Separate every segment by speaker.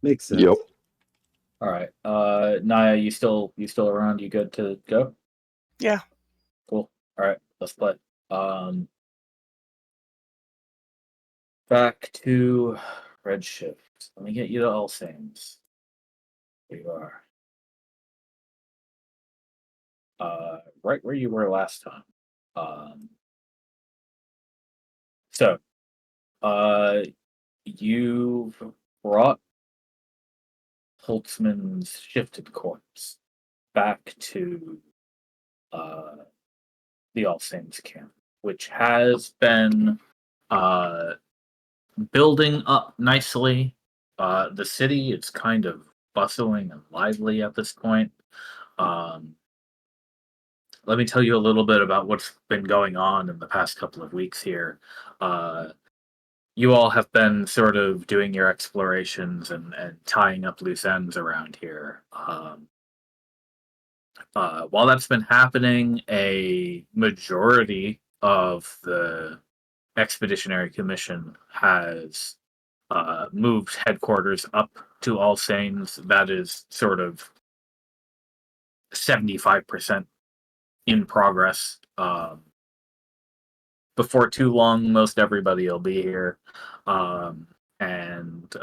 Speaker 1: Makes sense.
Speaker 2: Yep.
Speaker 3: All right. Naya, you still around? You good to go?
Speaker 4: Yeah.
Speaker 3: Cool. All right, let's play. Um, Back to Redshift. Let me get you to All Saints. There you are. Right where you were last time. Um, so, uh, you've brought Holtzmann's shifted corpse back to uh, the All Saints camp, which has been uh, building up nicely. The city is kind of bustling and lively at this point. Um, Let me tell you a little bit about what's been going on in the past couple of weeks here. Uh, you all have been sort of doing your explorations and tying up loose ends around here. While that's been happening, a majority of the Expeditionary Commission has moved headquarters up to All Saints. That is sort of 75% in progress. Before too long, most everybody will be here. And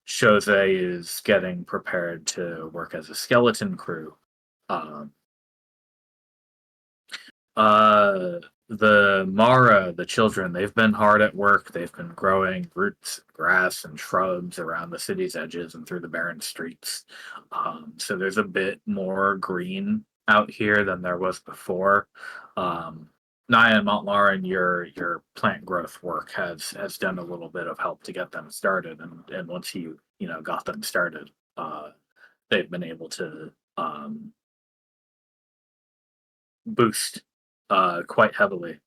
Speaker 3: Chose is getting prepared to work as a skeleton crew. Um, Uh, the Mara, the children, they've been hard at work. They've been growing roots, grass, and shrubs around the city's edges and through the barren streets. So there's a bit more green out here than there was before. Um, Naya and Montlarin, your plant growth work has done a little bit of help to get them started, and once you got them started, they've been able to boost quite heavily.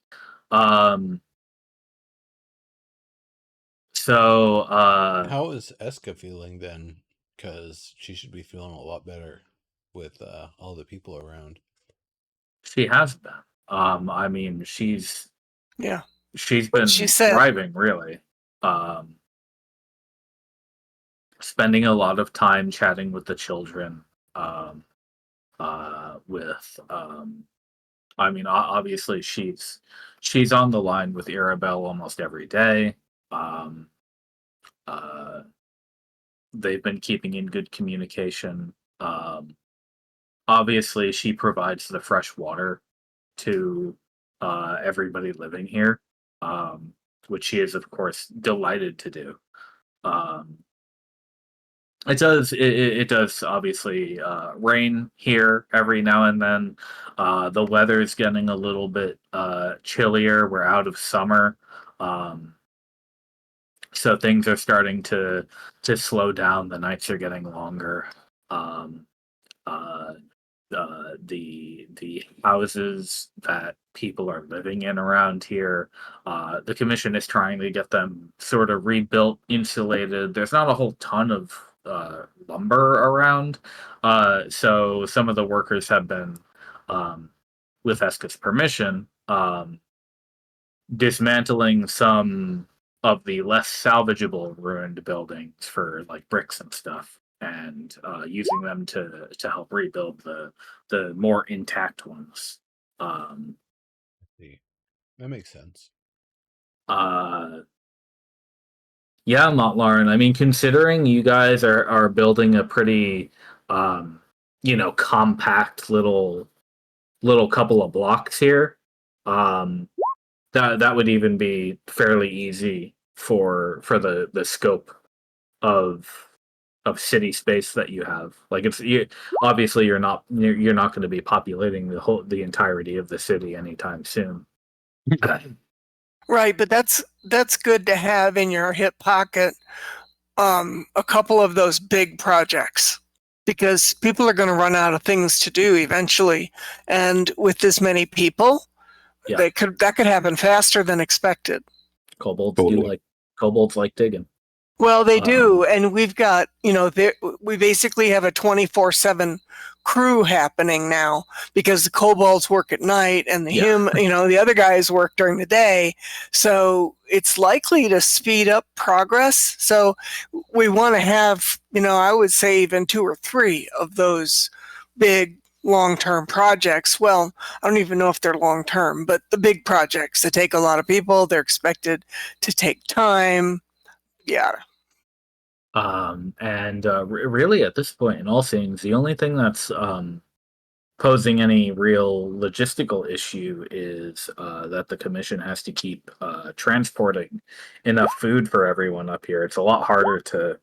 Speaker 3: Um,
Speaker 5: How is Eska feeling then? Because she should be feeling a lot better with all the people around.
Speaker 3: she has been. I mean,
Speaker 4: Yeah.
Speaker 3: she's
Speaker 4: What she
Speaker 3: been
Speaker 4: said.
Speaker 3: thriving really. Um, Spending a lot of time chatting with the children. Um, with I mean, obviously she's on the line with Arabelle almost every day. Um, uh, they've been keeping in good communication. Obviously, she provides the fresh water to everybody living here, um, which she is, of course, delighted to do. Um, it does obviously rain here every now and then. The weather's getting a little bit chillier. We're out of summer, um, so things are starting to slow down. The nights are getting longer. Um, uh, the houses that people are living in around here. The commission is trying to get them sort of rebuilt, insulated. There's not a whole ton of lumber around, so some of the workers have been, um, with Eska's permission, dismantling some of the less salvageable ruined buildings for like bricks and stuff, and using them to help rebuild the more intact ones. Um,
Speaker 5: See, that makes sense.
Speaker 3: uh, yeah, not Lauren. I mean, considering you guys are building a pretty compact little couple of blocks here, um, that would even be fairly easy for the scope of city space that you have. Like obviously you're not going to be populating the entirety of the city anytime soon.
Speaker 4: Right, but that's good to have in your hip pocket. A couple of those big projects, because people are going to run out of things to do eventually, and with this many people,
Speaker 3: Yeah.
Speaker 4: that could happen faster than expected.
Speaker 3: Kobolds like digging.
Speaker 4: Well, they do, and we've got we basically have a 24/7 crew happening now because the kobolds work at night and
Speaker 3: Yeah.
Speaker 4: the other guys work during the day. So it's likely to speed up progress. So we want to have, I would say even 2 or 3 of those big long-term projects. Well, I don't even know if they're long-term, but the big projects that take a lot of people, they're expected to take time. Yeah.
Speaker 3: Really at this point in all things, the only thing that's posing any real logistical issue is that the commission has to keep transporting enough food for everyone up here. It's a lot harder to,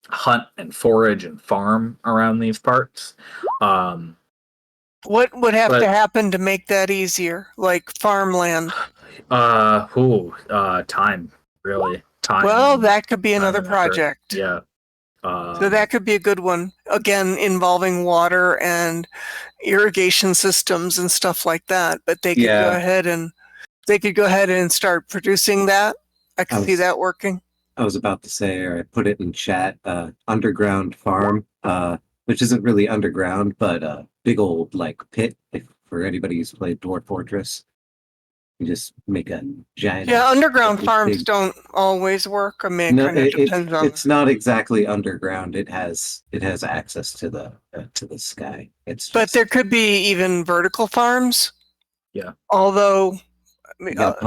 Speaker 3: hunt and forage and farm around these parts.
Speaker 4: What would have
Speaker 3: But-
Speaker 4: to happen to make that easier? Like farmland?
Speaker 3: Time, really. Time.
Speaker 4: Well, that could be another
Speaker 3: and effort.
Speaker 4: project.
Speaker 3: Yeah.
Speaker 4: So that could be a good one. Again, involving water and irrigation systems and stuff like that. But they could go ahead and start producing that. I could see that working.
Speaker 1: I was about to say, or I put it in chat, underground farm, which isn't really underground, but a big old like pit for anybody who's played Dwarf Fortress. You just make a giant.
Speaker 4: Yeah, underground farms don't always work. I mean, it kind of depends on.
Speaker 1: It's not exactly underground. It has access to the sky.
Speaker 4: But there could be even vertical farms.
Speaker 3: Yeah.
Speaker 4: Although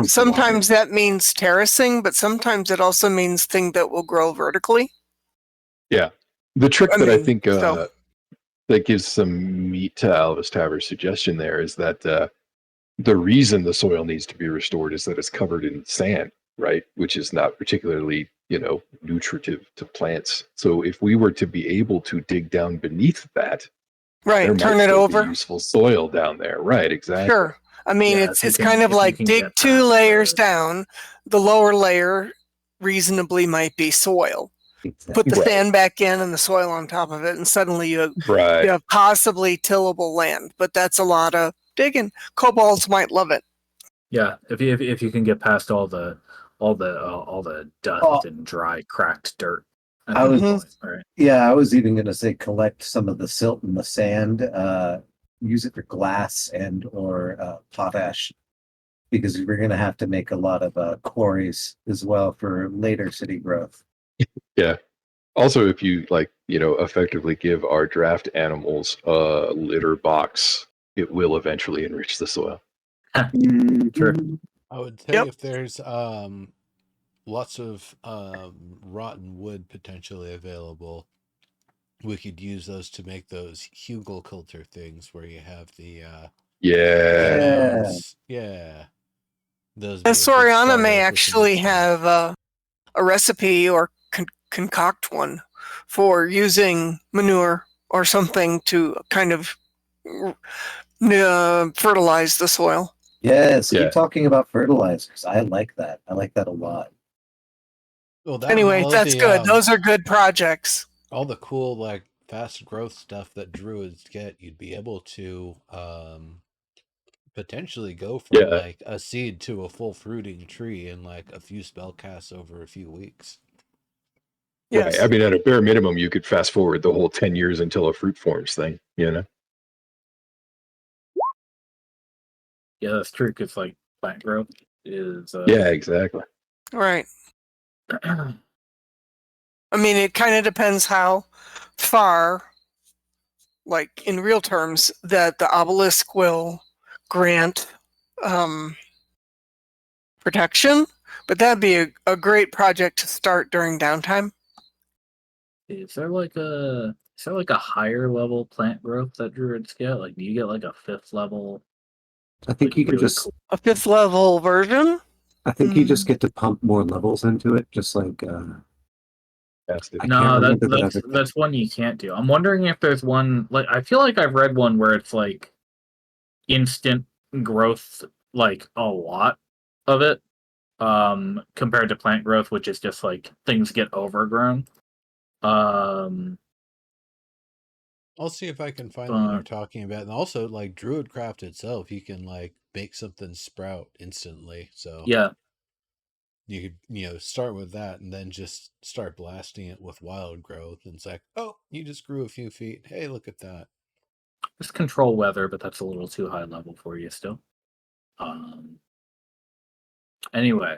Speaker 4: sometimes that means terracing, but sometimes it also means thing that will grow vertically.
Speaker 2: Yeah. The trick I think that gives some meat to Alvis Taver's suggestion there is that the reason the soil needs to be restored is that it's covered in sand, right? Which is not particularly, nutritive to plants. So if we were to be able to dig down beneath that,
Speaker 4: right, turn it over,
Speaker 2: useful soil down there, right? Exactly.
Speaker 4: Sure. I mean, it's kind of like dig 2 layers down. The lower layer reasonably might be soil. Put the sand back in and the soil on top of it, and suddenly you have possibly tillable land. But that's a lot of digging. Kobolds might love it.
Speaker 3: Yeah, if you can get past all the dust and dry, cracked dirt.
Speaker 1: I was even going to say collect some of the silt and the sand, use it for glass and or potash, because we're going to have to make a lot of quarries as well for later city growth.
Speaker 2: Yeah. Also, if you effectively give our draft animals a litter box, it will eventually enrich the soil.
Speaker 3: True.
Speaker 5: I would say if there's lots of rotten wood potentially available, we could use those to make those hugelkultur things where you have the those.
Speaker 4: And Soriana may actually have a recipe or concoct one for using manure or something to kind of fertilize the soil.
Speaker 1: Yes, keep talking about fertilizers. I like that. I like that a lot.
Speaker 5: Well,
Speaker 4: anyway, that's good. Those are good projects.
Speaker 5: All the cool, fast growth stuff that druids get, you'd be able to potentially go from a seed to a full fruiting tree in a few spell casts over a few weeks.
Speaker 2: Yes. Right. I mean, at a bare minimum, you could fast forward the whole 10 years until a fruit forms thing,
Speaker 3: Yeah, that's true, because plant growth is...
Speaker 2: Yeah, exactly.
Speaker 4: Right. I mean, it kind of depends how far, in real terms, that the obelisk will grant protection, but that'd be a great project to start during downtime.
Speaker 3: Is there a higher level plant growth that druids get? Do you get a 5th level?
Speaker 1: I think you can just
Speaker 4: a 5th level version.
Speaker 1: I think you just get to pump more levels into it, just like.
Speaker 3: No, that's one you can't do. I'm wondering if there's one I feel like I've read one where it's instant growth, a lot of it, compared to plant growth, which is just things get overgrown.
Speaker 5: I'll see if I can find what you're talking about. And also, Druidcraft itself, you can make something sprout instantly. So
Speaker 3: yeah,
Speaker 5: You could, start with that and then just start blasting it with wild growth. And it's like, oh, you just grew a few feet. Hey, look at that.
Speaker 3: Just control weather, but that's a little too high level for you still. Anyway,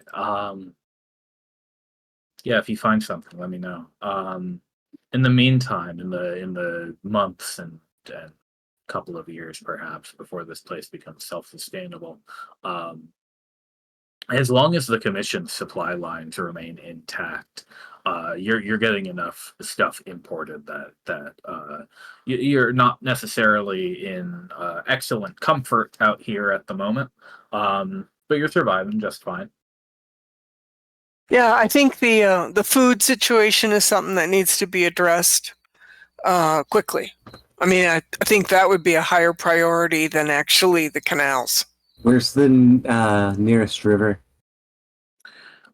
Speaker 3: yeah, if you find something, let me know. In the meantime, in the months and couple of years perhaps before this place becomes self-sustainable, as long as the commission supply lines remain intact, you're getting enough stuff imported that you're not necessarily in excellent comfort out here at the moment, but you're surviving just fine.
Speaker 4: Yeah, I think the food situation is something that needs to be addressed quickly. I mean, I think that would be a higher priority than actually the canals.
Speaker 1: Where's the nearest river?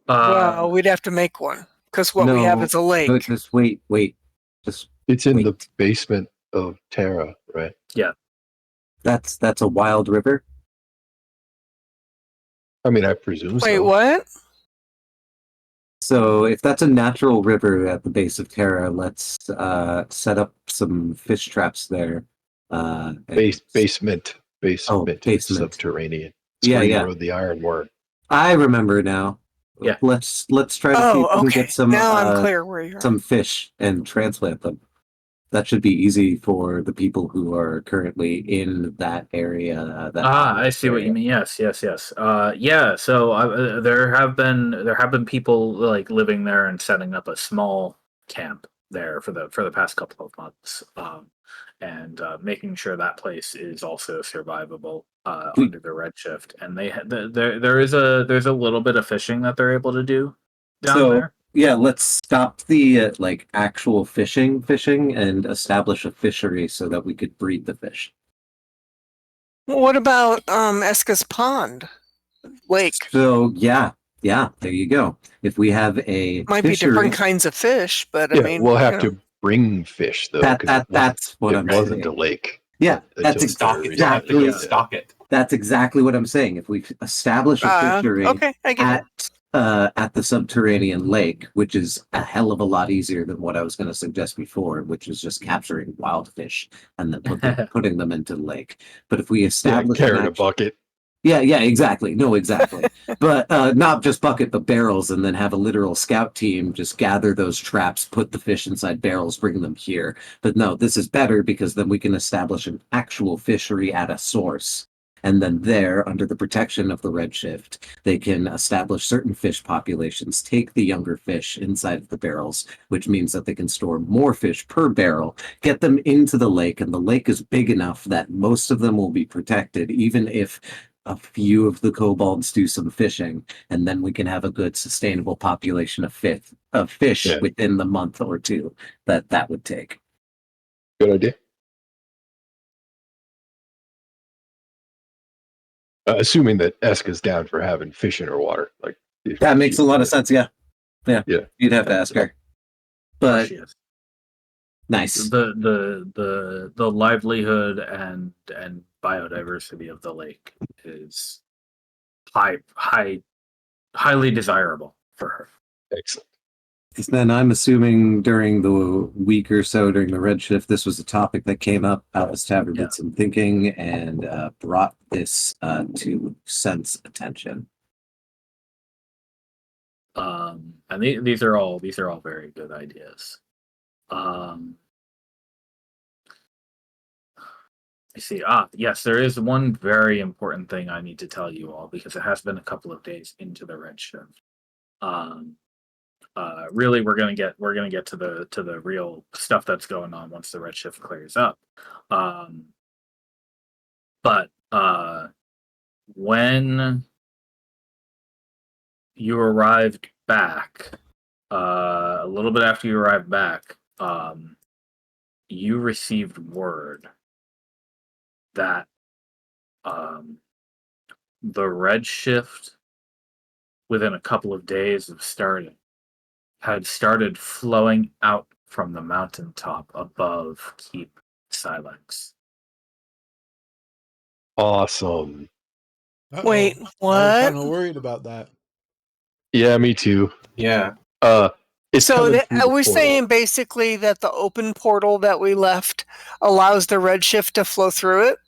Speaker 4: Well, we'd have to make one because what we have is a
Speaker 1: No,
Speaker 4: lake.
Speaker 1: just wait. Just
Speaker 2: It's in the
Speaker 1: wait.
Speaker 2: basement of Terra, right?
Speaker 3: Yeah.
Speaker 1: That's a wild river.
Speaker 2: I mean, I presume
Speaker 4: Wait,
Speaker 2: so.
Speaker 4: what?
Speaker 1: So if that's a natural river at the base of Terra, let's set up some fish traps there.
Speaker 2: Basement.
Speaker 1: Oh, basement.
Speaker 2: Subterranean. It's
Speaker 1: Yeah,
Speaker 2: where you
Speaker 1: yeah.
Speaker 2: rode the iron worm.
Speaker 1: I remember now.
Speaker 3: Yeah.
Speaker 1: Let's try to see if we can
Speaker 4: Okay.
Speaker 1: get some
Speaker 4: Now I'm clear where you're.
Speaker 1: some fish and transplant them. That should be easy for the people who are currently in that area.
Speaker 3: I see what you mean. Yes. Yeah. So there have been people like living there and setting up a small camp there for the past couple of months, and making sure that place is also survivable under the Redshift. And there's a little bit of fishing that they're able to do down there.
Speaker 1: Yeah, let's stop the like actual fishing and establish a fishery so that we could breed the fish.
Speaker 4: Well, what about Eska's Pond Lake?
Speaker 1: So yeah, there you go. If we have a
Speaker 4: Might
Speaker 1: fishery,
Speaker 4: be different kinds of fish, but
Speaker 2: Yeah,
Speaker 4: I mean,
Speaker 2: we'll have to bring fish though.
Speaker 1: that's what I'm
Speaker 2: wasn't
Speaker 1: saying.
Speaker 2: a lake.
Speaker 1: Yeah, that's
Speaker 6: exactly. Stock it.
Speaker 1: That's exactly what I'm saying. If we establish a fishery
Speaker 4: okay, I get it.
Speaker 1: at the subterranean lake, which is a hell of a lot easier than what I was going to suggest before, which is just capturing wild fish and then putting them into the lake. But if we establish
Speaker 2: carry a bucket.
Speaker 1: Yeah, exactly. No, exactly. But not just bucket, but barrels, and then have a literal scout team just gather those traps, put the fish inside barrels, bring them here. But no, this is better because then we can establish an actual fishery at a source. And then there, under the protection of the Redshift, they can establish certain fish populations, take the younger fish inside of the barrels, which means that they can store more fish per barrel, get them into the lake, and the lake is big enough that most of them will be protected, even if a few of the kobolds do some fishing, and then we can have a good sustainable population of fish within the month or two that would take.
Speaker 2: Good idea. Assuming that Eska's down for having fish in her water, like
Speaker 1: that makes a lot of sense. Yeah. You'd have to ask her, but nice.
Speaker 3: The livelihood and biodiversity of the lake is highly desirable for her.
Speaker 2: Excellent.
Speaker 1: Then I'm assuming during the week or so during the Redshift, this was a topic that came up. Alice Tavern did some thinking and brought this to Sense attention.
Speaker 3: And these are all very good ideas. I see. Yes, there is one very important thing I need to tell you all because it has been a couple of days into the Redshift. Really, we're gonna get to the real stuff that's going on once the Redshift clears up. But when you arrived back, a little bit after you arrived back, you received word that the Redshift, within a couple of days of starting, had started flowing out from the mountaintop above Keep Silex.
Speaker 2: Awesome.
Speaker 5: Uh-oh.
Speaker 4: Wait,
Speaker 5: I was
Speaker 4: what?
Speaker 5: kind of worried about that.
Speaker 2: Yeah, me too.
Speaker 6: Yeah.
Speaker 2: It's
Speaker 4: So
Speaker 2: coming through the
Speaker 4: are we
Speaker 2: portal.
Speaker 4: saying basically that the open portal that we left allows the redshift to flow through it?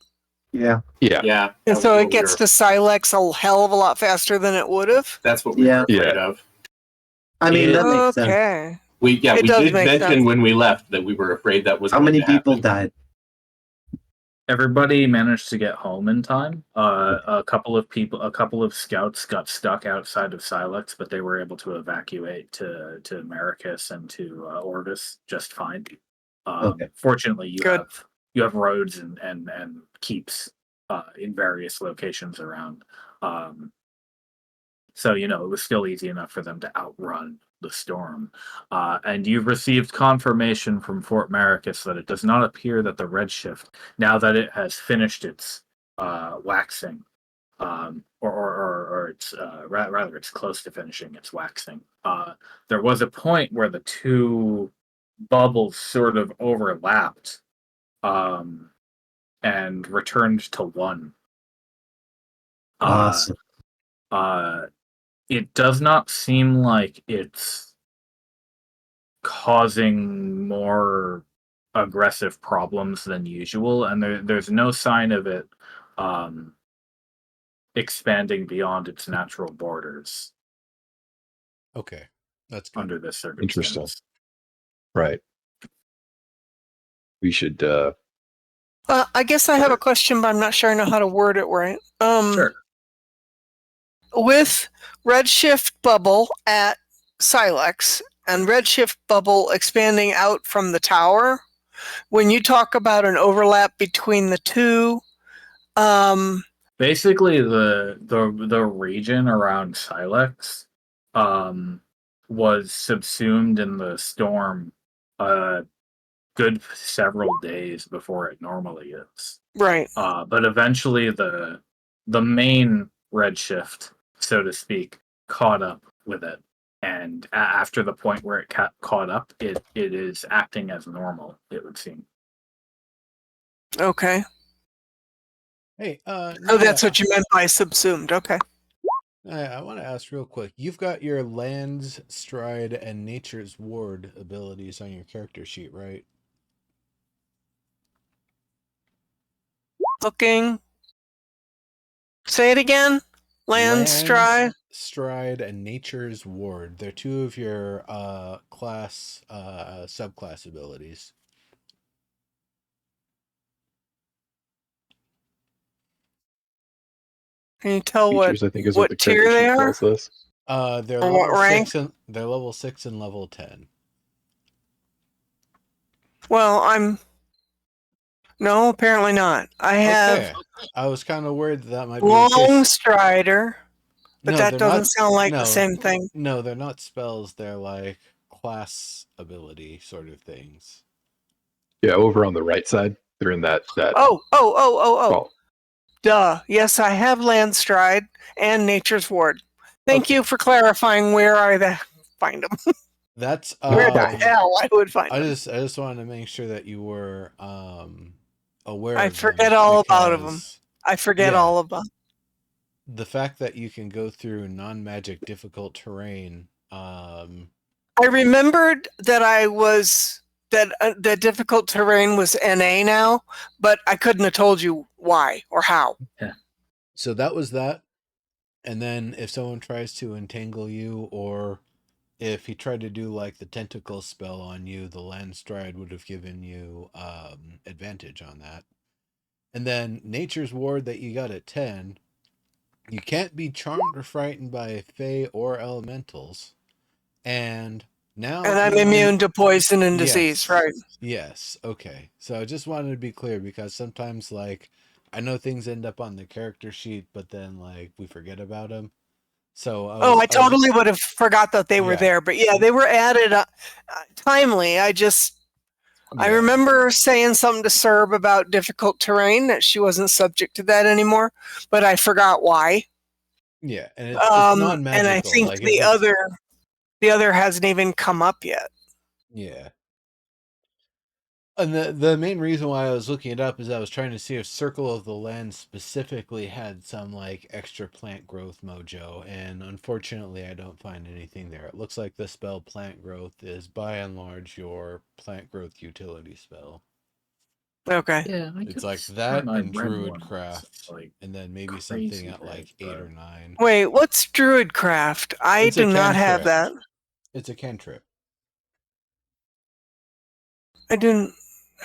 Speaker 1: Yeah.
Speaker 2: Yeah.
Speaker 6: Yeah.
Speaker 4: And
Speaker 6: that
Speaker 4: so
Speaker 6: was
Speaker 4: it
Speaker 6: what we
Speaker 4: gets
Speaker 6: were-
Speaker 4: to Silex a hell of a lot faster than it would have?
Speaker 6: That's what we were
Speaker 1: Yeah.
Speaker 6: afraid of.
Speaker 1: I mean, that makes sense.
Speaker 4: Okay.
Speaker 6: We
Speaker 4: It
Speaker 6: we
Speaker 4: does
Speaker 6: did
Speaker 4: make
Speaker 6: mention
Speaker 4: sense.
Speaker 6: when we left that we were afraid that was
Speaker 1: How
Speaker 6: going
Speaker 1: many
Speaker 6: to
Speaker 1: people
Speaker 6: happen.
Speaker 1: died?
Speaker 3: Everybody managed to get home in time. A couple of scouts got stuck outside of Silex, but they were able to evacuate to Maricus and to Orvis just fine.
Speaker 1: Okay.
Speaker 3: Fortunately,
Speaker 4: Good.
Speaker 3: you have roads and keeps in various locations around. So it was still easy enough for them to outrun the storm. And you've received confirmation from Fort Maricus that it does not appear that the Redshift, now that it has finished its waxing, or it's rather it's close to finishing its waxing. There was a point where the two bubbles sort of overlapped, and returned to one.
Speaker 1: Awesome.
Speaker 3: It does not seem like it's causing more aggressive problems than usual, and there's no sign of it expanding beyond its natural borders
Speaker 5: Okay, that's good.
Speaker 3: under this
Speaker 2: Interesting.
Speaker 3: circumstance.
Speaker 2: Right. We should.
Speaker 4: I guess I have a question, but I'm not sure I know how to word it right.
Speaker 3: Sure.
Speaker 4: With Redshift bubble at Silex and Redshift bubble expanding out from the tower, when you talk about an overlap between the two,
Speaker 3: Basically, the region around Silex was subsumed in the storm a good several days before it normally is.
Speaker 4: right.
Speaker 3: But eventually the main redshift, so to speak, caught up with it. And after the point where it caught up, it is acting as normal, it would seem.
Speaker 4: Okay.
Speaker 5: Hey,
Speaker 4: Oh, that's what you meant by subsumed. Okay.
Speaker 5: I want to ask real quick. You've got your Land's Stride and Nature's Ward abilities on your character sheet, right?
Speaker 4: Looking. Say it again. Land Stride.
Speaker 5: Stride and Nature's Ward. They're two of your class subclass abilities.
Speaker 4: Can you tell
Speaker 2: Features, I think, is what the
Speaker 4: tier
Speaker 2: character
Speaker 4: they
Speaker 2: sheet
Speaker 4: are?
Speaker 2: tells us.
Speaker 5: They're
Speaker 4: Or
Speaker 5: level
Speaker 4: what rank?
Speaker 5: 6 and they're level 6 and level 10.
Speaker 4: Well, no, apparently not. I have
Speaker 5: Okay. I was kind of worried that might be the
Speaker 4: Long
Speaker 5: case.
Speaker 4: Strider, but
Speaker 5: No,
Speaker 4: that
Speaker 5: they're
Speaker 4: doesn't
Speaker 5: not-
Speaker 4: sound like the
Speaker 5: no,
Speaker 4: same thing.
Speaker 5: No, they're not spells. They're like class ability sort of things.
Speaker 2: Yeah, over on the right side, they're in that.
Speaker 4: Oh.
Speaker 2: Well,
Speaker 4: Duh. Yes, I have Land Stride and Nature's Ward. Thank
Speaker 5: Okay.
Speaker 4: you for clarifying where I find them.
Speaker 5: That's
Speaker 4: Where the hell I would find
Speaker 5: I
Speaker 4: them.
Speaker 5: just wanted to make sure that you were aware
Speaker 4: I
Speaker 5: of
Speaker 4: forget
Speaker 5: them
Speaker 4: all about them.
Speaker 5: because
Speaker 4: I forget
Speaker 5: yeah.
Speaker 4: all of them.
Speaker 5: The fact that you can go through non-magic difficult terrain.
Speaker 4: I remembered that that difficult terrain was NA now, but I couldn't have told you why or how.
Speaker 5: So that was that. And then if someone tries to entangle you, or if he tried to do like the tentacle spell on you, the Land Stride would have given you advantage on that. And then Nature's Ward that you got at 10, you can't be charmed or frightened by Fae or elementals. And now
Speaker 4: And I'm immune to poison and disease, right?
Speaker 5: Yes. Okay. So I just wanted to be clear because sometimes, like, I know things end up on the character sheet, but then, like, we forget about them. So
Speaker 4: I totally would have forgot that they were there. But yeah, they were added timely. I remember saying something to Serb about difficult terrain, that she wasn't subject to that anymore, but I forgot why.
Speaker 5: Yeah, and it's non-magical.
Speaker 4: And I think
Speaker 5: like,
Speaker 4: the other hasn't even come up yet.
Speaker 5: Yeah. And the main reason why I was looking it up is I was trying to see if Circle of the Land specifically had some like extra plant growth mojo, and unfortunately I don't find anything there. It looks like the spell plant growth is by and large your plant growth utility spell.
Speaker 4: Okay.
Speaker 3: Yeah,
Speaker 5: It's like that and Druidcraft,
Speaker 3: It's like
Speaker 5: and then maybe
Speaker 3: crazy
Speaker 5: something at like
Speaker 3: big,
Speaker 5: 8
Speaker 3: but-
Speaker 5: or 9.
Speaker 4: Wait, what's Druidcraft? I
Speaker 5: It's a
Speaker 4: do not have
Speaker 5: cantrip.
Speaker 4: that.
Speaker 5: It's a cantrip.
Speaker 4: I didn't.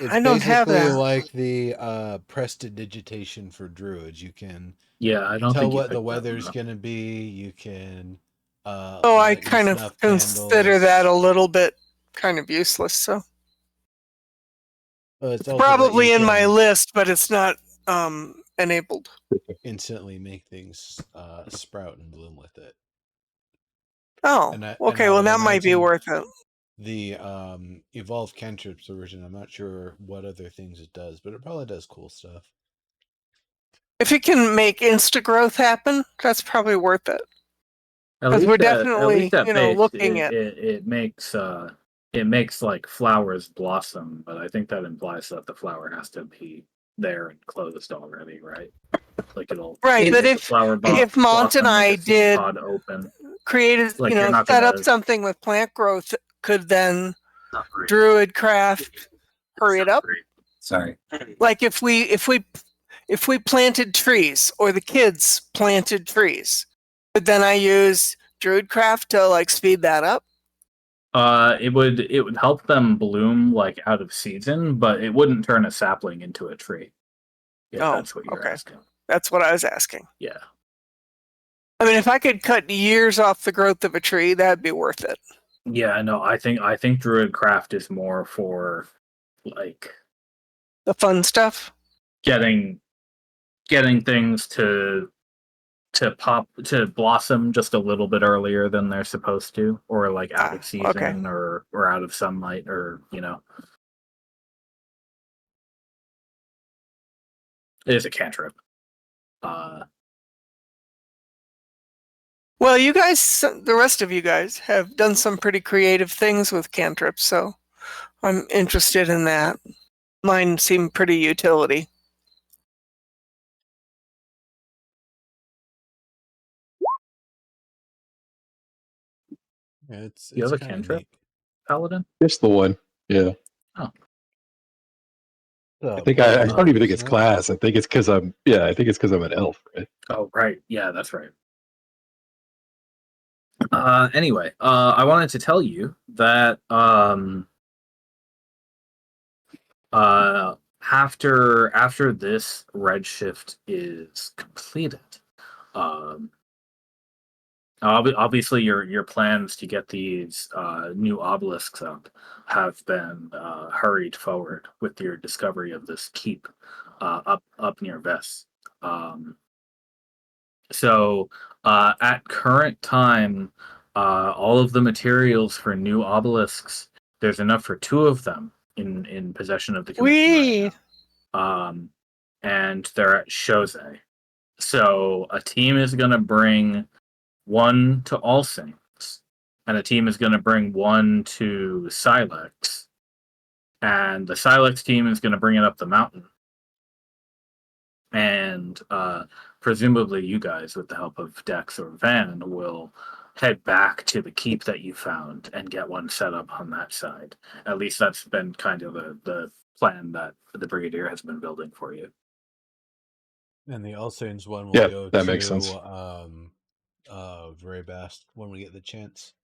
Speaker 5: It's
Speaker 4: I don't have
Speaker 5: basically
Speaker 4: that.
Speaker 5: like the prestidigitation for druids. You can
Speaker 3: Yeah, I don't
Speaker 5: tell
Speaker 3: think you
Speaker 5: what the
Speaker 3: picked that one
Speaker 5: weather's
Speaker 3: up.
Speaker 5: gonna be. You can
Speaker 4: Oh, I
Speaker 5: light and
Speaker 4: kind of
Speaker 5: snuff
Speaker 4: consider
Speaker 5: candles.
Speaker 4: that a little bit kind of useless. So
Speaker 5: It's
Speaker 4: it's
Speaker 5: also that you
Speaker 4: probably in my
Speaker 5: can
Speaker 4: list, but it's not enabled.
Speaker 5: instantly make things sprout and bloom with it.
Speaker 4: Oh,
Speaker 5: And I
Speaker 4: okay. Well,
Speaker 5: would
Speaker 4: that might be
Speaker 5: imagine
Speaker 4: worth it.
Speaker 5: the evolved cantrips version. I'm not sure what other things it does, but it probably does cool stuff.
Speaker 4: If it can make insta growth happen, that's probably worth it.
Speaker 3: At
Speaker 4: 'Cause
Speaker 3: least
Speaker 4: we're
Speaker 3: at
Speaker 4: definitely,
Speaker 3: least at base,
Speaker 4: looking at.
Speaker 3: it makes like flowers blossom, but I think that implies that the flower has to be there and closed already, right? Like it'll
Speaker 4: Right, but
Speaker 3: make the
Speaker 4: if
Speaker 3: flower
Speaker 4: if Mont and
Speaker 3: blossom, make
Speaker 4: I
Speaker 3: a seed
Speaker 4: did
Speaker 3: pod open.
Speaker 4: created,
Speaker 3: Like you're not
Speaker 4: set up
Speaker 3: gonna
Speaker 4: something with plant growth, could then
Speaker 3: not great.
Speaker 4: Druidcraft hurry it up?
Speaker 1: Sorry.
Speaker 4: Like if we planted trees or the kids planted trees, but then I use Druidcraft to like speed that up.
Speaker 3: It would help them bloom like out of season, but it wouldn't turn a sapling into a tree. If
Speaker 4: Oh,
Speaker 3: that's what you're
Speaker 4: okay.
Speaker 3: asking.
Speaker 4: That's what I was asking.
Speaker 3: Yeah.
Speaker 4: I mean, if I could cut years off the growth of a tree, that'd be worth it.
Speaker 3: Yeah, no, I think Druidcraft is more for like
Speaker 4: The fun stuff.
Speaker 3: getting things to blossom just a little bit earlier than they're supposed to, or like out of season,
Speaker 4: okay.
Speaker 3: or out of sunlight, or it is a cantrip.
Speaker 4: Well, you guys, the rest of you guys, have done some pretty creative things with cantrips, so I'm interested in that. Mine seem pretty utility.
Speaker 5: Yeah, it's
Speaker 3: You have a
Speaker 5: kind of
Speaker 3: cantrip,
Speaker 5: neat.
Speaker 3: Paladin?
Speaker 2: Just the one. Yeah.
Speaker 3: Oh.
Speaker 2: I think I don't even think it's class. I think it's because I'm an elf, right?
Speaker 3: Oh, right. Yeah, that's right. Anyway, I wanted to tell you that after this Redshift is completed, obviously your plans to get these new obelisks up have been hurried forward with your discovery of this keep up near Vess. So at current time, all of the materials for new obelisks, there's enough for 2 of them in possession of the commission right now. And they're at Shose. So a team is going to bring 1 to All Saints, and a team is going to bring 1 to Silex, and the Silex team is going to bring it up the mountain. And presumably you guys, with the help of Dex or Van, will head back to the keep that you found and get one set up on that side. At least that's been kind of the plan that the Brigadier has been building for you.
Speaker 5: And the All Saints one will
Speaker 2: Yeah,
Speaker 5: go
Speaker 2: that
Speaker 5: to
Speaker 2: makes sense.
Speaker 5: very best when we get the chance.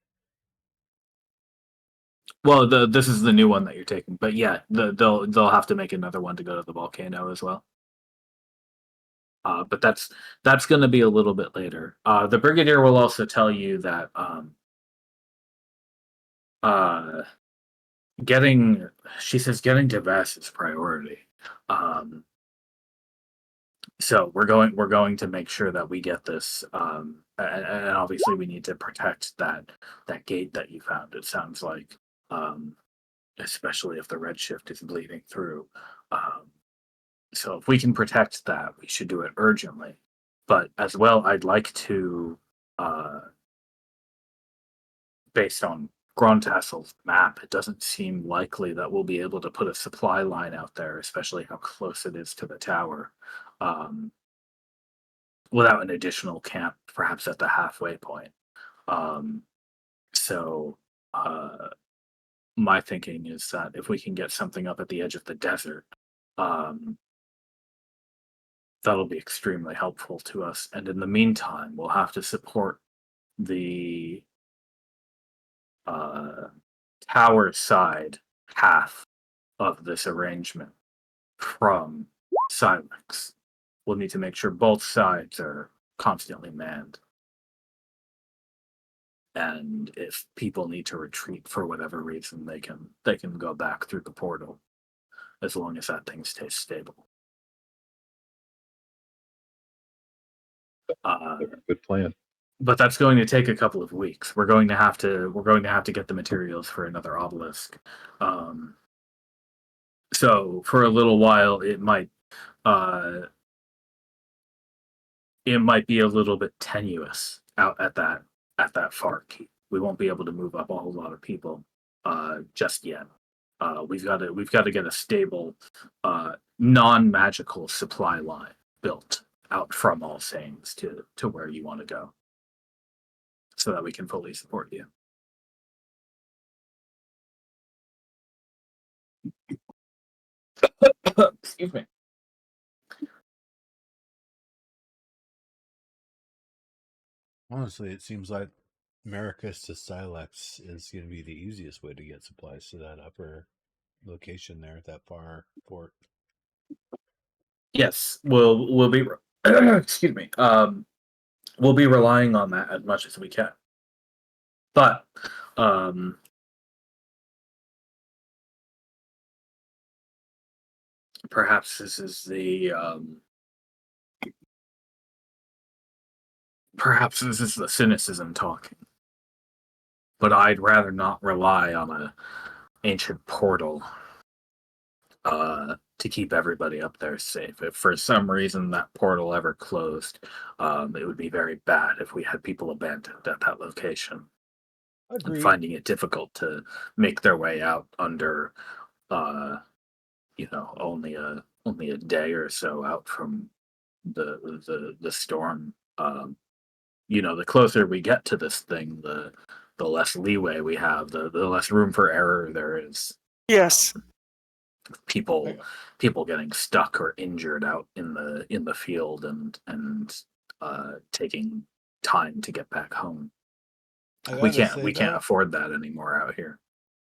Speaker 3: Well, this is the new one that you're taking, but yeah, they'll have to make another one to go to the volcano as well. But that's going to be a little bit later. The Brigadier will also tell you that getting to Vess is priority. So we're going to make sure that we get this, and obviously we need to protect that gate that you found. It sounds like, especially if the Redshift is bleeding through. So if we can protect that, we should do it urgently. But as well, I'd like to, based on Grandtassel's map, it doesn't seem likely that we'll be able to put a supply line out there, especially how close it is to the tower, without an additional camp, perhaps at the halfway point. So my thinking is that if we can get something up at the edge of the desert, that'll be extremely helpful to us. And in the meantime, we'll have to support the tower side half of this arrangement from Silex. We'll need to make sure both sides are constantly manned. And if people need to retreat for whatever reason, they can go back through the portal, as long as that thing stays stable.
Speaker 2: Good plan.
Speaker 3: But that's going to take a couple of weeks. We're going to have to get the materials for another obelisk. So for a little while, it might be a little bit tenuous out at that far keep. We won't be able to move up a whole lot of people just yet. We've got to get a stable, non-magical supply line built out from All Saints to where you want to go, so that we can fully support you. Excuse me.
Speaker 5: Honestly, it seems like Maricus to Silex is going to be the easiest way to get supplies to that upper location there, that far fort.
Speaker 3: Yes, we'll be excuse me. We'll be relying on that as much as we can. But perhaps this is the cynicism talking. But I'd rather not rely on an ancient portal to keep everybody up there safe. If for some reason that portal ever closed, it would be very bad if we had people abandoned at that location.
Speaker 5: Agreed.
Speaker 3: And finding it difficult to make their way out under only a day or so out from the storm. The closer we get to this thing, the less leeway we have, the less room for error there is.
Speaker 4: Yes.
Speaker 3: People getting stuck or injured out in the field and taking time to get back home. We can't afford that anymore out here.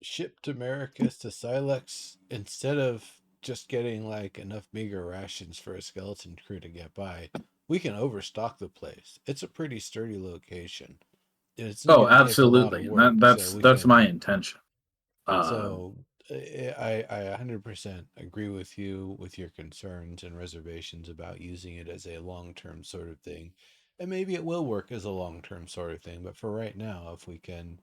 Speaker 5: Ship to Maricus to Silex, instead of just getting like enough meager rations for a skeleton crew to get by, we can overstock the place. It's a pretty sturdy location. It's
Speaker 3: Absolutely. That's my intention.
Speaker 5: So I 100% agree with you with your concerns and reservations about using it as a long-term sort of thing. And maybe it will work as a long-term sort of thing, but for right now, if we can,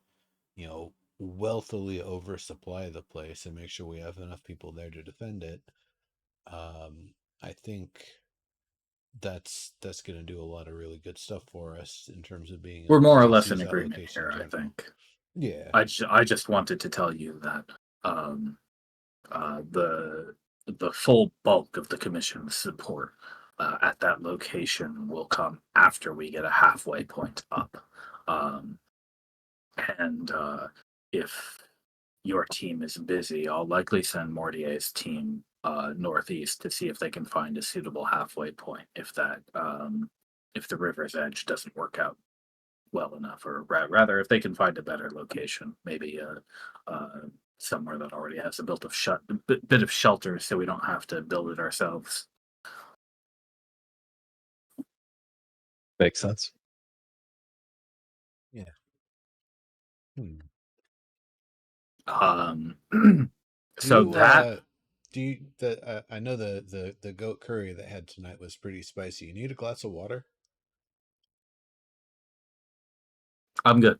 Speaker 5: wealthily oversupply the place and make sure we have enough people there to defend it, I think that's going to do a lot of really good stuff for us in terms of being.
Speaker 3: We're more or less in agreement here, I think.
Speaker 5: Yeah.
Speaker 3: I just wanted to tell you that the full bulk of the commission's support at that location will come after we get a halfway point up. And if your team is busy, I'll likely send Mortier's team northeast to see if they can find a suitable halfway point if the river's edge doesn't work out well enough, or rather if they can find a better location, maybe somewhere that already has a bit of shelter so we don't have to build it ourselves.
Speaker 2: Makes sense.
Speaker 5: Yeah. I know the goat curry that I had tonight was pretty spicy. You need a glass of water?
Speaker 3: I'm good.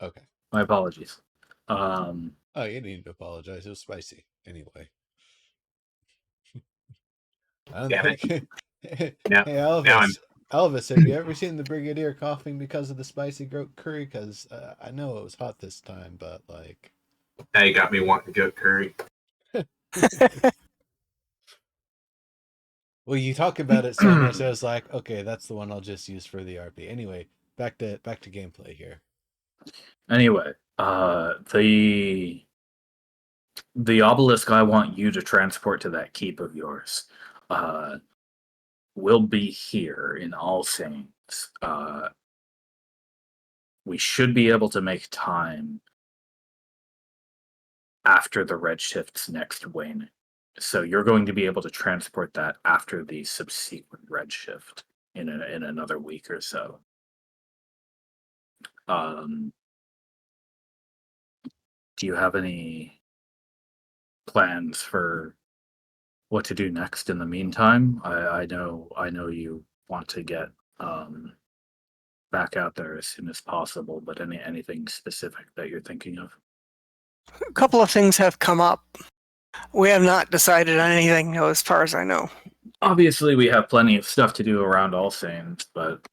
Speaker 5: Okay.
Speaker 3: My apologies.
Speaker 5: Oh, you need to apologize. It was spicy anyway. I don't think. Hey, Elvis. Elvis, have you ever seen the Brigadier coughing because of the spicy goat curry? Because I know it was hot this time, but like...
Speaker 6: Now you got me wanting goat curry.
Speaker 5: Well, you talk about it so much, I was like, okay, that's the one I'll just use for the RP. Anyway, back to gameplay here.
Speaker 3: Anyway, the obelisk I want you to transport to that keep of yours, will be here in All Saints. We should be able to make time after the Redshift's next waning. So you're going to be able to transport that after the subsequent Redshift in another week or so. Do you have any plans for what to do next in the meantime? I know you want to get back out there as soon as possible, but anything specific that you're thinking of?
Speaker 4: A couple of things have come up. We have not decided on anything, as far as I know.
Speaker 3: Obviously, we have plenty of stuff to do around All Saints, but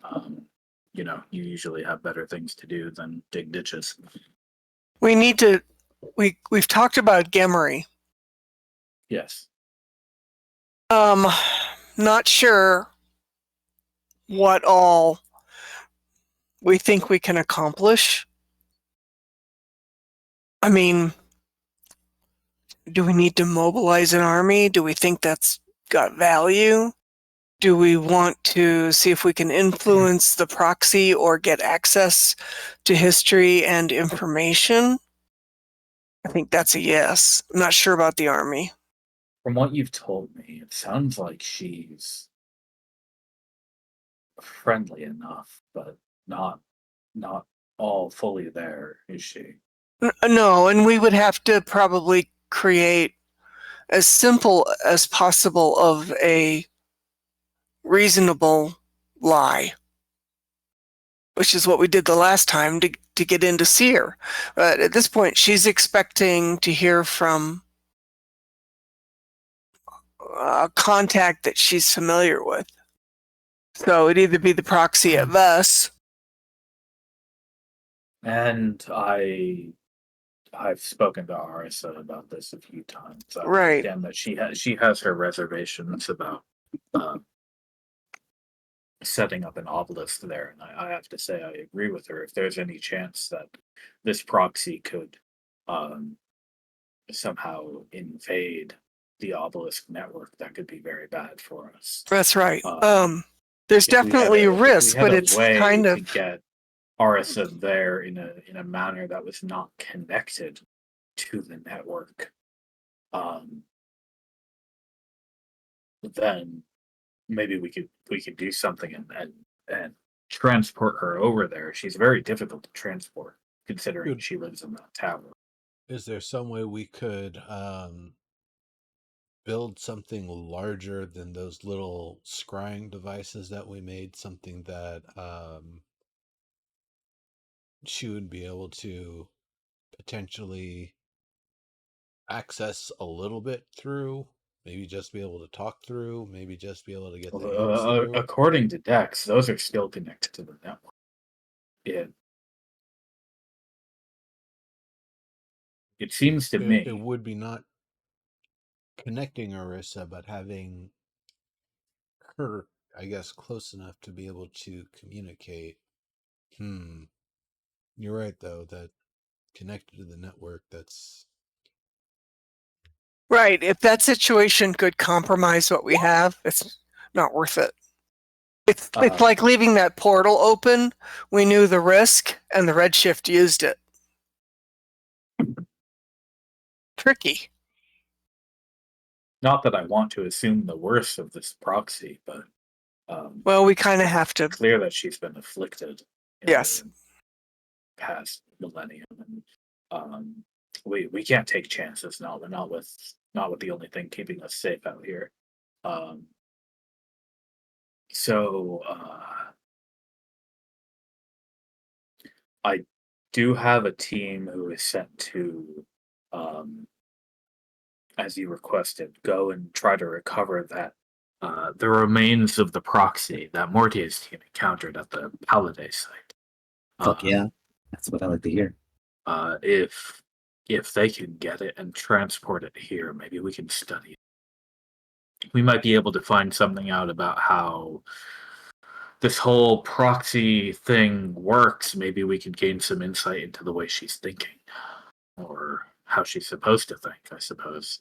Speaker 3: you usually have better things to do than dig ditches.
Speaker 4: We need to. We've talked about Gemery.
Speaker 3: Yes.
Speaker 4: Not sure what all we think we can accomplish. I mean, do we need to mobilize an army? Do we think that's got value? Do we want to see if we can influence the proxy or get access to history and information? I think that's a yes. I'm not sure about the army.
Speaker 3: From what you've told me, it sounds like she's friendly enough, but not all fully there, is she?
Speaker 4: No, and we would have to probably create as simple as possible of a reasonable lie, which is what we did the last time to get in to see her. But at this point, she's expecting to hear from a contact that she's familiar with. So it'd either be the proxy at Vess.
Speaker 3: And I've spoken to Arisa about this a few times. I
Speaker 4: Right.
Speaker 3: understand that she has her reservations about setting up an obelisk there, and I have to say I agree with her. If there's any chance that this proxy could somehow invade the obelisk network, that could be very bad for us.
Speaker 4: That's right. There's definitely a risk, but it's kind of
Speaker 3: to get Arisa there in a manner that was not connected to the network. Then maybe we could do something and transport her over there. She's very difficult to transport, considering
Speaker 5: Good.
Speaker 3: she lives in that tower.
Speaker 5: Is there some way we could build something larger than those little scrying devices that we made? Something that she would be able to potentially access a little bit through, maybe just be able to talk through, maybe just be able to get the hands through.
Speaker 3: According to Dex, those are still connected to the network. It seems to me
Speaker 5: it would be not connecting Arisa, but having her, I guess, close enough to be able to communicate. You're right, though, that connected to the network, that's...
Speaker 4: right. If that situation could compromise what we have, it's not worth it. It's like leaving that portal open. We knew the risk, and the Redshift used it. Tricky.
Speaker 3: not that I want to assume the worst of this proxy, but
Speaker 4: well, we kind of have to.
Speaker 3: Clear that she's been afflicted.
Speaker 4: Yes.
Speaker 3: Past millennium, and we can't take chances. Not with the only thing keeping us safe out here. So I do have a team who is sent to, as you requested, go and try to recover that the remains of the proxy that Mortier's team encountered at the Pallade site.
Speaker 1: Fuck yeah. That's what I like to hear.
Speaker 3: If they can get it and transport it here, maybe we can study it. We might be able to find something out about how this whole proxy thing works. Maybe we could gain some insight into the way she's thinking, or how she's supposed to think, I suppose.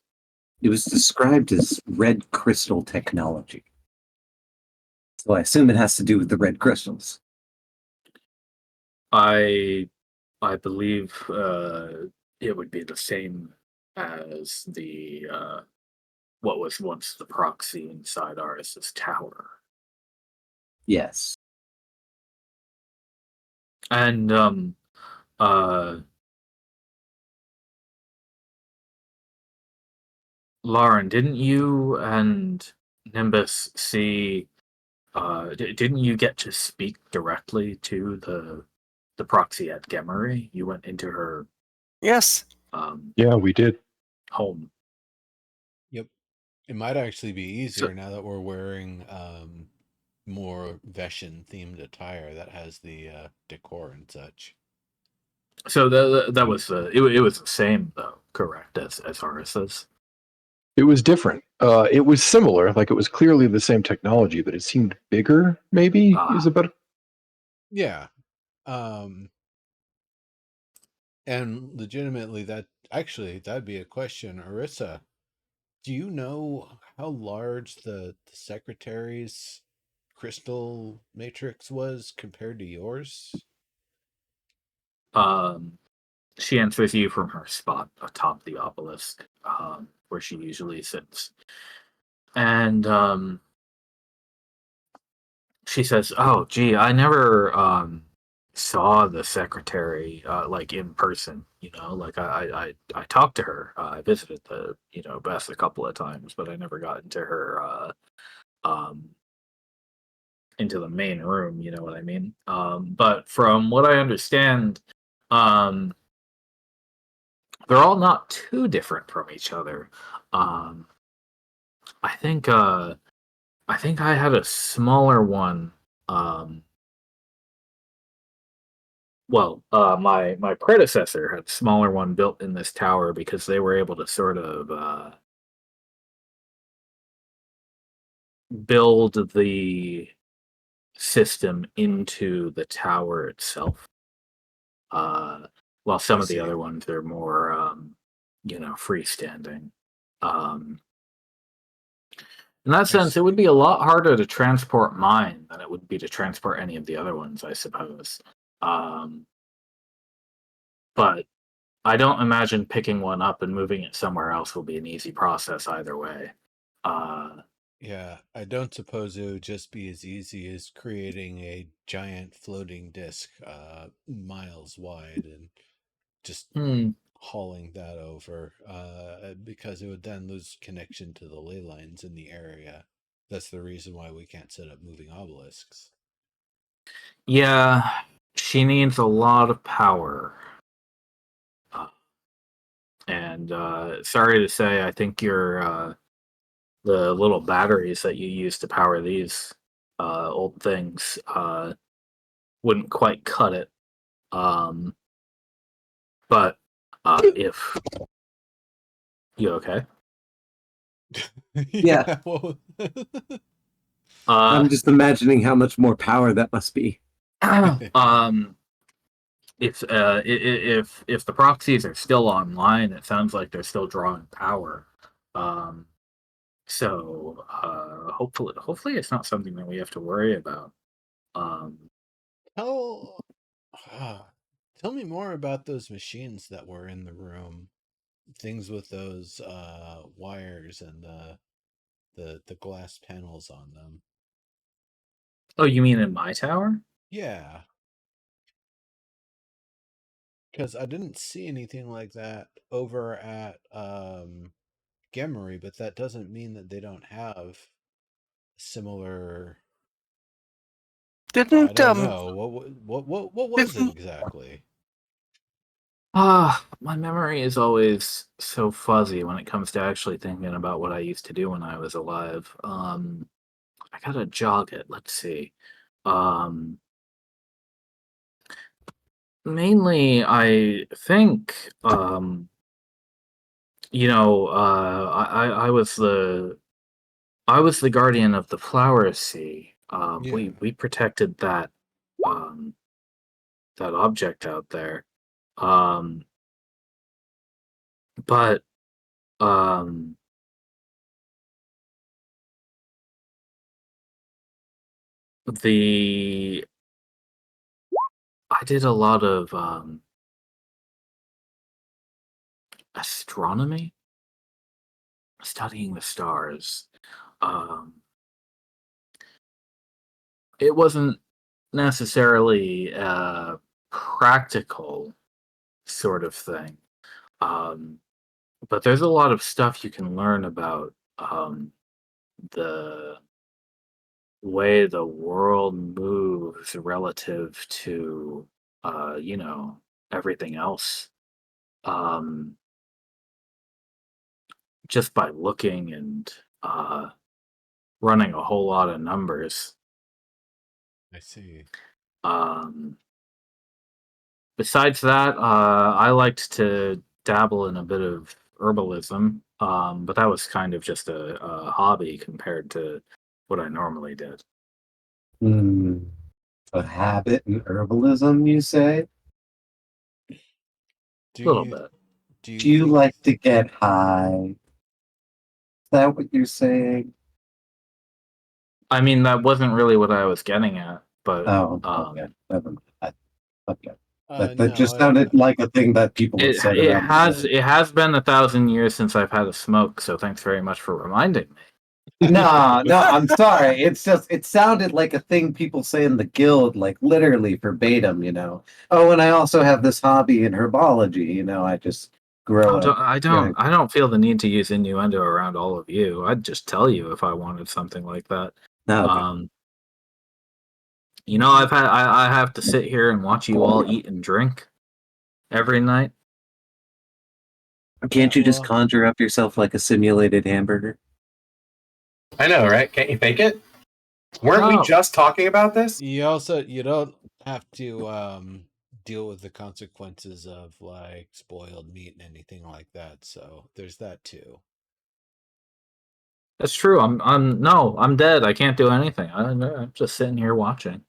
Speaker 1: It was described as red crystal technology. So I assume it has to do with the red crystals.
Speaker 3: I believe it would be the same as the what was once the proxy inside Aris's tower.
Speaker 1: Yes.
Speaker 3: And Lauren, didn't you and Nimbus see didn't you get to speak directly to the proxy at Gemery? You went into her
Speaker 4: Yes.
Speaker 2: Yeah, we did.
Speaker 3: home.
Speaker 5: Yep. It might actually be easier now that we're wearing more Veshan themed attire that has the decor and such.
Speaker 3: So that was it was the same though, correct, as Aris's?
Speaker 2: It was different. It was similar, like it was clearly the same technology, but it seemed bigger, maybe, is a better.
Speaker 5: Yeah. And legitimately, that'd be a question. Arissa, do you know how large the secretary's crystal matrix was compared to yours?
Speaker 3: She answers you from her spot atop the obelisk, where she usually sits. And she says, "Oh, gee, I never saw the secretary like in person. You know, like I talked to her. I visited the Beth a couple of times, but I never got into her into the main room. You know what I mean? But from what I understand, um, they're all not too different from each other. Um, I think I had a smaller one. My predecessor had a smaller one built in this tower because they were able to sort of build the system into the tower itself. While some
Speaker 5: I
Speaker 3: of the
Speaker 5: see.
Speaker 3: other ones are more, freestanding. In that sense, it would be a lot harder to transport mine than it would be to transport any of the other ones, I suppose. But I don't imagine picking one up and moving it somewhere else will be an easy process either way.
Speaker 5: Yeah, I don't suppose it would just be as easy as creating a giant floating disc miles wide and just hauling that over because it would then lose connection to the ley lines in the area. That's the reason why we can't set up moving obelisks.
Speaker 3: Yeah, she needs a lot of power. And sorry to say, I think the little batteries that you use to power these old things wouldn't quite cut it. But if you okay?
Speaker 1: Yeah.
Speaker 5: Well,
Speaker 1: I'm just imagining how much more power that must be.
Speaker 3: If the proxies are still online, it sounds like they're still drawing power. So hopefully it's not something that we have to worry about.
Speaker 5: tell, tell me more about those machines that were in the room. Things with those wires and the glass panels on them.
Speaker 3: Oh, you mean in my tower?
Speaker 5: Yeah. Because I didn't see anything like that over at Gemery, but that doesn't mean that they don't have similar. Well, I
Speaker 4: Didn't
Speaker 5: don't know what was it exactly?
Speaker 3: My memory is always so fuzzy when it comes to actually thinking about what I used to do when I was alive. I gotta jog it. Let's see. Um, Mainly, I think, I was the guardian of the flower sea.
Speaker 5: Yeah.
Speaker 3: We protected um, that object out there. Um, but um, the I did a lot of astronomy, studying the stars. Um, it wasn't necessarily a practical sort of thing. Um, but there's a lot of stuff you can learn about the way the world moves relative to, you know, everything else. Um, just by looking and running a whole lot of numbers.
Speaker 5: I see.
Speaker 3: Um, Besides that, I liked to dabble in a bit of herbalism, but that was kind of just a hobby compared to what I normally did.
Speaker 1: Hmm. A habit in herbalism, you say?
Speaker 5: Do
Speaker 3: A little
Speaker 5: you
Speaker 3: bit.
Speaker 5: do you
Speaker 1: Do you
Speaker 5: think
Speaker 1: like to get high? Is that what you're saying?
Speaker 3: I mean, that wasn't really what I was getting at, but
Speaker 1: Oh, okay. Never mind. Okay. That
Speaker 5: no,
Speaker 1: just sounded like a thing that people have said around the world.
Speaker 3: it has been 1,000 years since I've had a smoke, so thanks very much for reminding me.
Speaker 1: No, no, I'm sorry. It's just it sounded like a thing people say in the guild, like literally verbatim, you know. Oh, and I also have this hobby in herbology, you know, I just grow
Speaker 3: Oh,
Speaker 1: a young.
Speaker 3: I don't feel the need to use innuendo around all of you. I'd just tell you if I wanted something like that.
Speaker 1: No, okay.
Speaker 3: You know, I have to sit here and watch you all eat and drink every night.
Speaker 1: Can't
Speaker 5: yeah,
Speaker 1: you just
Speaker 5: well,
Speaker 1: conjure up yourself like a simulated hamburger?
Speaker 6: I know, right? Can't you fake it? Weren't we
Speaker 3: Oh,
Speaker 6: just talking about this?
Speaker 5: you don't have to deal with the consequences of like spoiled meat and anything like that. So there's that too.
Speaker 3: that's true. I'm dead. I can't do anything. I'm just sitting here watching.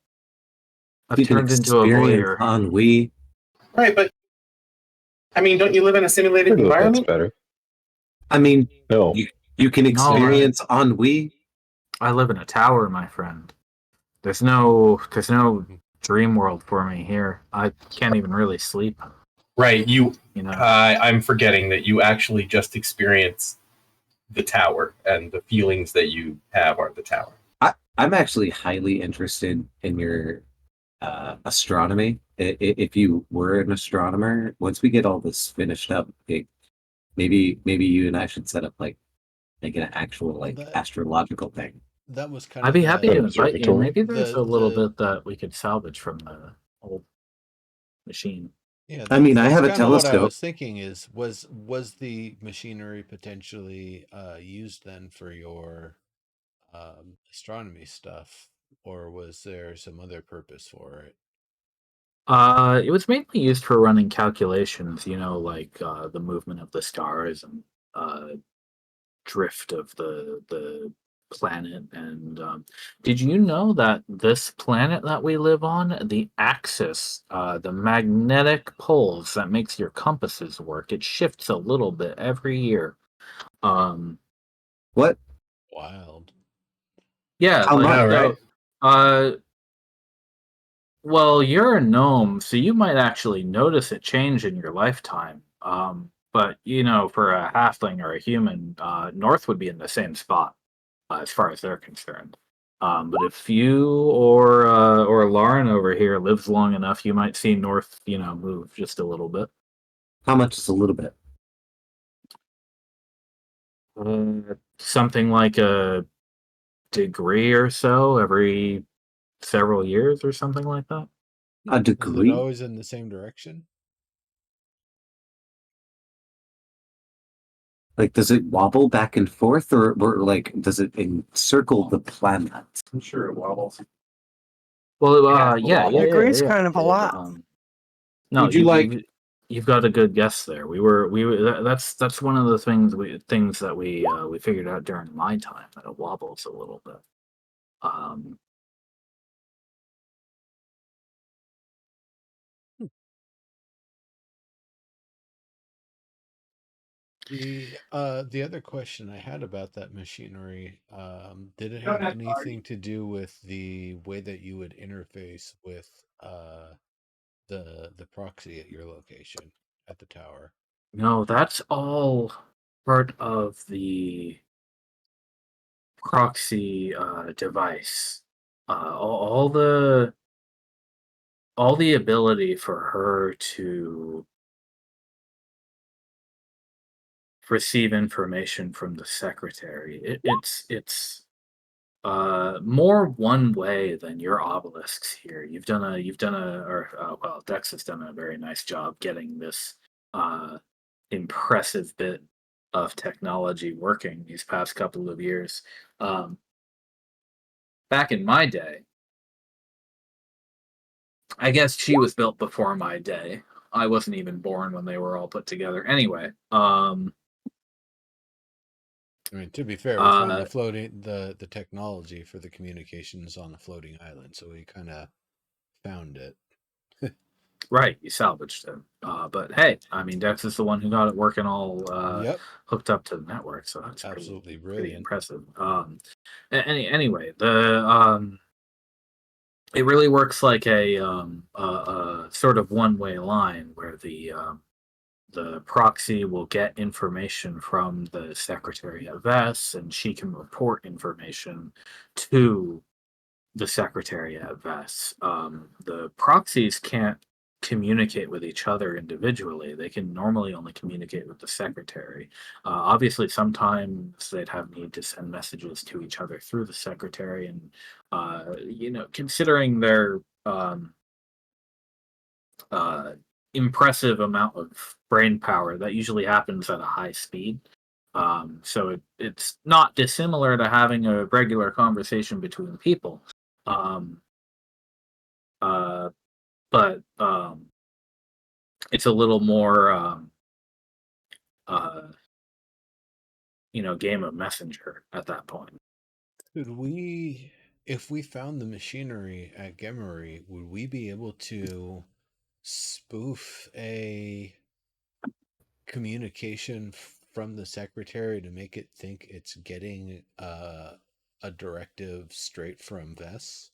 Speaker 3: I've
Speaker 1: You can
Speaker 3: turned into a
Speaker 1: experience
Speaker 3: voyeur.
Speaker 6: Right, but I mean, don't you live in a
Speaker 2: I
Speaker 6: simulated
Speaker 2: don't know if that's
Speaker 6: environment?
Speaker 2: better.
Speaker 1: I mean,
Speaker 2: No.
Speaker 1: you can
Speaker 3: No,
Speaker 1: experience ennui.
Speaker 3: I live in a tower, my friend. There's no dream world for me here. I can't even really sleep.
Speaker 6: Right,
Speaker 3: You know.
Speaker 6: I'm forgetting that you actually just experience the tower, and the feelings that you have are the tower.
Speaker 1: I'm actually highly interested in your astronomy. If you were an astronomer, once we get all this finished up, maybe you and I should set up like an actual
Speaker 5: Well,
Speaker 1: like astrological thing.
Speaker 5: that was kind
Speaker 3: I'd
Speaker 5: of
Speaker 3: be happy to
Speaker 2: An
Speaker 3: invite you.
Speaker 2: observatory.
Speaker 3: Maybe there's a little
Speaker 5: the
Speaker 3: bit that we could salvage from the old machine.
Speaker 5: yeah.
Speaker 1: I mean, I
Speaker 5: That's
Speaker 1: have a
Speaker 5: kind of what I
Speaker 1: telescope.
Speaker 5: was thinking. Is was the machinery potentially used then for your astronomy stuff, or was there some other purpose for it?
Speaker 3: It was mainly used for running calculations, you know, like the movement of the stars and uh, drift of the planet. And did you know that this planet that we live on, the axis, the magnetic poles that makes your compasses work, it shifts a little bit every year. Um,
Speaker 1: What?
Speaker 5: Wild.
Speaker 3: yeah,
Speaker 1: How
Speaker 6: I
Speaker 3: like
Speaker 1: much?
Speaker 6: know, right?
Speaker 3: so. Well, you're a gnome, so you might actually notice a change in your lifetime. But you know, for a halfling or a human, North would be in the same spot as far as they're concerned. But if you or Lauren over here lives long enough, you might see North, you know, move just a little bit.
Speaker 1: How much is a little bit?
Speaker 3: Something like a degree or so every several years or something like that.
Speaker 1: A
Speaker 5: Is it
Speaker 1: degree?
Speaker 5: always in the same direction?
Speaker 1: Like, does it wobble back and forth, or like, does it encircle the planet?
Speaker 6: I'm sure it wobbles.
Speaker 3: Well,
Speaker 1: Yeah,
Speaker 4: It agrees kind of a lot.
Speaker 3: No,
Speaker 1: Would you like-
Speaker 3: You've got a good guess there. That's one of the things that we figured out during my time, that it wobbles a little bit.
Speaker 5: The other question I had about that machinery, did it have anything to do with the way that you would interface with the proxy at your location at the tower?
Speaker 3: No, that's all part of the proxy device. All the ability for her to receive information from the secretary. It's more one way than your obelisks here. Dex has done a very nice job getting this impressive bit of technology working these past couple of years. Back in my day, I guess she was built before my day. I wasn't even born when they were all put together. Anyway,
Speaker 5: I mean, to be fair, we found the technology for the communications on the floating island, so we kind of found it.
Speaker 3: right, you salvaged it. But hey, I mean, Dex is the one who got it working all
Speaker 5: Yep,
Speaker 3: hooked up to the network, so that's
Speaker 5: absolutely
Speaker 3: pretty
Speaker 5: brilliant.
Speaker 3: impressive. Anyway, it really works like a sort of one-way line where the proxy will get information from the Secretary of S, and she can report information to the Secretary of S. The proxies can't communicate with each other individually. They can normally only communicate with the Secretary. Obviously, sometimes they'd have need to send messages to each other through the Secretary, and considering their uh, impressive amount of brain power, that usually happens at a high speed. So it's not dissimilar to having a regular conversation between people. Um, but it's a little more, uh, game of messenger at that point.
Speaker 5: Could we, if we found the machinery at Gemery, would we be able to spoof a communication from the secretary to make it think it's getting a directive straight from Vess?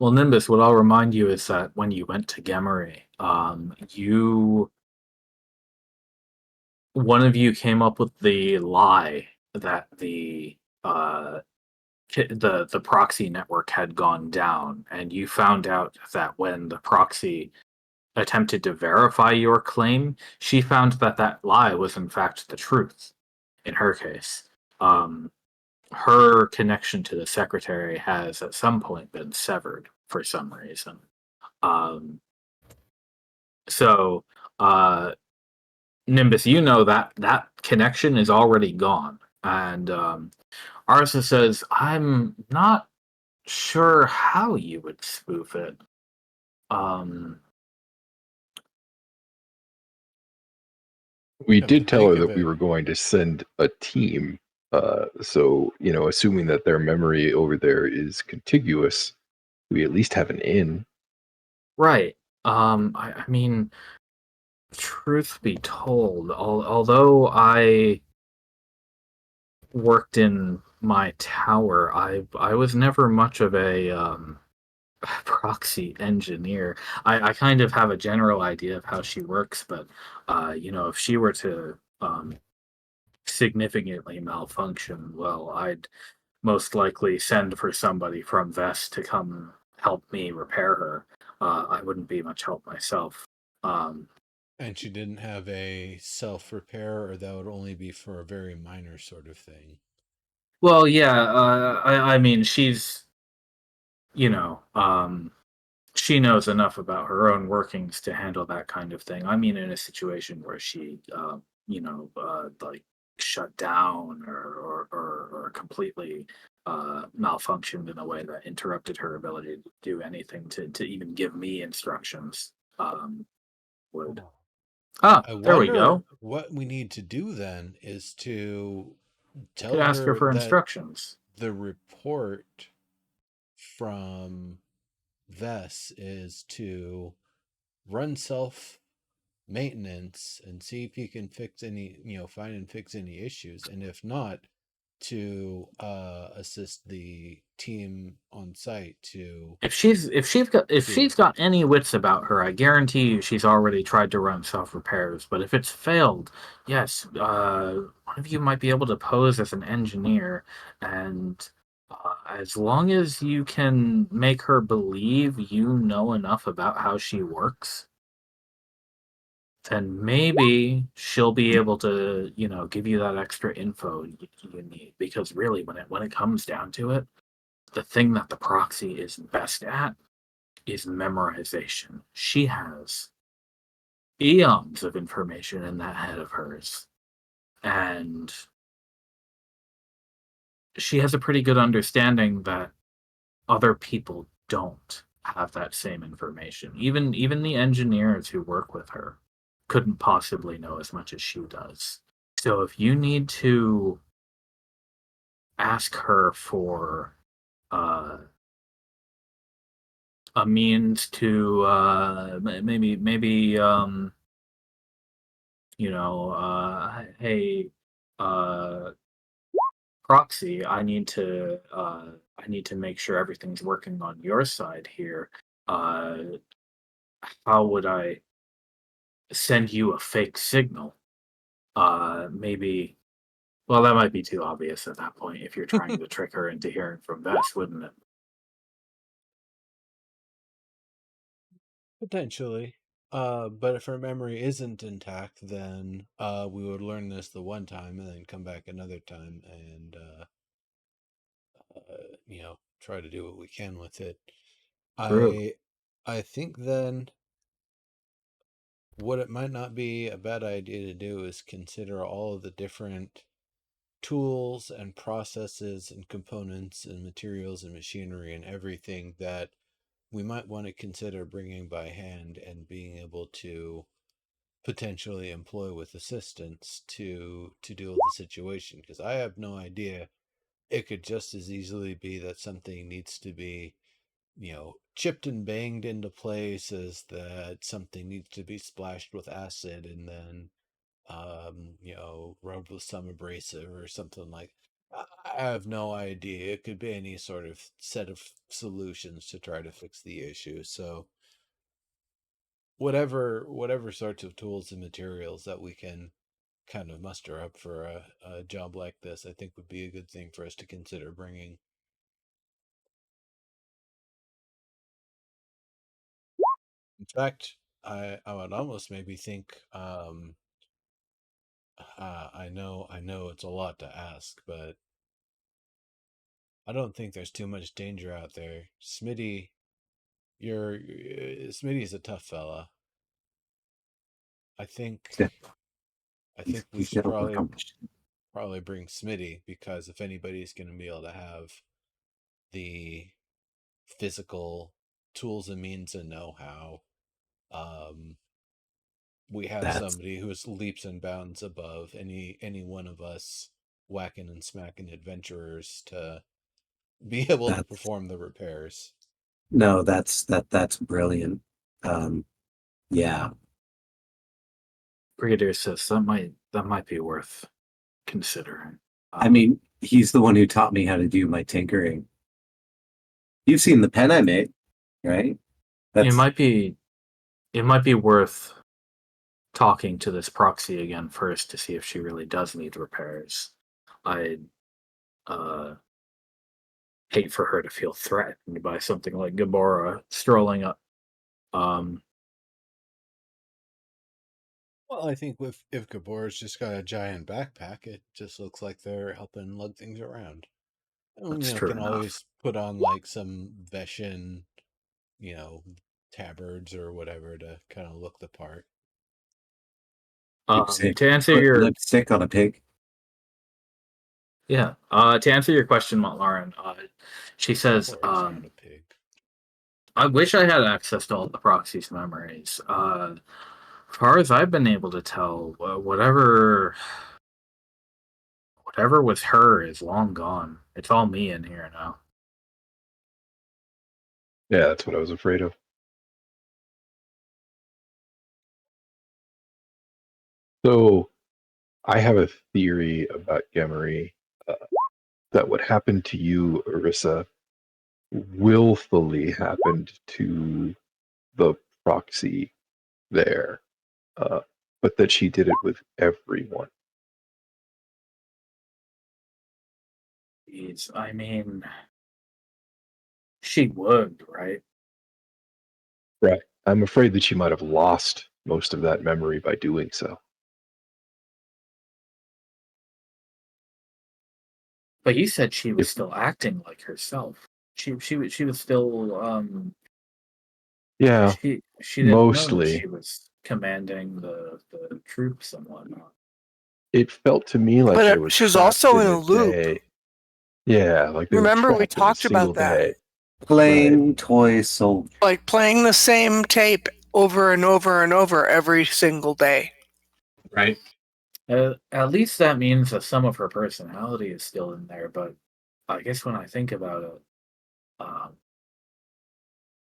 Speaker 3: Well, Nimbus, what I'll remind you is that when you went to Gemery, one of you came up with the lie that the proxy network had gone down, and you found out that when the proxy attempted to verify your claim, she found that that lie was in fact the truth. In her case, her connection to the secretary has at some point been severed for some reason. So, Nimbus, you know that connection is already gone, and Arsa says, "I'm not sure how you would spoof it."
Speaker 2: We
Speaker 5: Come to
Speaker 2: did tell
Speaker 5: think
Speaker 2: her
Speaker 5: of
Speaker 2: that we
Speaker 5: it,
Speaker 2: were going to send a team. So, assuming that their memory over there is contiguous, we at least have an in.
Speaker 3: Right. I mean, truth be told, although I worked in my tower, I was never much of a proxy engineer. I kind of have a general idea of how she works, but if she were to significantly malfunction, well, I'd most likely send for somebody from Vest to come help me repair her. I wouldn't be much help myself. Um,
Speaker 5: and she didn't have a self repair, or that would only be for a very minor sort of thing.
Speaker 3: well, yeah, I mean, she's, you know, she knows enough about her own workings to handle that kind of thing. I mean, in a situation where she, like shut down or completely malfunctioned in a way that interrupted her ability to do anything to even give me instructions. Would
Speaker 5: I
Speaker 3: there we
Speaker 5: wonder
Speaker 3: go.
Speaker 5: what we need to do then is to
Speaker 3: Could
Speaker 5: tell
Speaker 3: ask her
Speaker 5: her
Speaker 3: for
Speaker 5: that
Speaker 3: instructions.
Speaker 5: the report from Vess is to run self maintenance and see if he can fix any, find and fix any issues, and if not, to assist the team on site to
Speaker 3: If she's got any wits about her, I guarantee you she's already tried to run self repairs. But if it's failed, yes, one of you might be able to pose as an engineer, and as long as you can make her believe you know enough about how she works, then maybe she'll be able to, give you that extra info you need. Because really, when it comes down to it, the thing that the proxy is best at is memorization. She has eons of information in that head of hers, and she has a pretty good understanding that other people don't have that same information. Even the engineers who work with her couldn't possibly know as much as she does. So if you need to ask her for uh, a means to maybe hey, uh, proxy, I need to make sure everything's working on your side here. Uh, how would I send you a fake signal? Maybe. Well, that might be too obvious at that point if you're trying to trick her into hearing from Vess, wouldn't it?
Speaker 5: potentially. But if her memory isn't intact, then we would learn this the one time and then come back another time and try to do what we can with it.
Speaker 3: True.
Speaker 5: I think then what it might not be a bad idea to do is consider all of the different tools and processes and components and materials and machinery and everything that we might want to consider bringing by hand and being able to potentially employ with assistance to deal with the situation, because I have no idea. It could just as easily be that something needs to be chipped and banged into place as that something needs to be splashed with acid and then rubbed with some abrasive or something like. I have no idea. It could be any sort of set of solutions to try to fix the issue. So whatever sorts of tools and materials that we can kind of muster up for a job like this, I think would be a good thing for us to consider bringing. In fact, I would almost maybe think I know it's a lot to ask, but I don't think there's too much danger out there. Smitty's a tough fella. I think
Speaker 1: Yeah,
Speaker 5: I think we
Speaker 1: he's
Speaker 5: should
Speaker 1: got overcome.
Speaker 5: probably bring Smitty, because if anybody's going to be able to have the physical tools and means and know-how, we have
Speaker 1: That's
Speaker 5: somebody who is leaps and bounds above any one of us whacking and smacking adventurers to be able to
Speaker 1: that's
Speaker 5: perform the repairs.
Speaker 1: no, that's brilliant. Um, yeah.
Speaker 3: Brigadier says that might be worth considering.
Speaker 1: I mean, he's the one who taught me how to do my tinkering. You've seen the pen I made, right?
Speaker 3: it
Speaker 1: That's
Speaker 3: might be it might be worth talking to this proxy again first to see if she really does need repairs. I uh, hate for her to feel threatened by something like Gabora strolling up. Um,
Speaker 5: Well, I think if Gabor's just got a giant backpack, it just looks like they're helping lug things around. And,
Speaker 3: that's true
Speaker 5: can
Speaker 3: enough.
Speaker 5: always put on like some Veshin, you know, tabards or whatever to kind of look the part.
Speaker 1: you say
Speaker 3: To answer
Speaker 1: put
Speaker 3: your
Speaker 1: lipstick on a pig.
Speaker 3: Yeah. To answer your question, Lauren, she says,
Speaker 5: Or it's not a pig.
Speaker 3: I wish I had access to all the proxy's memories. As far as I've been able to tell, whatever was her is long gone. It's all me in here now.
Speaker 2: Yeah, that's what I was afraid of. So I have a theory about Gemery that what happened to you, Arissa, willfully happened to the proxy there, but that she did it with everyone.
Speaker 3: Jeez, I mean, she would, right?
Speaker 2: Right. I'm afraid that she might have lost most of that memory by doing so.
Speaker 3: But you said she was
Speaker 2: If
Speaker 3: still acting like herself. She was still
Speaker 2: yeah,
Speaker 3: she didn't know that she
Speaker 2: mostly.
Speaker 3: was commanding the troops and whatnot.
Speaker 2: It felt to me like they
Speaker 4: But
Speaker 2: were
Speaker 4: she was
Speaker 2: trapped
Speaker 4: also
Speaker 2: in
Speaker 4: in a
Speaker 2: a
Speaker 4: loop.
Speaker 2: day. Yeah, like they were
Speaker 4: Remember, we
Speaker 2: trapped in a
Speaker 4: talked
Speaker 2: single
Speaker 4: about that.
Speaker 2: day.
Speaker 1: Plain toy soldier.
Speaker 4: Like playing the same tape over and over and over every single day.
Speaker 6: Right?
Speaker 3: At least that means that some of her personality is still in there. But I guess when I think about it, um,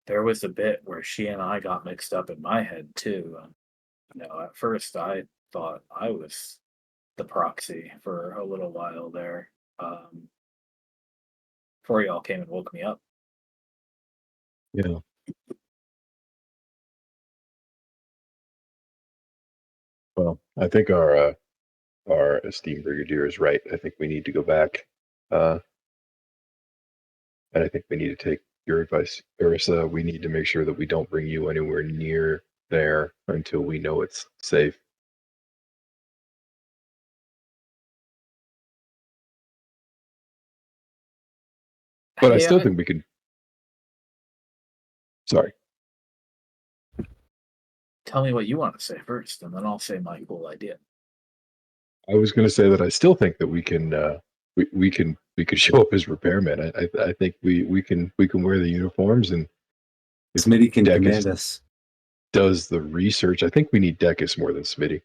Speaker 3: there was a bit where she and I got mixed up in my head too. At first I thought I was the proxy for a little while there, before y'all came and woke me up.
Speaker 2: Yeah. Well, I think our esteemed brigadier is right. I think we need to go back, and I think we need to take your advice, Arissa. We need to make sure that we don't bring you anywhere near there until we know it's safe. But I
Speaker 3: Hey,
Speaker 2: still think we could. Sorry.
Speaker 3: tell me what you want to say first, and then I'll say my cool idea.
Speaker 2: I was going to say that I still think that we can we could show up as repairmen. I think we can wear the uniforms, and if
Speaker 1: Smitty can
Speaker 2: Decus
Speaker 1: command us.
Speaker 2: does the research, I think we need Decus more than Smitty.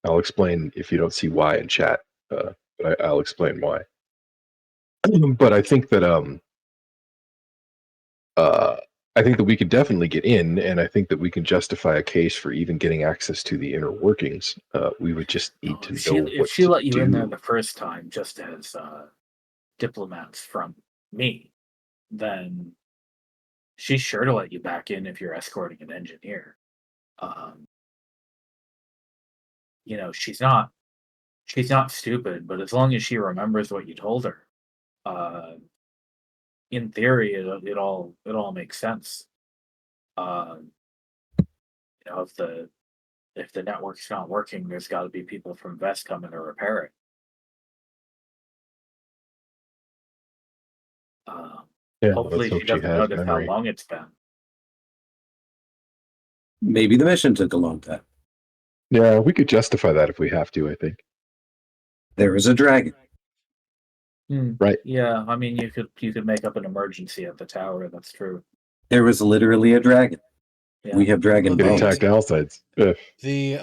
Speaker 2: I'll explain if you don't see why in chat, but I'll explain why. But uh, I think that we could definitely get in, and I think that we can justify a case for even getting access to the inner workings. We would just need to know
Speaker 3: If
Speaker 2: what
Speaker 3: she
Speaker 2: to
Speaker 3: let you in there
Speaker 2: do.
Speaker 3: the first time, just as diplomats from me, then she's sure to let you back in if you're escorting an engineer. Um, she's not stupid, but as long as she remembers what you told her, uh, in theory, it all makes sense. Uh, if the network's not working, there's got to be people from Vest coming to repair it.
Speaker 2: Yeah, let's
Speaker 3: Hopefully, she
Speaker 2: hope she
Speaker 3: doesn't
Speaker 2: has
Speaker 3: notice how
Speaker 2: memory.
Speaker 3: long it's been.
Speaker 1: Maybe the mission took a long time.
Speaker 2: Yeah, we could justify that if we have to, I think.
Speaker 1: There was a dragon.
Speaker 2: Right.
Speaker 3: Yeah, I mean, you could make up an emergency at the tower. That's true.
Speaker 1: There was literally a dragon.
Speaker 3: Yeah.
Speaker 1: We have dragon
Speaker 2: It
Speaker 1: bones.
Speaker 2: attacked all sides. Ugh.
Speaker 5: The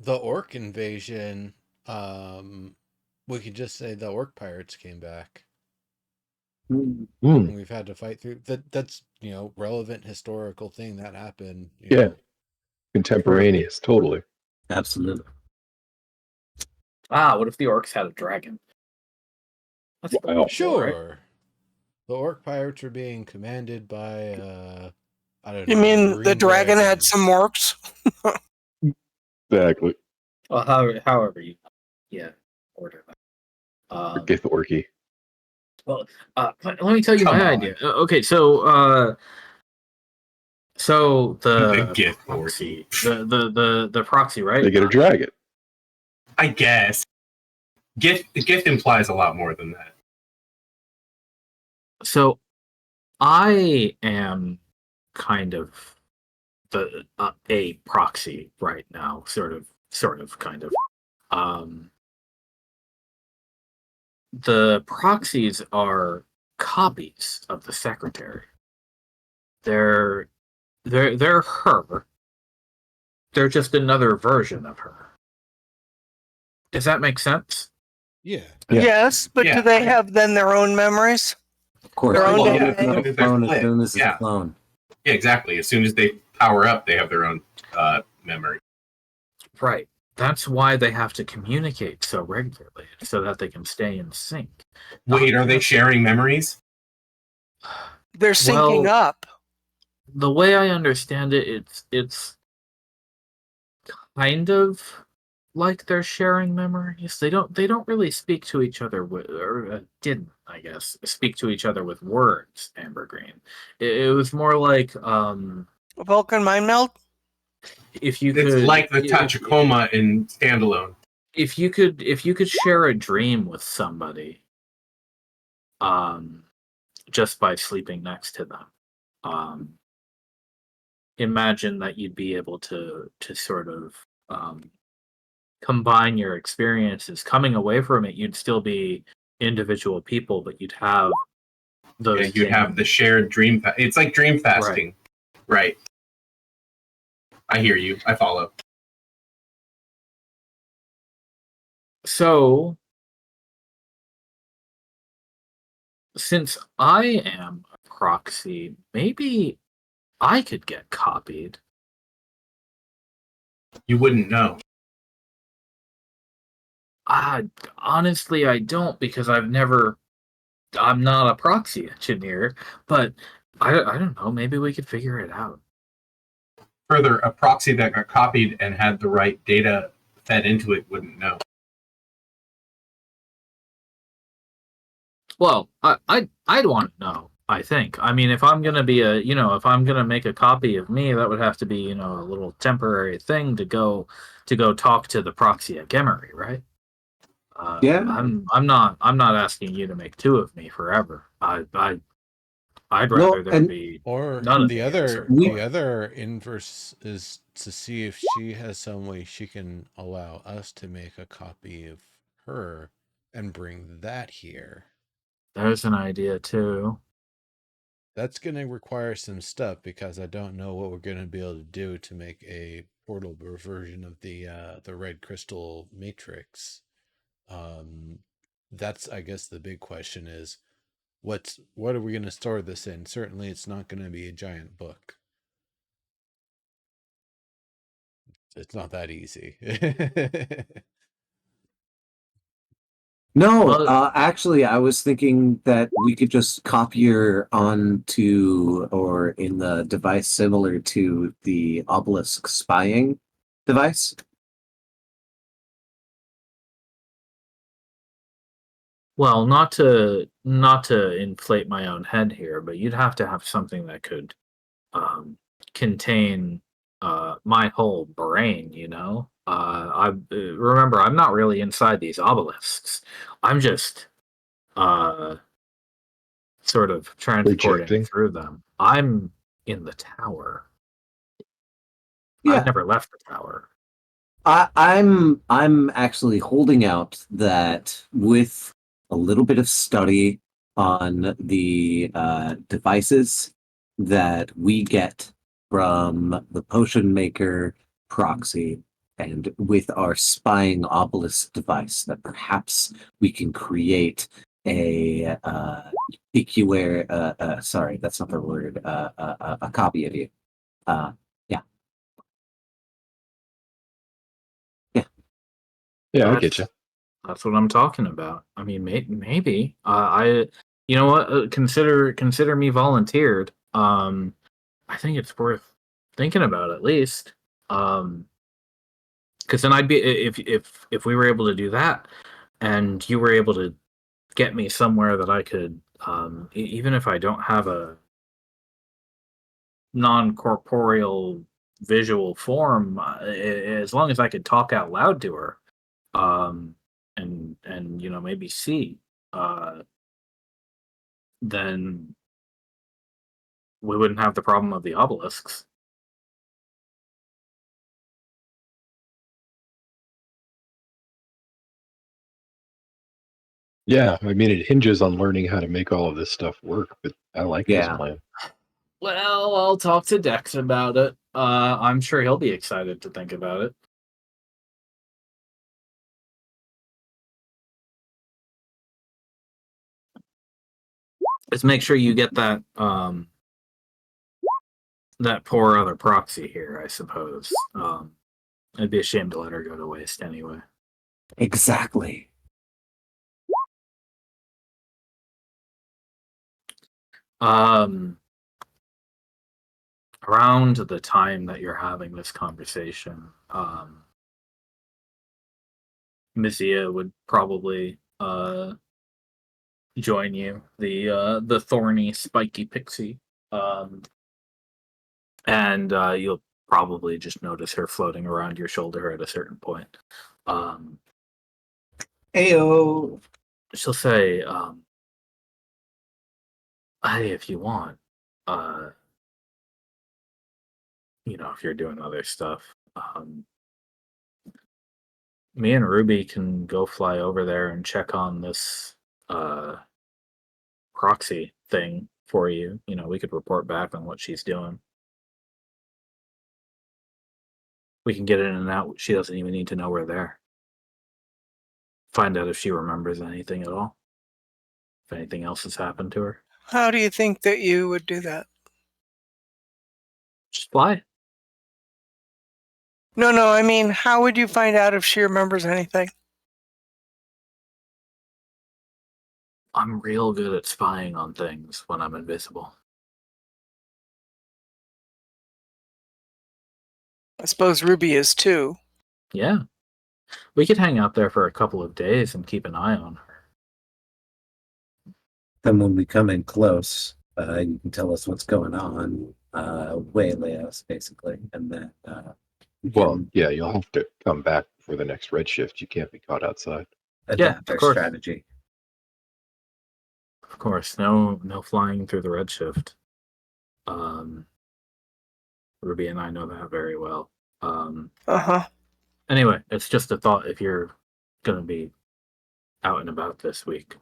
Speaker 5: orc invasion, we could just say the orc pirates came back.
Speaker 1: Mm.
Speaker 5: And we've had to fight through that. That's relevant historical thing that happened.
Speaker 2: Yeah. Contemporaneous, totally.
Speaker 1: Absolutely.
Speaker 3: What if the orcs had a dragon? That's
Speaker 2: Wow.
Speaker 5: Sure.
Speaker 3: right?
Speaker 5: The orc pirates were being commanded by I don't know.
Speaker 4: You mean the
Speaker 5: green
Speaker 4: dragon had
Speaker 5: dragons.
Speaker 4: some orcs?
Speaker 2: Exactly.
Speaker 3: Well, however you, order that.
Speaker 2: Get the orky.
Speaker 3: Well, let me tell you
Speaker 6: Come
Speaker 3: my
Speaker 6: on.
Speaker 3: idea. Okay, so the
Speaker 6: Get
Speaker 3: proxy, the proxy, right?
Speaker 2: They get a dragon.
Speaker 6: I guess. Gift implies a lot more than that.
Speaker 3: So I am kind of the a proxy right now, kind of. Um, the proxies are copies of the secretary. They're her. They're just another version of her. Does that make sense?
Speaker 5: Yeah.
Speaker 1: Yeah.
Speaker 4: Yes, but do
Speaker 6: Yeah.
Speaker 4: they have then their own memories?
Speaker 1: Of course,
Speaker 4: Their
Speaker 1: a
Speaker 4: own
Speaker 6: Well,
Speaker 1: clone
Speaker 6: yeah,
Speaker 1: is
Speaker 4: DNA?
Speaker 1: not
Speaker 6: as
Speaker 1: a
Speaker 6: soon as they're
Speaker 1: clone as
Speaker 6: split.
Speaker 1: soon as it's
Speaker 6: Yeah.
Speaker 1: a clone.
Speaker 6: Yeah, exactly. As soon as they power up, they have their own memory.
Speaker 3: Right. That's why they have to communicate so regularly, so that they can stay in sync.
Speaker 6: Wait, are they sharing memories?
Speaker 4: They're syncing
Speaker 3: Well,
Speaker 4: up.
Speaker 3: the way I understand it, it's kind of like they're sharing memories. They don't really speak to each other with, or didn't, I guess, speak to each other with words. Amber Green. It was more like
Speaker 4: Vulcan mind meld?
Speaker 3: if you
Speaker 6: It's
Speaker 3: could,
Speaker 6: like the Tachikoma in Standalone.
Speaker 3: if you could share a dream with somebody, just by sleeping next to them. Imagine that you'd be able to sort of combine your experiences. Coming away from it, you'd still be individual people, but you'd have those.
Speaker 6: Yeah, you'd have the shared dream. It's like dream fasting, right? I hear you. I follow.
Speaker 3: So, since I am a proxy, maybe I could get copied.
Speaker 6: You wouldn't know.
Speaker 3: Honestly, I don't, because I'm not a proxy engineer, but I don't know. Maybe we could figure it out.
Speaker 6: Further, a proxy that got copied and had the right data fed into it wouldn't know.
Speaker 3: Well, I'd want to know. I think. I mean, if I'm gonna be if I'm gonna make a copy of me, that would have to be, a little temporary thing to go talk to the proxy at Gemery, right?
Speaker 1: Yeah.
Speaker 3: I'm not asking you to make two of me forever. I'd
Speaker 1: Well,
Speaker 3: rather there
Speaker 1: and
Speaker 3: be
Speaker 5: Or
Speaker 3: none of
Speaker 5: the
Speaker 3: me at a
Speaker 5: other
Speaker 3: certain
Speaker 5: the
Speaker 3: point.
Speaker 5: other inverse is to see if she has some way she can allow us to make a copy of her and bring that here.
Speaker 3: There's an idea too.
Speaker 5: That's going to require some stuff because I don't know what we're going to be able to do to make a portable version of the red crystal matrix. That's, I guess, the big question is what are we going to store this in? Certainly, it's not going to be a giant book. It's not that easy.
Speaker 1: No,
Speaker 3: Well,
Speaker 1: actually, I was thinking that we could just copy her onto or in the device similar to the obelisk spying device.
Speaker 3: well, not to inflate my own head here, but you'd have to have something that could contain my whole brain. I remember I'm not really inside these obelisks. I'm just uh, sort of transporting
Speaker 2: Projecting.
Speaker 3: through them. I'm in the tower. I've
Speaker 1: Yeah,
Speaker 3: never left the tower.
Speaker 1: I'm actually holding out that with a little bit of study on the devices that we get from the potion maker proxy and with our spying obelisk device that perhaps we can create a ubiquitous sorry, that's not the word, a copy of you. Yeah. Yeah.
Speaker 2: Yeah, I get you.
Speaker 3: That's what I'm talking about. I mean, maybe. You know what? Consider me volunteered. I think it's worth thinking about at least. Because then I'd be if we were able to do that, and you were able to get me somewhere that I could, even if I don't have a non-corporeal visual form, as long as I could talk out loud to her, and maybe see, uh, then we wouldn't have the problem of the obelisks.
Speaker 2: Yeah, I mean, it hinges on learning how to make all of this stuff work, but I like this
Speaker 1: Yeah.
Speaker 2: plan.
Speaker 3: Well, I'll talk to Dex about it. I'm sure he'll be excited to think about it. Just make sure you get that that poor other proxy here, I suppose. It'd be a shame to let her go to waste anyway.
Speaker 1: Exactly.
Speaker 3: Around the time that you're having this conversation, Mizia would probably join you, the thorny, spiky pixie, and you'll probably just notice her floating around your shoulder at a certain point.
Speaker 1: Ayo.
Speaker 3: She'll say, "Hey, if you want, if you're doing other stuff, me and Ruby can go fly over there and check on this proxy thing for you. We could report back on what she's doing. We can get in and out. She doesn't even need to know we're there. Find out if she remembers anything at all. If anything else has happened to her.
Speaker 4: How do you think that you would do that?
Speaker 3: Just fly.
Speaker 4: No, I mean, how would you find out if she remembers anything?
Speaker 3: I'm real good at spying on things when I'm invisible.
Speaker 4: I suppose Ruby is too.
Speaker 3: Yeah. We could hang out there for a couple of days and keep an eye on her.
Speaker 1: Then when we come in close, you can tell us what's going on, waylay us basically, and then
Speaker 2: Well, yeah, you'll have to come back for the next Redshift. You can't be caught outside.
Speaker 1: adapt
Speaker 3: of
Speaker 1: our
Speaker 3: course.
Speaker 1: strategy.
Speaker 3: Of course, no flying through the Redshift. Ruby and I know that very well. Anyway, it's just a thought if you're going to be out and about this week.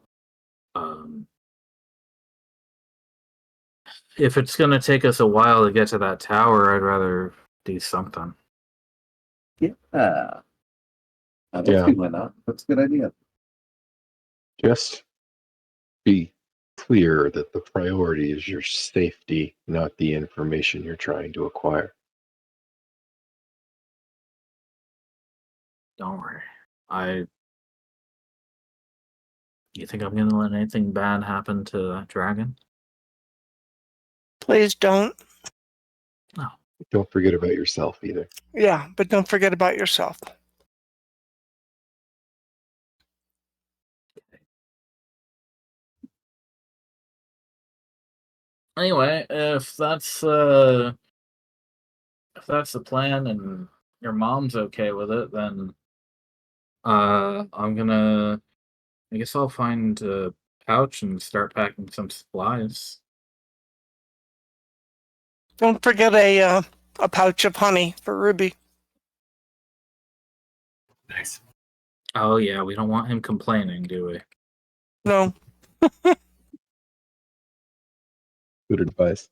Speaker 3: If it's going to take us a while to get to that tower, I'd rather do something.
Speaker 1: Yeah. I don't see why not. That's a good idea.
Speaker 2: Just be clear that the priority is your safety, not the information you're trying to acquire.
Speaker 3: Don't worry. You think I'm going to let anything bad happen to that dragon?
Speaker 4: Please don't.
Speaker 3: No.
Speaker 2: Don't forget about yourself either.
Speaker 4: Yeah, but don't forget about yourself.
Speaker 3: Anyway, if that's the plan and your mom's okay with it, then I guess I'll find a pouch and start packing some supplies.
Speaker 4: Don't forget a pouch of honey for Ruby.
Speaker 6: Nice.
Speaker 3: Oh yeah, we don't want him complaining, do we?
Speaker 4: No.
Speaker 2: Good advice.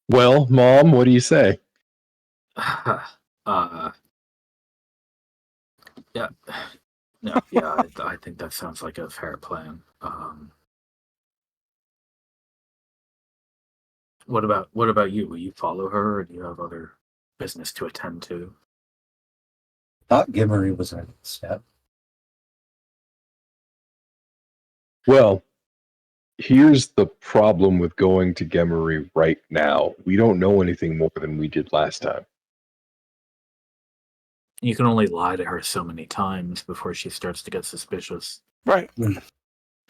Speaker 2: Well, Mom, what do you say?
Speaker 3: Yeah. No, yeah, I think that sounds like a fair plan. What about you? Will you follow her, or do you have other business to attend to?
Speaker 1: Thought Gimmery was our next step.
Speaker 2: Well, here's the problem with going to Gemery right now. We don't know anything more than we did last time.
Speaker 3: You can only lie to her so many times before she starts to get suspicious.
Speaker 4: Right.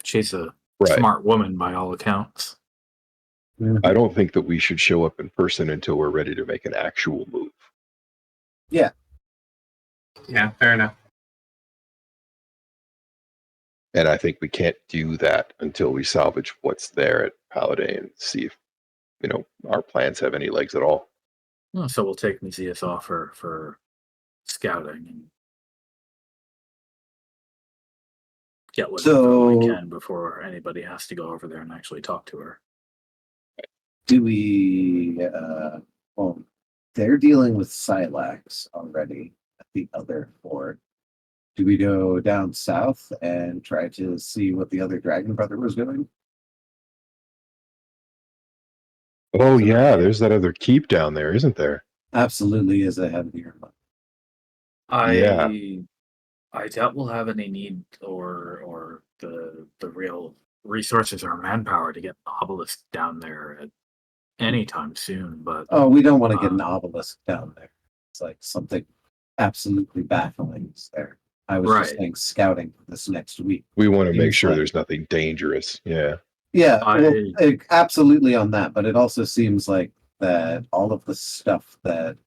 Speaker 3: She's a smart woman by all accounts.
Speaker 2: I don't think that we should show up in person until we're ready to make an actual move.
Speaker 1: Yeah.
Speaker 6: Yeah, fair enough.
Speaker 2: And I think we can't do that until we salvage what's there at Paladin and see if, our plans have any legs at all.
Speaker 3: So we'll take Mizia's offer for scouting and get what info we
Speaker 1: So-
Speaker 3: can before anybody has to go over there and actually talk to her.
Speaker 1: Do we, well, they're dealing with Silax already at the other fort. Do we go down south and try to see what the other dragon brother was doing?
Speaker 2: Oh yeah, there's that other keep down there, isn't there?
Speaker 1: Absolutely is ahead of your mind.
Speaker 3: I doubt we'll have any need or the real resources or manpower to get an obelisk down there at any time soon. But
Speaker 1: Oh, we don't want to get an obelisk down there. It's like something absolutely baffling is there. I was just
Speaker 3: Right.
Speaker 1: saying scouting for this next week.
Speaker 2: We want to make
Speaker 1: Seems
Speaker 2: sure
Speaker 1: like-
Speaker 2: there's nothing dangerous. Yeah.
Speaker 1: Yeah, well,
Speaker 3: I-
Speaker 1: absolutely on that, but it also seems like that all of the stuff that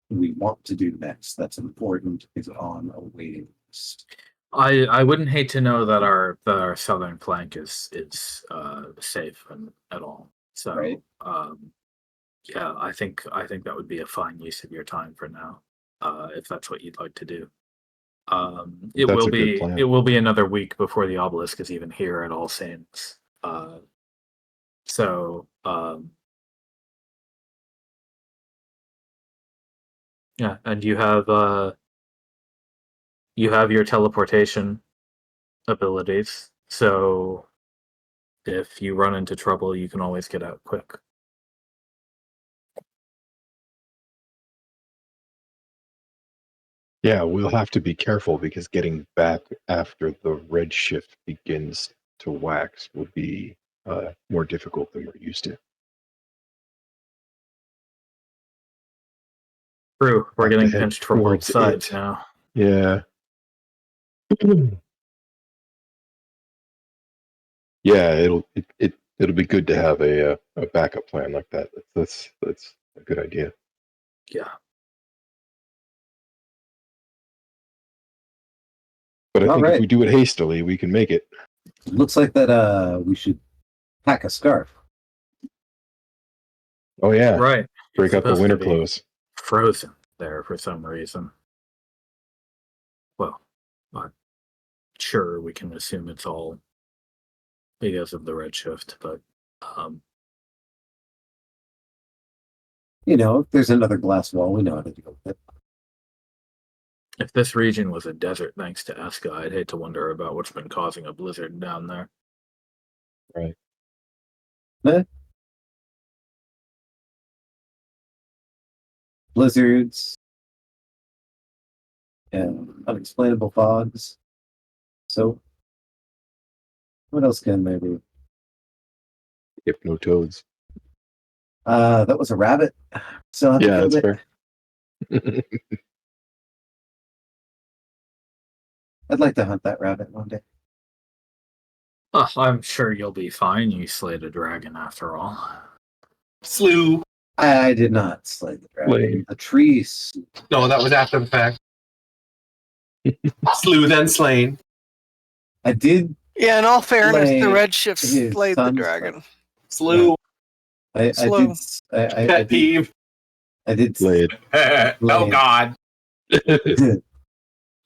Speaker 1: we want to do next that's important is on a waiting list.
Speaker 3: I wouldn't hate to know that our southern flank is safe and at all. So
Speaker 1: Right.
Speaker 3: yeah, I think that would be a fine use of your time for now, if that's what you'd like to do. It
Speaker 2: That's
Speaker 3: will
Speaker 2: a good
Speaker 3: be
Speaker 2: plan.
Speaker 3: it will be another week before the obelisk is even here at All Saints. So yeah, and you have your teleportation abilities. So if you run into trouble, you can always get out quick.
Speaker 2: Yeah, we'll have to be careful because getting back after the redshift begins to wax will be more difficult than we're used to.
Speaker 3: True, we're
Speaker 2: Have to
Speaker 3: getting
Speaker 2: head
Speaker 3: pinched from both
Speaker 2: towards
Speaker 3: sides
Speaker 2: it.
Speaker 3: now.
Speaker 2: Yeah. Yeah, it'll be good to have a backup plan like that. That's a good idea.
Speaker 3: Yeah.
Speaker 2: But I
Speaker 1: All
Speaker 2: think if
Speaker 1: right.
Speaker 2: we do it hastily, we can make it.
Speaker 1: Looks like that we should pack a scarf.
Speaker 2: Oh yeah,
Speaker 3: Right.
Speaker 2: break
Speaker 3: It's
Speaker 2: out the
Speaker 3: supposed
Speaker 2: winter
Speaker 3: to be
Speaker 2: clothes.
Speaker 3: frozen there for some reason. Well, I'm sure we can assume it's all because of the redshift, but
Speaker 1: You know, if there's another glass wall, we know how to deal with it.
Speaker 3: if this region was a desert thanks to Eska, I'd hate to wonder about what's been causing a blizzard down there.
Speaker 2: Right.
Speaker 1: Blizzards and unexplainable fogs. So, what else can there be?
Speaker 2: Hypnotoads.
Speaker 1: That was a rabbit. Still haven't
Speaker 2: Yeah,
Speaker 1: killed
Speaker 2: that's
Speaker 1: it.
Speaker 2: fair.
Speaker 1: I'd like to hunt that rabbit one day.
Speaker 3: Oh, I'm sure you'll be fine. You slayed a dragon after all.
Speaker 6: Slew.
Speaker 1: I did not slay the dragon.
Speaker 2: Lame.
Speaker 1: The trees.
Speaker 6: No, that was after the fact. Slew then slain.
Speaker 1: I did.
Speaker 4: Yeah, in all fairness, the
Speaker 1: Slay
Speaker 4: redshift
Speaker 1: his
Speaker 4: slayed the
Speaker 1: son's
Speaker 4: dragon.
Speaker 6: Slew.
Speaker 1: I
Speaker 4: Slow.
Speaker 1: did. I
Speaker 6: Pet
Speaker 1: did.
Speaker 6: peeve.
Speaker 1: I did.
Speaker 2: Blade.
Speaker 6: Oh God.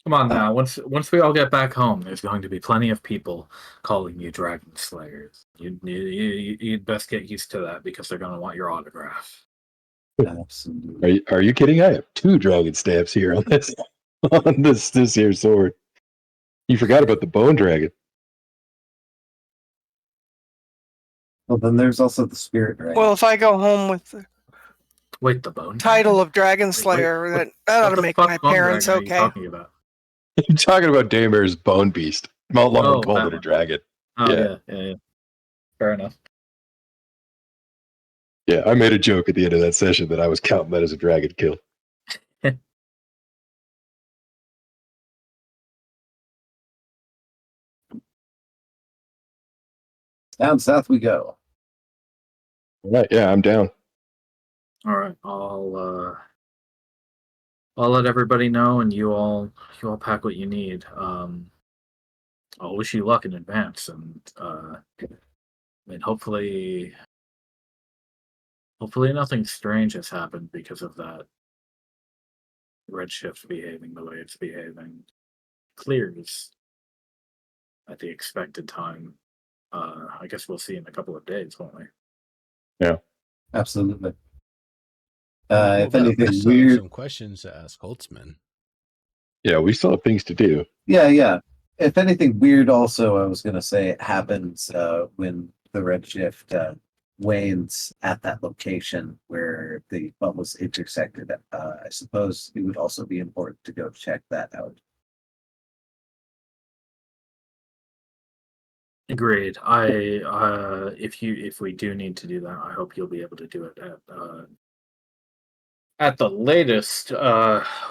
Speaker 3: Come on now. Once we all get back home, there's going to be plenty of people calling you dragon slayers. You'd best get used to that because they're going to want your autograph.
Speaker 1: Absolutely.
Speaker 2: Are you kidding? I have 2 dragon staffs here on this this here sword. You forgot about the bone dragon.
Speaker 1: Well, then there's also the spirit dragon.
Speaker 4: Well, if I go home with the
Speaker 3: Wait, the bone
Speaker 4: title of Dragon
Speaker 3: Wait,
Speaker 4: Slayer,
Speaker 3: what-
Speaker 4: that ought
Speaker 3: What
Speaker 4: to
Speaker 3: the
Speaker 4: make
Speaker 3: fuck
Speaker 4: my
Speaker 3: bone
Speaker 4: parents
Speaker 3: dragon are you
Speaker 4: okay.
Speaker 3: talking about?
Speaker 2: I'm talking about Daymare's bone beast. No longer
Speaker 3: Oh,
Speaker 2: called
Speaker 3: that
Speaker 2: it a
Speaker 3: one.
Speaker 2: dragon.
Speaker 3: Oh
Speaker 2: Yeah.
Speaker 3: yeah. Fair enough.
Speaker 2: Yeah, I made a joke at the end of that session that I was counting that as a dragon kill.
Speaker 1: Down south we go.
Speaker 2: All right, yeah, I'm down.
Speaker 3: All right, I'll let everybody know, and you all pack what you need. I'll wish you luck in advance, and I mean, hopefully nothing strange has happened because of that redshift behaving the way it's behaving. Clears at the expected time. I guess we'll see in a couple of days, won't we?
Speaker 1: Absolutely.
Speaker 5: Hold
Speaker 1: If
Speaker 5: up, we
Speaker 1: anything
Speaker 5: still have
Speaker 1: weird,
Speaker 5: some questions to ask Holtzmann.
Speaker 2: Yeah, we still have things to do.
Speaker 1: yeah. If anything weird, also, I was gonna say it happens when the redshift wanes at that location where the bubbles intersected. I suppose it would also be important to go check that out.
Speaker 3: Agreed. If we do need to do that, I hope you'll be able to do it at the latest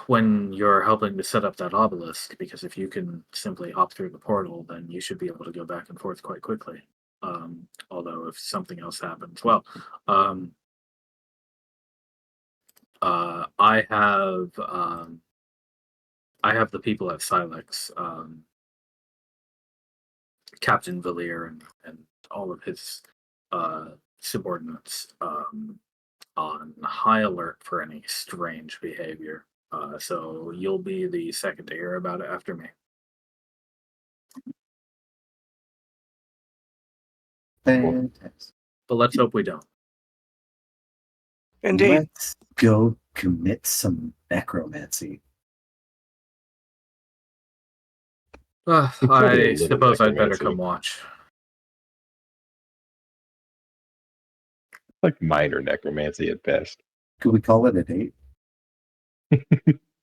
Speaker 3: when you're helping to set up that obelisk. Because if you can simply hop through the portal, then you should be able to go back and forth quite quickly. Although if something else happens, well, I have the people at Silex. Captain Villier and all of his subordinates on high alert for any strange behavior. So you'll be the second to hear about it after me.
Speaker 1: Fantastic.
Speaker 3: But let's hope we don't.
Speaker 4: Indeed.
Speaker 1: Let's go commit some necromancy.
Speaker 2: Probably a
Speaker 3: I
Speaker 2: little
Speaker 3: suppose I'd better
Speaker 2: necromancy.
Speaker 3: come watch.
Speaker 2: Like minor necromancy at best.
Speaker 1: Could we call it a date?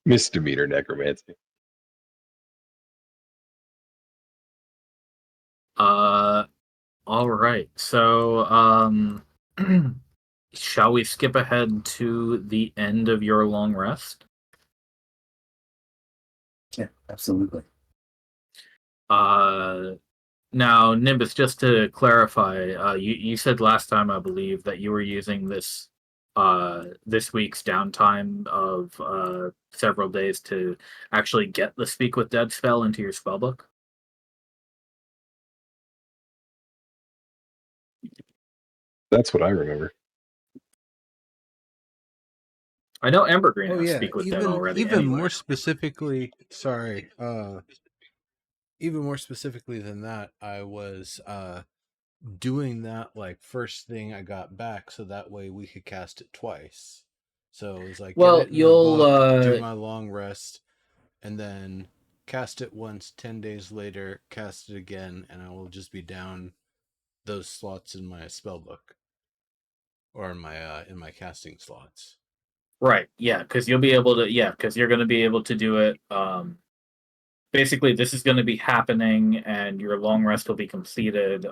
Speaker 2: Misdemeanor necromancy.
Speaker 3: All right. So, shall we skip ahead to the end of your long rest?
Speaker 1: Yeah, absolutely.
Speaker 3: Now, Nimbus, just to clarify, you said last time, I believe, that you were using this week's downtime of several days to actually get the Speak with Dead spell into your spellbook.
Speaker 2: That's what I remember.
Speaker 3: I know Embergreen
Speaker 5: Oh
Speaker 3: has
Speaker 5: yeah,
Speaker 3: Speak with Dead
Speaker 5: even
Speaker 3: already.
Speaker 5: even
Speaker 3: anyway.
Speaker 5: more specifically, sorry, even more specifically than that, I was doing that like first thing I got back, so that way we could cast it twice. So it was like
Speaker 3: Well,
Speaker 5: get it in
Speaker 3: you'll
Speaker 5: the book, do my long rest, and then cast it once. 10 days later, cast it again, and I will just be down those slots in my spell book or in my casting slots.
Speaker 3: right, yeah, because you'll be able to, because you're going to be able to do it. Basically, this is going to be happening, and your long rest will be completed.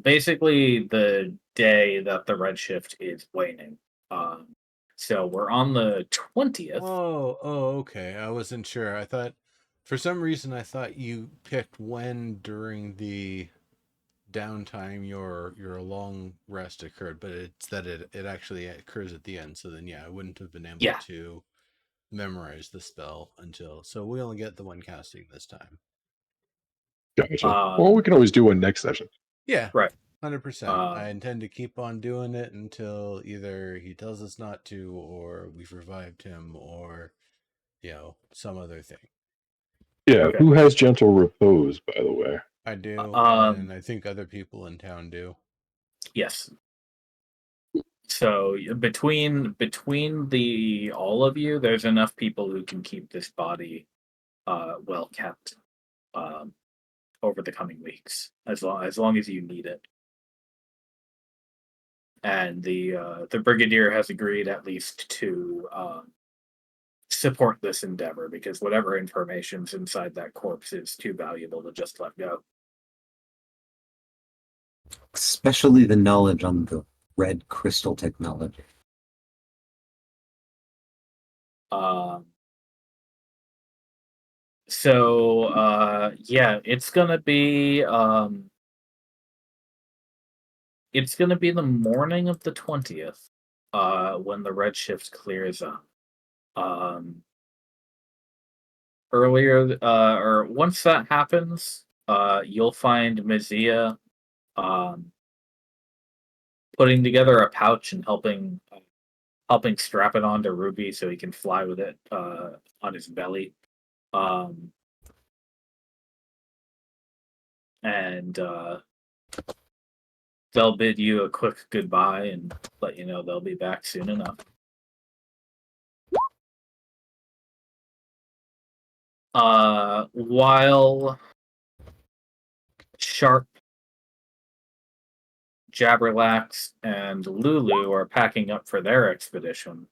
Speaker 3: Basically, the day that the redshift is waning. So we're on the 20th.
Speaker 5: Oh, okay. I wasn't sure. I thought, for some reason, I thought you picked when during the downtime your long rest occurred, but it's that it actually occurs at the end. So then, yeah, I wouldn't have been able
Speaker 3: Yeah.
Speaker 5: to memorize the spell until. So we only get the one casting this time.
Speaker 2: Gotcha. Well, we can always do one next session.
Speaker 5: Yeah,
Speaker 3: Right.
Speaker 5: 100%. I intend to keep on doing it until either he tells us not to, or we've revived him, or some other thing.
Speaker 2: Yeah,
Speaker 3: Okay.
Speaker 2: who has gentle repose, by the way?
Speaker 5: I do, and I think other people in town do.
Speaker 3: Yes. So between the all of you, there's enough people who can keep this body well kept over the coming weeks, as long as you need it. And the brigadier has agreed at least to support this endeavor, because whatever information's inside that corpse is too valuable to just let go.
Speaker 1: Especially the knowledge on the red crystal technology.
Speaker 3: So yeah, it's gonna be the morning of the 20th when the redshift clears up. Earlier or once that happens, you'll find Mazia putting together a pouch and helping strap it onto Ruby so he can fly with it on his belly. and they'll bid you a quick goodbye and let you know they'll be back soon enough. While Sharp, Jabberlax, and Lulu are packing up for their expedition,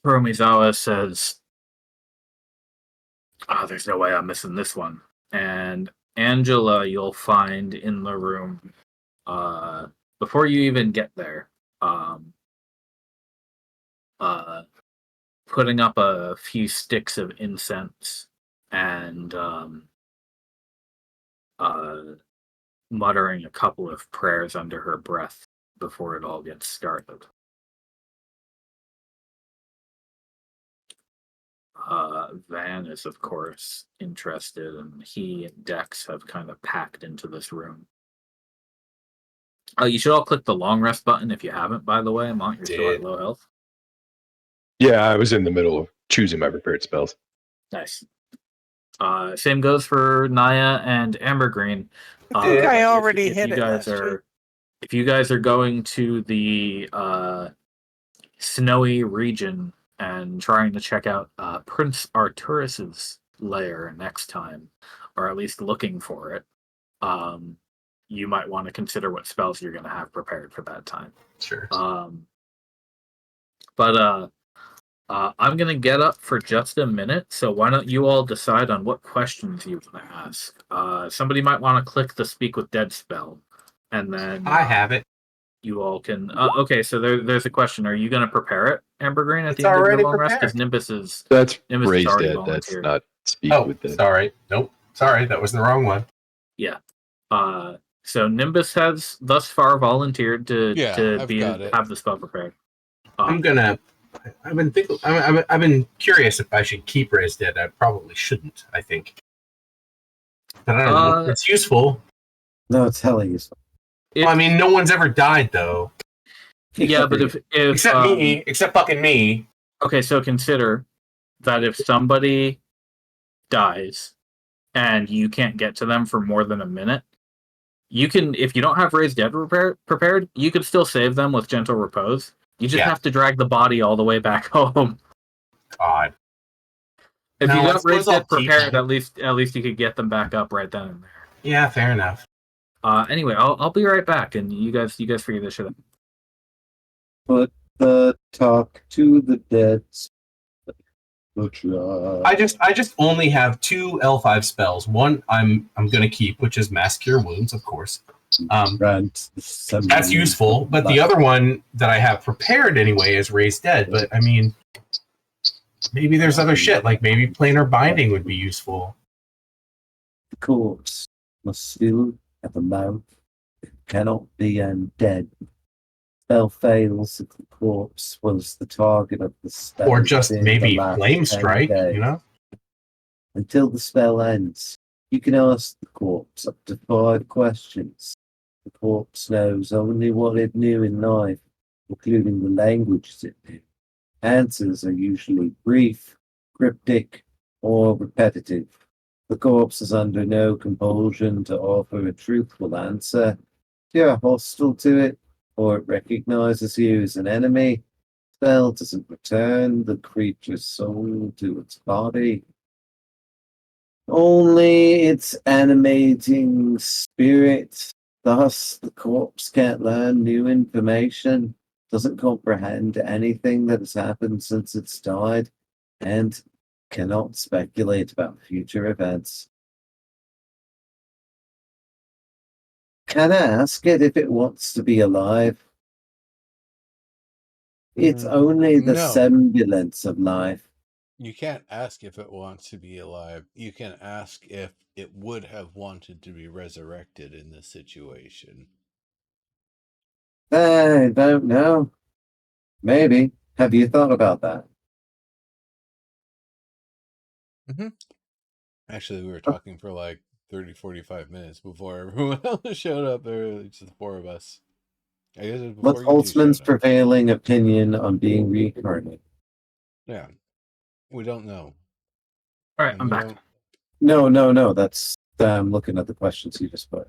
Speaker 3: Hiromizawa says, there's no way I'm missing this one. And Angela, you'll find in the room before you even get there, putting up a few sticks of incense and muttering a couple of prayers under her breath before it all gets started. Van is, of course, interested, and he and Dex have kind of packed into this room. You should all click the long rest button if you haven't, by the way. Mont, you're still at low health.
Speaker 2: Yeah, I was in the middle of choosing my prepared spells.
Speaker 3: Nice. Same goes for Naya and Ambergreen.
Speaker 4: I think I already hit it.
Speaker 3: If you guys are going to the snowy region and trying to check out Prince Arturus's lair next time, or at least looking for it, you might want to consider what spells you're going to have prepared for that time.
Speaker 6: Sure.
Speaker 3: But I'm going to get up for just a minute, so why don't you all decide on what questions you want to ask. Somebody might want to click the Speak with Dead spell, and then...
Speaker 6: I have it.
Speaker 3: You all can... okay, so there's a question. Are you going to prepare it, Ambergreen, at
Speaker 6: It's
Speaker 3: the end of your
Speaker 6: already
Speaker 3: long rest?
Speaker 6: prepared.
Speaker 3: Because Nimbus is...
Speaker 2: That's
Speaker 3: Nimbus
Speaker 2: raised
Speaker 3: already
Speaker 2: dead. That's
Speaker 3: volunteered.
Speaker 2: not Speak with Dead.
Speaker 6: Sorry. Nope. Sorry, that was the wrong one.
Speaker 3: Yeah. So Nimbus has thus far volunteered to have the spell prepared.
Speaker 6: I've been curious if I should keep Raised Dead. I probably shouldn't, I think. But I don't know. It's useful.
Speaker 1: No, it's hella useful.
Speaker 6: Well, I mean, no one's ever died, though.
Speaker 3: Yeah, but if
Speaker 6: except me, except fucking me.
Speaker 3: Okay, so consider that if somebody dies and you can't get to them for more than a minute, you can, if you don't have Raised Dead prepared, you can still save them with Gentle Repose. You just have to drag the body all the way back home.
Speaker 6: God.
Speaker 3: If you got Raised Dead prepared, at least you could get them back up right then and there.
Speaker 6: Yeah, fair enough.
Speaker 3: Anyway, I'll be right back, and you guys figure this shit out.
Speaker 1: Put the talk to the dead.
Speaker 6: I just only have 2 L5 spells. One I'm gonna keep, which is Mass Cure Wounds, of course. That's useful, but the other one that I have prepared anyway is Raised Dead. But I mean, maybe there's other shit, like maybe Planar Binding would be useful.
Speaker 1: The corpse must still have a mouth. It cannot be undead. Spell fails if the corpse was the target of the spell.
Speaker 6: Or just maybe Flame Strike, you know?
Speaker 1: Until the spell ends, you can ask the corpse up to 5 questions. The corpse knows only what it knew in life, including the languages it knew. Answers are usually brief, cryptic, or repetitive. The corpse is under no compulsion to offer a truthful answer. If you're hostile to it, or it recognizes you as an enemy, the spell doesn't return the creature's soul to its body. Only its animating spirit. Thus, the corpse can't learn new information, doesn't comprehend anything that has happened since it's died, and cannot speculate about future events. Can I ask it if it wants to be alive? It's only the semblance of life.
Speaker 5: You can't ask if it wants to be alive. You can ask if it would have wanted to be resurrected in this situation.
Speaker 1: I don't know. Maybe. Have you thought about that?
Speaker 5: Mm-hmm. Actually, we were talking for like 30, 45 minutes before everyone else showed up. There were just the 4 of us. I guess it was before
Speaker 1: What's Holtzmann's prevailing opinion on being reincarnated?
Speaker 5: Yeah. We don't know.
Speaker 3: All right,
Speaker 5: And
Speaker 3: I'm
Speaker 5: you
Speaker 3: back.
Speaker 5: don't-
Speaker 1: No. That's I'm looking at the questions you just put.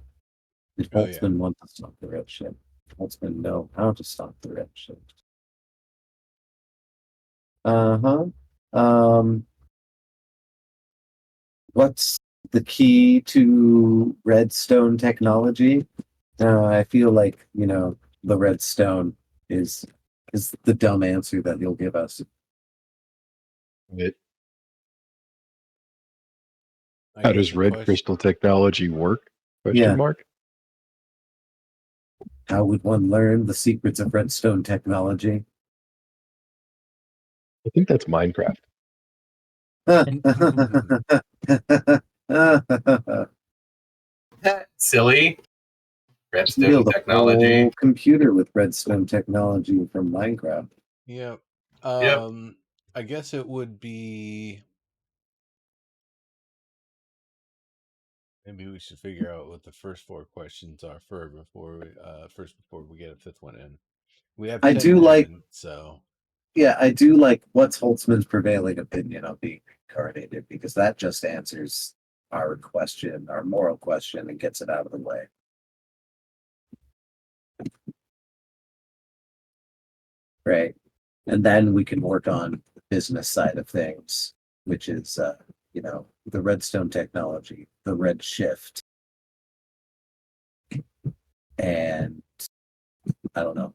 Speaker 1: Did
Speaker 5: Oh, yeah.
Speaker 1: Holtzmann want to stop the redshift? Holtzmann know how to stop the redshift. Uh-huh. What's the key to redstone technology? I feel like, the redstone is the dumb answer that you'll give us.
Speaker 2: It,
Speaker 5: I
Speaker 2: how
Speaker 5: guess
Speaker 2: does
Speaker 5: the
Speaker 2: red
Speaker 5: question-
Speaker 2: crystal technology work?
Speaker 1: Yeah.
Speaker 2: Question mark.
Speaker 1: How would one learn the secrets of redstone technology?
Speaker 2: I think that's Minecraft.
Speaker 6: Silly.
Speaker 1: You
Speaker 6: Redstone
Speaker 1: build a
Speaker 6: technology.
Speaker 1: whole computer with redstone technology from Minecraft.
Speaker 5: Yeah.
Speaker 6: Yep.
Speaker 5: I guess it would be. Maybe we should figure out what the first 4 questions are before we get a 5th one in. We have
Speaker 1: I
Speaker 5: 10
Speaker 1: do like-
Speaker 5: men, so
Speaker 1: Yeah, I do like what's Holtzman's prevailing opinion on being reincarnated, because that just answers our question, our moral question, and gets it out of the way. Right. And then we can work on the business side of things, which is, the redstone technology, the Redshift, and I don't know.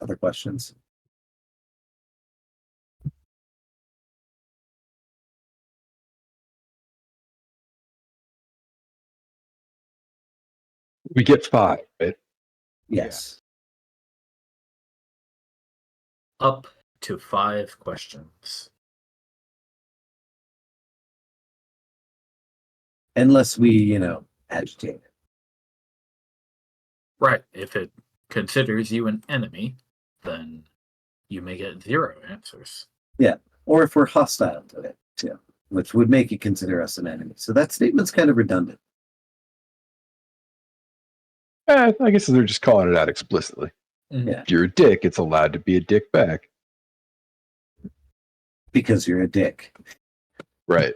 Speaker 1: Other questions?
Speaker 2: We get 5, right?
Speaker 1: Yes.
Speaker 3: Up to 5 questions.
Speaker 1: Unless we, agitate it.
Speaker 3: Right. If it considers you an enemy, then you may get 0 answers.
Speaker 1: Or if we're hostile to it, too, which would make it consider us an enemy. So that statement's kind of redundant.
Speaker 2: I guess they're just calling it out explicitly.
Speaker 1: Yeah.
Speaker 2: If you're a dick, it's allowed to be a dick back.
Speaker 1: Because you're a dick.
Speaker 2: Right.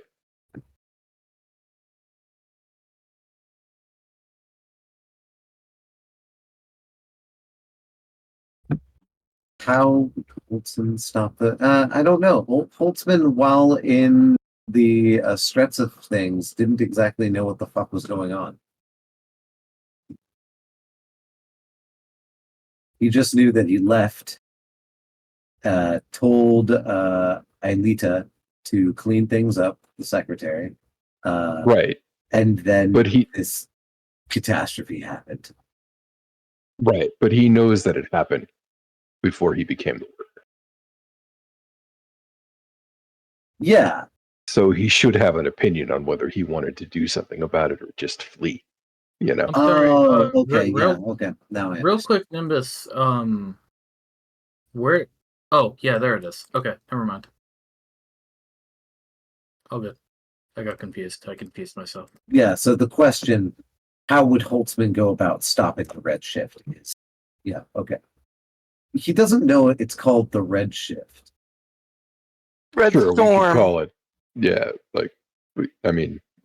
Speaker 1: How would Holtzman stop the? I don't know. Holtzman, while in the stress of things, didn't exactly know what the fuck was going on. He just knew that he left, told Aelita to clean things up, the secretary,
Speaker 2: Right.
Speaker 1: and then
Speaker 2: But
Speaker 1: this catastrophe happened.
Speaker 2: Right. But he knows that it happened before he became the worker.
Speaker 1: Yeah.
Speaker 2: So he should have an opinion on whether he wanted to do something about it or just flee.
Speaker 3: I'm sorry.
Speaker 1: Okay.
Speaker 3: Real,
Speaker 1: Yeah. Okay. Now I
Speaker 3: real quick, Nimbus. Where? Oh, yeah, there it is. Okay, never mind. All good. I got confused. I confused myself.
Speaker 1: Yeah. So the question, how would Holtzman go about stopping the redshift? Is yeah. Okay. He doesn't know it's called the redshift.
Speaker 4: Red
Speaker 2: Sure, we could
Speaker 4: Storm.
Speaker 2: call it. Yeah,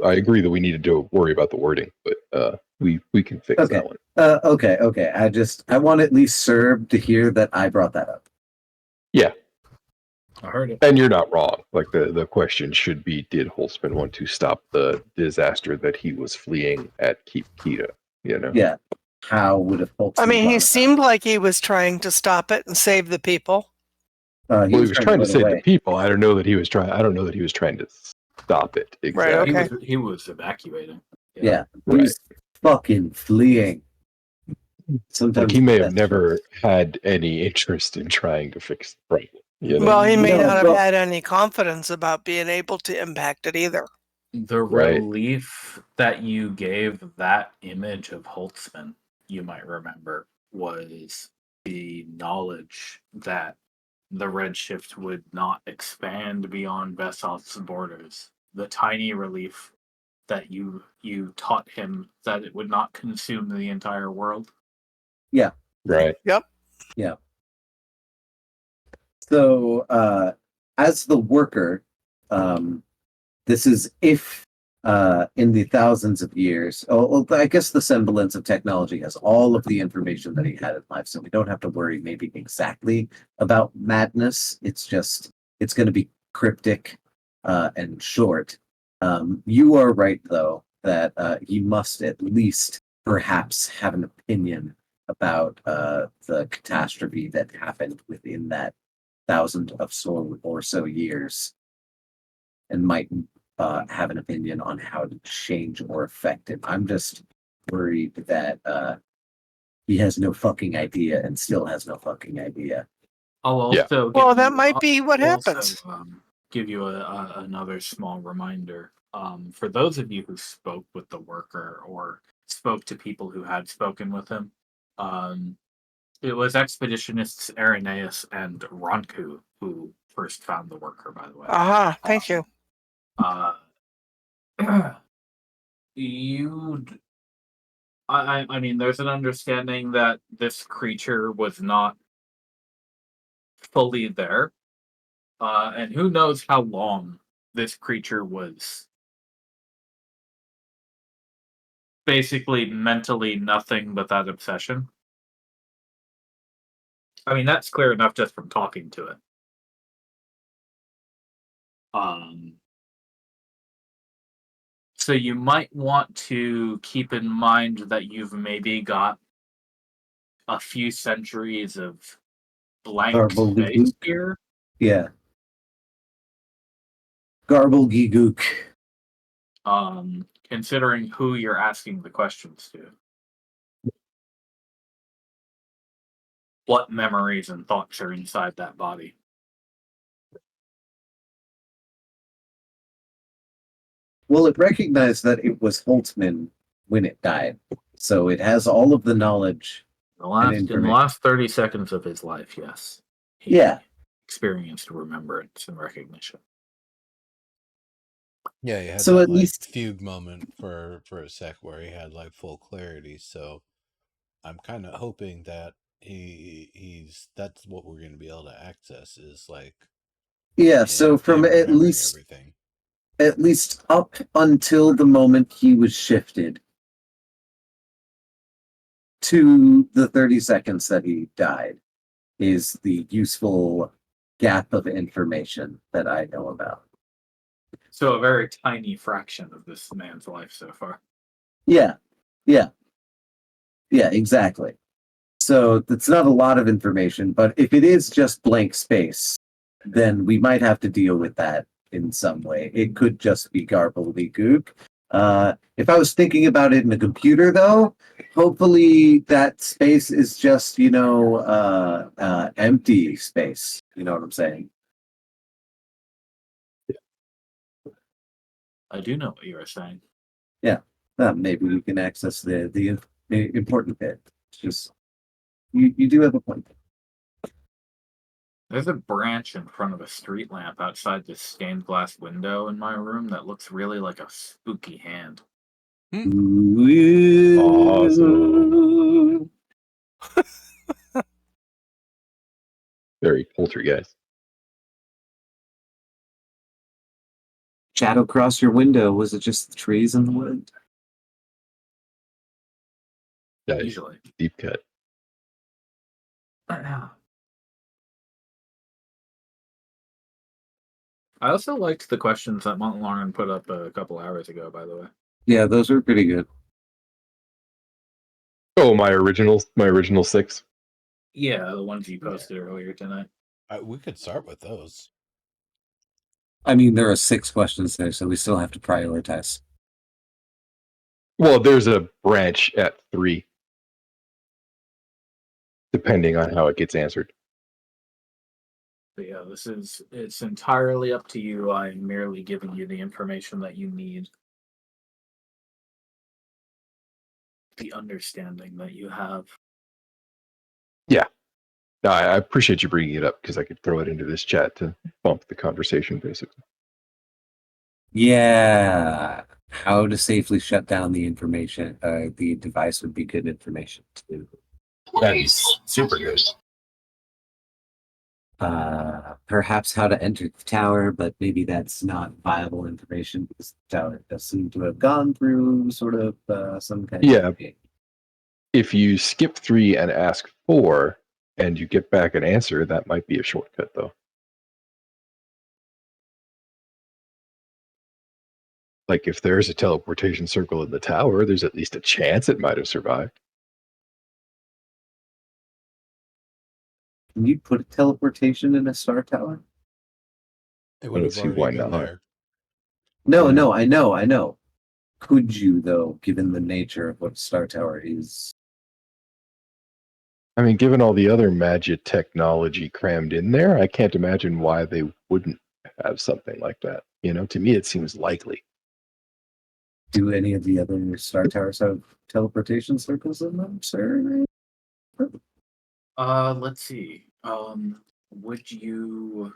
Speaker 2: I agree that we needed to worry about the wording, but we can fix
Speaker 1: Okay.
Speaker 2: that one.
Speaker 1: Okay. I want at least Serb to hear that I brought that up.
Speaker 2: Yeah,
Speaker 3: I heard it.
Speaker 2: and you're not wrong. Like the question should be: did Holtzman want to stop the disaster that he was fleeing at Keep Kita?
Speaker 1: Yeah. How would have Holtzman?
Speaker 4: I mean,
Speaker 1: gone
Speaker 4: he
Speaker 1: about
Speaker 4: seemed like he was trying to stop it and save the people.
Speaker 1: it?
Speaker 2: He was trying to
Speaker 1: run
Speaker 2: save
Speaker 1: away.
Speaker 2: the people. I don't know that he was trying to stop it exactly.
Speaker 4: okay.
Speaker 3: He was evacuating.
Speaker 1: Yeah. He
Speaker 2: Right.
Speaker 1: was fucking fleeing. Sometimes
Speaker 2: Like he may have
Speaker 1: that's
Speaker 2: never had any interest in trying to fix the problem.
Speaker 4: Well, he may
Speaker 1: No,
Speaker 4: not have
Speaker 1: but-
Speaker 4: had any confidence about being able to impact it either.
Speaker 3: The
Speaker 2: Right.
Speaker 3: relief that you gave that image of Holtzman, you might remember, was the knowledge that the redshift would not expand beyond Vesov's borders. The tiny relief that you taught him that it would not consume the entire world.
Speaker 2: Right.
Speaker 1: So, as the worker, this is if in the thousands of years, I guess the semblance of technology has all of the information that he had in life, so we don't have to worry maybe exactly about madness. It's going to be cryptic and short. You are right, though, that he must at least perhaps have an opinion about the catastrophe that happened within that thousand or so years, and might have an opinion on how to change or affect it. I'm just worried that he has no fucking idea and still has no fucking idea.
Speaker 3: I'll also
Speaker 4: Well, that might be what happens.
Speaker 3: Give you another small reminder. For those of you who spoke with the worker or spoke to people who had spoken with him, it was expeditionists Irenaeus and Ronku who first found the worker, by the way.
Speaker 4: Aha, thank you.
Speaker 3: I mean, there's an understanding that this creature was not fully there. And who knows how long this creature was basically mentally nothing but that obsession. I mean, that's clear enough just from talking to it. So you might want to keep in mind that you've maybe got a few centuries of blank space here.
Speaker 1: Yeah. Garble-geegook.
Speaker 3: Considering who you're asking the questions to. What memories and thoughts are inside that body?
Speaker 1: Well, it recognized that it was Holtzmann when it died, so it has all of the knowledge.
Speaker 3: In the last 30 seconds of his life, yes. He experienced remembrance and recognition.
Speaker 5: Yeah, he had
Speaker 1: so
Speaker 5: that,
Speaker 1: at least
Speaker 5: fugue moment for a sec where he had full clarity. So I'm kind of hoping that that's what we're going to be able to access is
Speaker 1: so from at least
Speaker 5: everything.
Speaker 1: At least up until the moment he was shifted to the 30 seconds that he died is the useful gap of information that I know about.
Speaker 3: So a very tiny fraction of this man's life so far.
Speaker 1: Yeah, exactly. So it's not a lot of information, but if it is just blank space, then we might have to deal with that in some way. It could just be gobbledygook. If I was thinking about it in a computer, though, hopefully that space is just, empty space. You know what I'm saying?
Speaker 3: I do know what you are saying.
Speaker 1: Yeah. Maybe we can access the important bit. It's just, you do have a point.
Speaker 3: There's a branch in front of a street lamp outside this stained glass window in my room that looks really like a spooky hand.
Speaker 2: Awesome. Very poltergeist.
Speaker 1: Shadow cross your window. Was it just the trees in the wood?
Speaker 2: Nice.
Speaker 3: Usually.
Speaker 2: Deep cut.
Speaker 3: I also liked the questions that Montlauren put up a couple hours ago, by the way.
Speaker 1: Yeah, those were pretty good.
Speaker 2: Oh, my original 6.
Speaker 3: Yeah, the ones you posted earlier tonight.
Speaker 5: We could start with those.
Speaker 1: I mean, there are 6 questions there, so we still have to prioritize.
Speaker 2: Well, there's a branch at 3, depending on how it gets answered.
Speaker 3: But yeah, it's entirely up to you. I'm merely giving you the information that you need. The understanding that you have.
Speaker 2: Yeah. No, I appreciate you bringing it up because I could throw it into this chat to bump the conversation, basically.
Speaker 1: Yeah. How to safely shut down the information, the device would be good information too.
Speaker 6: That is super good.
Speaker 1: perhaps how to enter the tower, but maybe that's not viable information because the tower does seem to have gone through sort of some kind
Speaker 2: Yeah.
Speaker 1: of.
Speaker 2: If you skip 3 and ask 4 and you get back an answer, that might be a shortcut, though. Like, if there's a teleportation circle in the tower, there's at least a chance it might have survived.
Speaker 1: Can you put a teleportation in a star tower?
Speaker 5: It would have
Speaker 2: see
Speaker 5: already
Speaker 2: why
Speaker 5: been
Speaker 2: not.
Speaker 5: there.
Speaker 1: No,
Speaker 2: Yeah.
Speaker 1: no, I know. Could you though, given the nature of what a star tower is?
Speaker 2: I mean, given all the other magic technology crammed in there, I can't imagine why they wouldn't have something like that. To me, it seems likely.
Speaker 1: Do any of the other star towers have teleportation circles in them, sir?
Speaker 3: Let's see. Would you?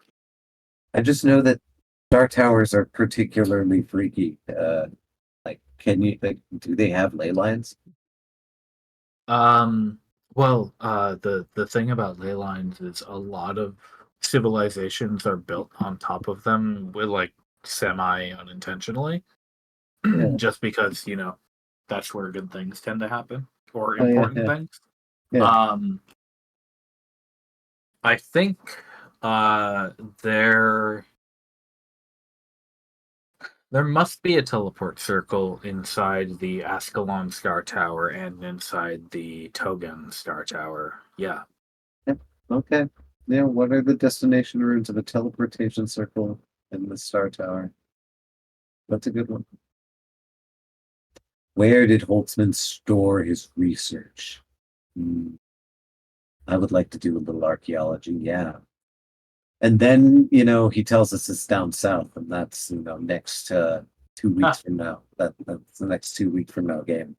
Speaker 1: I just know that star towers are particularly freaky. Do they have ley lines?
Speaker 3: Well, the thing about ley lines is a lot of civilizations are built on top of them with like semi unintentionally,
Speaker 1: Yeah.
Speaker 3: just because that's where good things tend to happen or
Speaker 1: Oh, yeah,
Speaker 3: important
Speaker 1: yeah.
Speaker 3: things.
Speaker 1: Yeah.
Speaker 3: I think there must be a teleport circle inside the Ascalon Star Tower and inside the Togan Star Tower. Yeah.
Speaker 1: Okay. Yeah, what are the destination runes of a teleportation circle in the star tower? That's a good one. Where did Holtzmann store his research? I would like to do a little archaeology, yeah. And then, he tells us it's down south, and that's, next 2 weeks from now. That's the next 2 week from now game.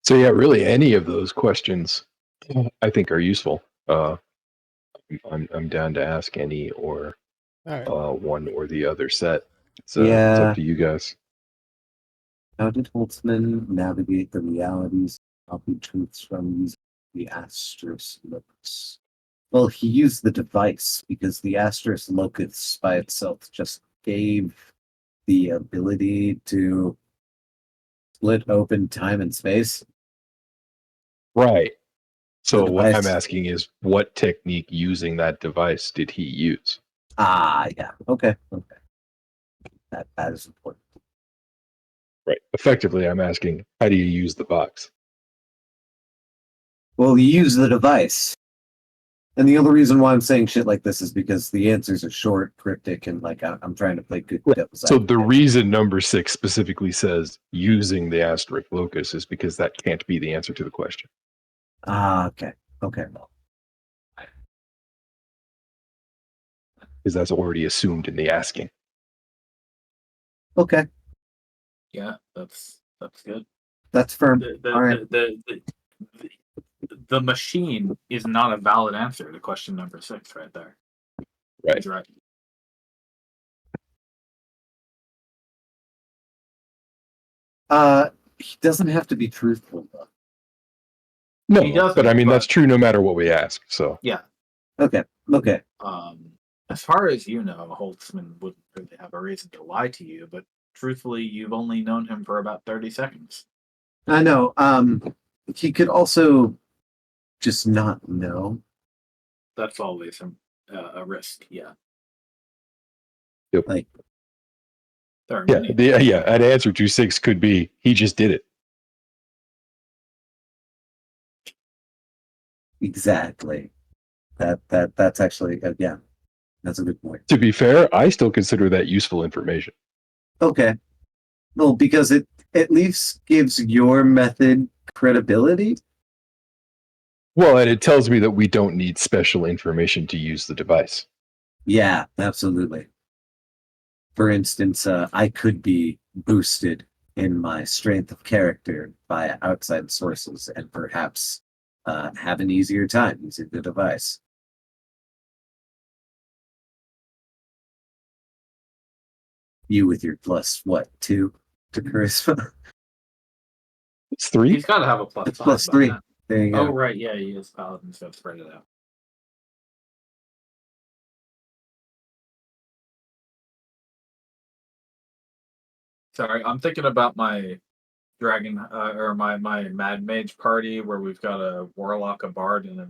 Speaker 2: So yeah, really, any of those questions, I think, are useful. I'm down to ask any or
Speaker 5: All right.
Speaker 2: one or the other set. So it's
Speaker 1: Yeah.
Speaker 2: up to you guys.
Speaker 1: How did Holtzmann navigate the realities of the truths from using the Asterisk locus? Well, he used the device because the Asterisk locus by itself just gave the ability to split open time and space.
Speaker 2: Right. So
Speaker 1: The
Speaker 2: what I'm
Speaker 1: device-
Speaker 2: asking is, what technique using that device did he use?
Speaker 1: Yeah. Okay. That is important.
Speaker 2: Right. Effectively, I'm asking, how do you use the box?
Speaker 1: Well, you use the device. And the only reason why I'm saying shit like this is because the answers are short, cryptic, and I'm trying to play good devil's
Speaker 2: So the
Speaker 1: advocate.
Speaker 2: reason number 6 specifically says using the asterisk locus is because that can't be the answer to the question.
Speaker 1: Okay. Well,
Speaker 2: Because that's already assumed in the asking.
Speaker 1: okay.
Speaker 3: Yeah, that's good.
Speaker 1: That's firm.
Speaker 3: The
Speaker 1: All right.
Speaker 3: the machine is not a valid answer to question number 6 right there.
Speaker 2: Right.
Speaker 3: He's right.
Speaker 1: He doesn't have to be truthful though.
Speaker 2: No,
Speaker 3: He doesn't,
Speaker 2: but I mean,
Speaker 3: but-
Speaker 2: that's true no matter what we ask. So
Speaker 3: Yeah.
Speaker 1: Okay.
Speaker 3: As far as you know, Holtzmann wouldn't really have a reason to lie to you, but truthfully, you've only known him for about 30 seconds.
Speaker 1: I know. He could also just not know.
Speaker 3: That's always a risk, yeah.
Speaker 2: Yep.
Speaker 1: Like,
Speaker 3: There are
Speaker 2: yeah,
Speaker 3: many.
Speaker 2: an answer to 6 could be he just did it.
Speaker 1: exactly. That's actually yeah. That's a good point.
Speaker 2: To be fair, I still consider that useful information.
Speaker 1: Okay. Well, because it at least gives your method credibility.
Speaker 2: Well, and it tells me that we don't need special information to use the device.
Speaker 1: Yeah, absolutely. For instance, I could be boosted in my strength of character by outside sources and perhaps have an easier time using the device. You with your plus what 2 to charisma?
Speaker 2: It's 3.
Speaker 3: He's got to have a plus
Speaker 1: It's
Speaker 3: 5
Speaker 1: plus
Speaker 3: by
Speaker 1: 3.
Speaker 3: now.
Speaker 1: There you go.
Speaker 3: Oh, right. Yeah, he is paladin, so spread it out. Sorry, I'm thinking about my dragon or my mad mage party where we've got a warlock, a bard, and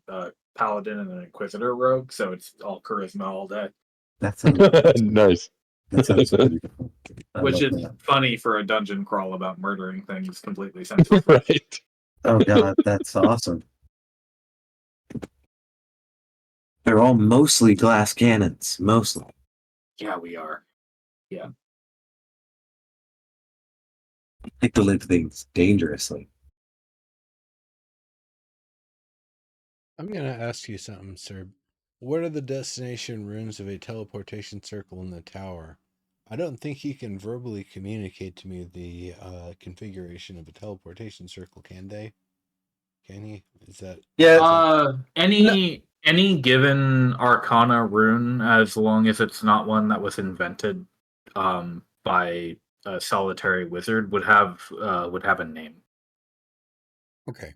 Speaker 3: a paladin and an inquisitor rogue. So it's all charisma all day,
Speaker 1: That sounds
Speaker 2: Nice.
Speaker 1: that sounds beautiful. I
Speaker 3: which
Speaker 1: love
Speaker 3: is
Speaker 1: that.
Speaker 3: funny for a dungeon crawl about murdering things completely senseless.
Speaker 2: Right.
Speaker 1: Oh god, that's awesome. They're all mostly glass cannons, mostly.
Speaker 3: Yeah, we are.
Speaker 1: Like to live things dangerously.
Speaker 5: I'm going to ask you something, sir. What are the destination runes of a teleportation circle in the tower? I don't think he can verbally communicate to me the configuration of a teleportation circle, can they? Can he? Is that...
Speaker 1: Yeah.
Speaker 3: Any given arcana rune, as long as it's not one that was invented by a solitary wizard, would have a name.
Speaker 5: Okay.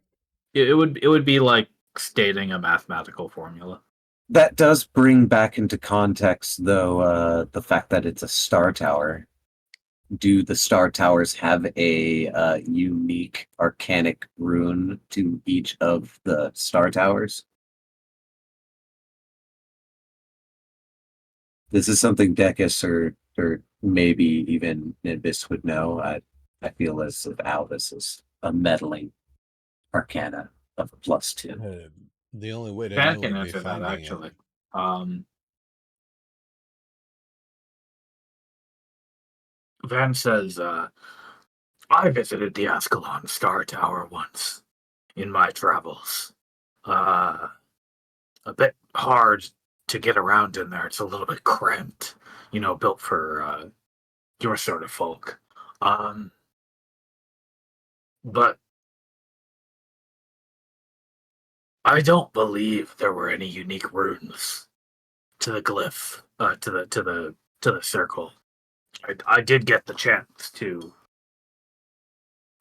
Speaker 3: It would be like stating a mathematical formula.
Speaker 1: That does bring back into context, though, the fact that it's a star tower. Do the star towers have a unique arcanic rune to each of the star towers? This is something Decus or maybe even Nimbus would know. I feel as if Albus is a meddling arcana of a +2.
Speaker 5: The only way to
Speaker 3: Van
Speaker 5: know
Speaker 3: can
Speaker 5: would be
Speaker 3: answer that
Speaker 5: finding
Speaker 3: actually.
Speaker 5: it.
Speaker 3: Van says, I visited the Ascalon Star Tower once in my travels. A bit hard to get around in there. It's a little bit cramped, built for your sort of folk. But I don't believe there were any unique runes to the glyph, to the circle. I did get the chance to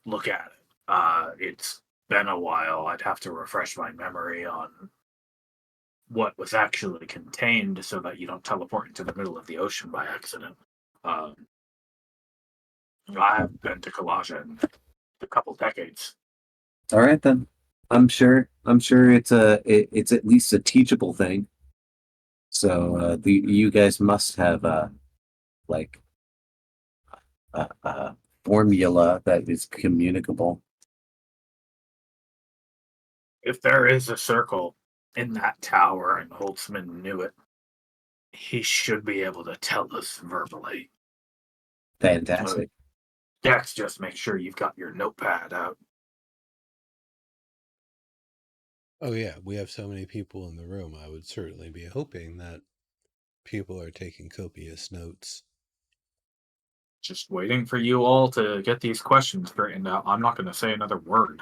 Speaker 3: look at it. It's been a while. I'd have to refresh my memory on what was actually contained so that you don't teleport into the middle of the ocean by accident. Um, I haven't been to Kalaja in a couple decades.
Speaker 1: All right then. I'm sure it's at least a teachable thing. So you guys must have like a formula that is communicable.
Speaker 3: If there is a circle in that tower and Holtzmann knew it, he should be able to tell us verbally.
Speaker 1: Fantastic.
Speaker 3: Dex, just make sure you've got your notepad out.
Speaker 5: Oh yeah, we have so many people in the room. I would certainly be hoping that people are taking copious notes.
Speaker 3: Just waiting for you all to get these questions straightened out. I'm not going to say another word.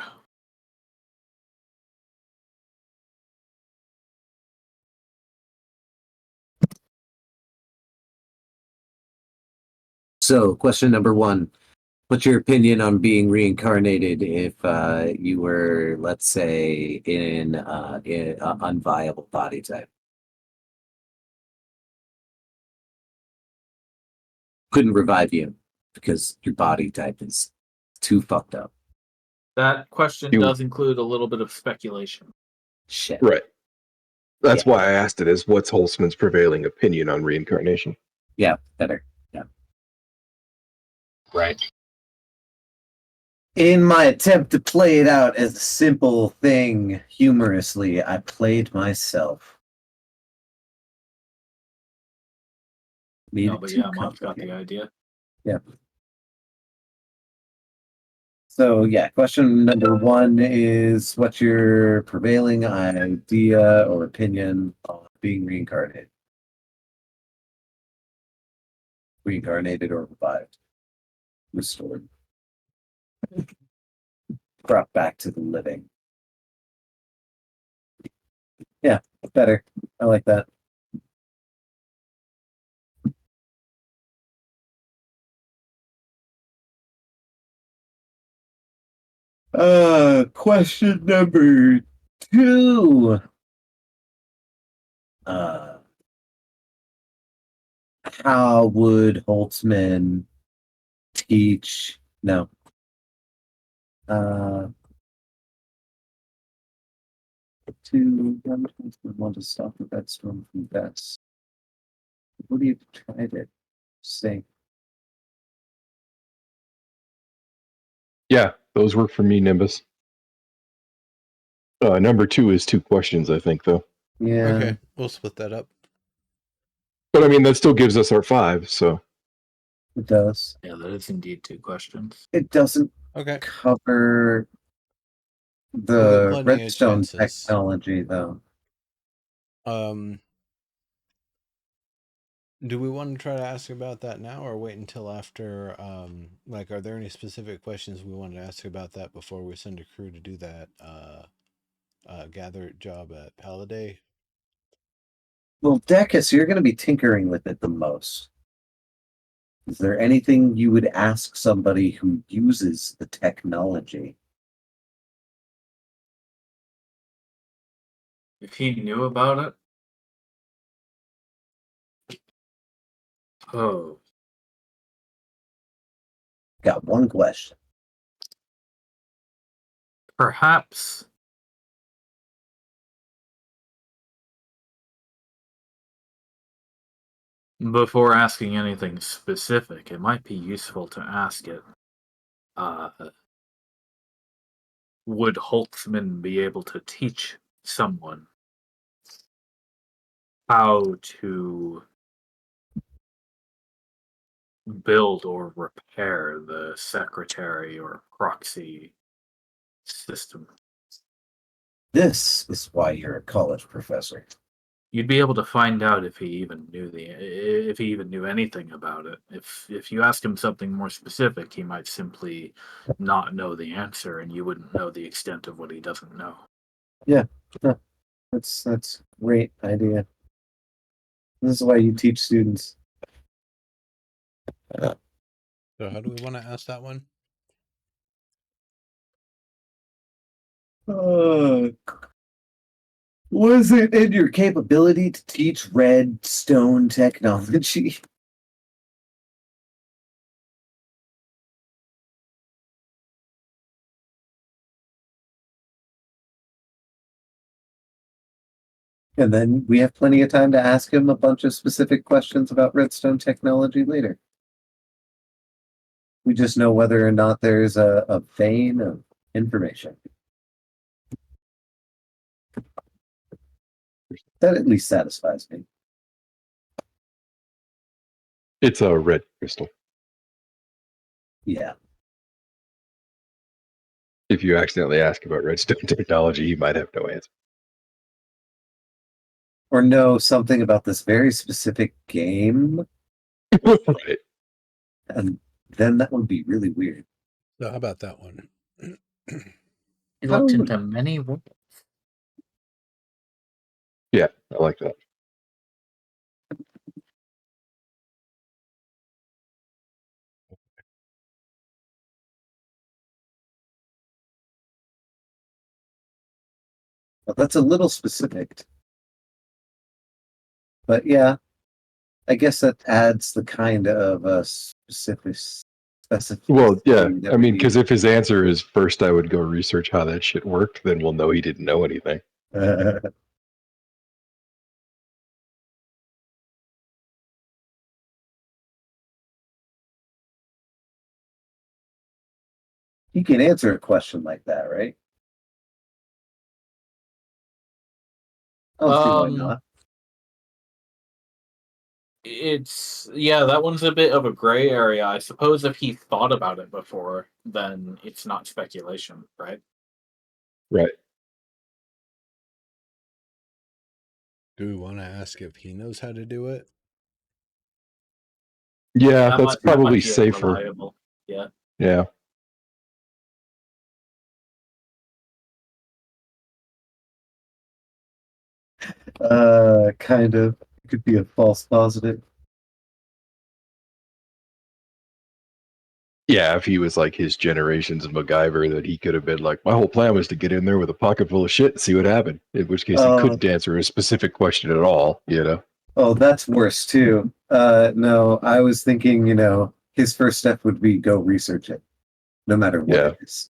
Speaker 1: So, question number 1. What's your opinion on being reincarnated if you were, let's say, in an unviable body type? Couldn't revive you because your body type is too fucked up.
Speaker 3: That question
Speaker 2: You-
Speaker 3: does include a little bit of speculation.
Speaker 1: Shit.
Speaker 2: Right. That's
Speaker 1: Yeah.
Speaker 2: why I asked it is what's Holtzman's prevailing opinion on reincarnation?
Speaker 1: Yeah, better. Yeah.
Speaker 6: Right.
Speaker 1: In my attempt to play it out as a simple thing humorously, I played myself.
Speaker 3: No, but yeah, Mom's got the idea.
Speaker 1: Yeah. So yeah, question number 1 is what's your prevailing idea or opinion on being reincarnated? Reincarnated or revived? Restored. Brought back to the living. Yeah, better. I like that. Question number 2. How would Holtzmann teach? No. To want to stop the bed storm from bets. What do you try to say?
Speaker 2: Yeah, those work for me, Nimbus. Number 2 is 2 questions, I think, though.
Speaker 1: Yeah.
Speaker 5: Okay, we'll split that up.
Speaker 2: But I mean, that still gives us our 5. So
Speaker 1: It does.
Speaker 3: Yeah, that is indeed 2 questions.
Speaker 1: It doesn't
Speaker 5: Okay.
Speaker 1: cover
Speaker 5: We'll get
Speaker 1: the
Speaker 5: plenty of
Speaker 1: redstone
Speaker 5: chances.
Speaker 1: technology, though.
Speaker 5: Do we want to try to ask about that now, or wait until after? Like, are there any specific questions we want to ask about that before we send a crew to do that gather job at Paladay?
Speaker 1: Well, Decus, you're going to be tinkering with it the most. Is there anything you would ask somebody who uses the technology?
Speaker 3: If he knew about it. Oh.
Speaker 1: Got one question.
Speaker 3: Perhaps before asking anything specific, it might be useful to ask it. Would Holtzmann be able to teach someone how to build or repair the secretary or proxy system?
Speaker 1: This is why you're a college professor.
Speaker 3: You'd be able to find out if he even knew anything about it. If you ask him something more specific, he might simply not know the answer, and you wouldn't know the extent of what he doesn't know.
Speaker 1: Yeah, that's a great idea. This is why you teach students.
Speaker 5: So how do we want to ask that one?
Speaker 1: Was it in your capability to teach redstone technology? And then we have plenty of time to ask him a bunch of specific questions about redstone technology later. We just know whether or not there's a vein of information. That at least satisfies me.
Speaker 2: it's a red crystal.
Speaker 1: Yeah.
Speaker 2: If you accidentally ask about redstone technology, you might have no answer.
Speaker 1: Or know something about this very specific game.
Speaker 2: Right.
Speaker 1: And then that would be really weird.
Speaker 5: So how about that one?
Speaker 3: He looked into many worlds.
Speaker 2: Yeah, I like that.
Speaker 1: Well, that's a little specific. But yeah, I guess that adds the kind of specificity.
Speaker 2: Well, yeah.
Speaker 1: that
Speaker 2: I
Speaker 1: we
Speaker 2: mean,
Speaker 1: need.
Speaker 2: because if his answer is first, I would go research how that shit worked, then we'll know he didn't know anything.
Speaker 1: He can answer a question like that, right? I don't see why not.
Speaker 3: That one's a bit of a gray area. I suppose if he thought about it before, then it's not speculation, right?
Speaker 2: Right.
Speaker 5: Do we want to ask if he knows how to do it?
Speaker 2: Yeah,
Speaker 3: That
Speaker 2: that's
Speaker 3: might
Speaker 2: probably
Speaker 3: be
Speaker 2: safer.
Speaker 3: reliable. Yeah.
Speaker 2: Yeah.
Speaker 1: Kind of. It could be a false positive.
Speaker 2: Yeah, if he was like his generation's MacGyver, that he could have been like, my whole plan was to get in there with a pocket full of shit and see what happened. In which case, he couldn't answer a specific question at all. You know.
Speaker 1: Oh, that's worse too. No, I was thinking, his first step would be go research it, no matter what it is.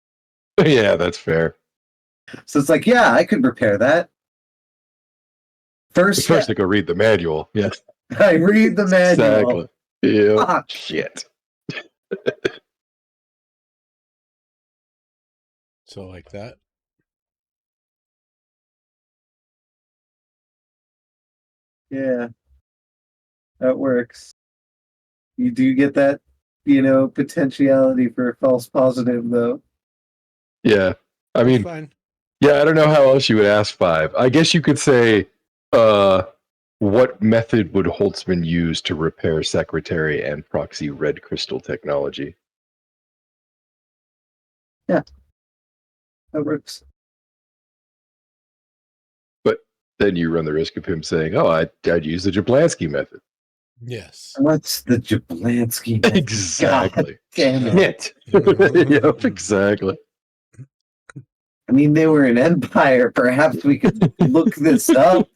Speaker 2: Yeah, that's fair.
Speaker 1: So it's like, yeah, I could repair that. First
Speaker 2: I go read the manual. Yeah,
Speaker 1: I read the manual.
Speaker 2: exactly. Yeah.
Speaker 1: Fuck.
Speaker 2: Shit.
Speaker 5: So like that.
Speaker 1: Yeah, that works. You do get that, potentiality for a false positive, though.
Speaker 2: Yeah, I
Speaker 5: That's
Speaker 2: mean,
Speaker 5: fine.
Speaker 2: yeah, I don't know how else you would ask 5. I guess you could say, what method would Holtzmann use to repair secretary and proxy red crystal technology?
Speaker 1: Yeah, that works.
Speaker 2: But then you run the risk of him saying, "Oh, I'd use the Jablonski method."
Speaker 5: Yes.
Speaker 1: What's the Jablonski method?
Speaker 2: Exactly.
Speaker 1: God damn it.
Speaker 2: Yep, exactly.
Speaker 1: I mean, they were an empire. Perhaps we could look this up.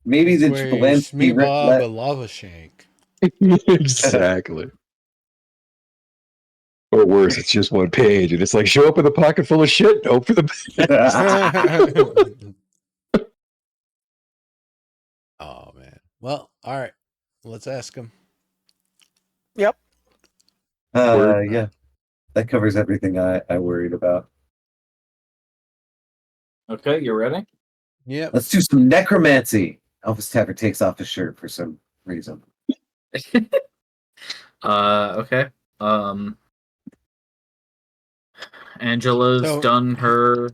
Speaker 1: Maybe the
Speaker 5: Where you
Speaker 1: Jablonski
Speaker 5: Shmeebob a lava shank.
Speaker 2: Exactly. Or worse, it's just one page, and it's like, show up with a pocket full of shit. Hope for the best.
Speaker 5: Oh man. Well, all right. Let's ask him.
Speaker 4: Yep.
Speaker 1: Yeah, that covers everything I worried about.
Speaker 3: Okay, you ready?
Speaker 5: Yep.
Speaker 1: Let's do some necromancy. Elvis Tavern takes off his shirt for some reason.
Speaker 3: Okay. Angela's done her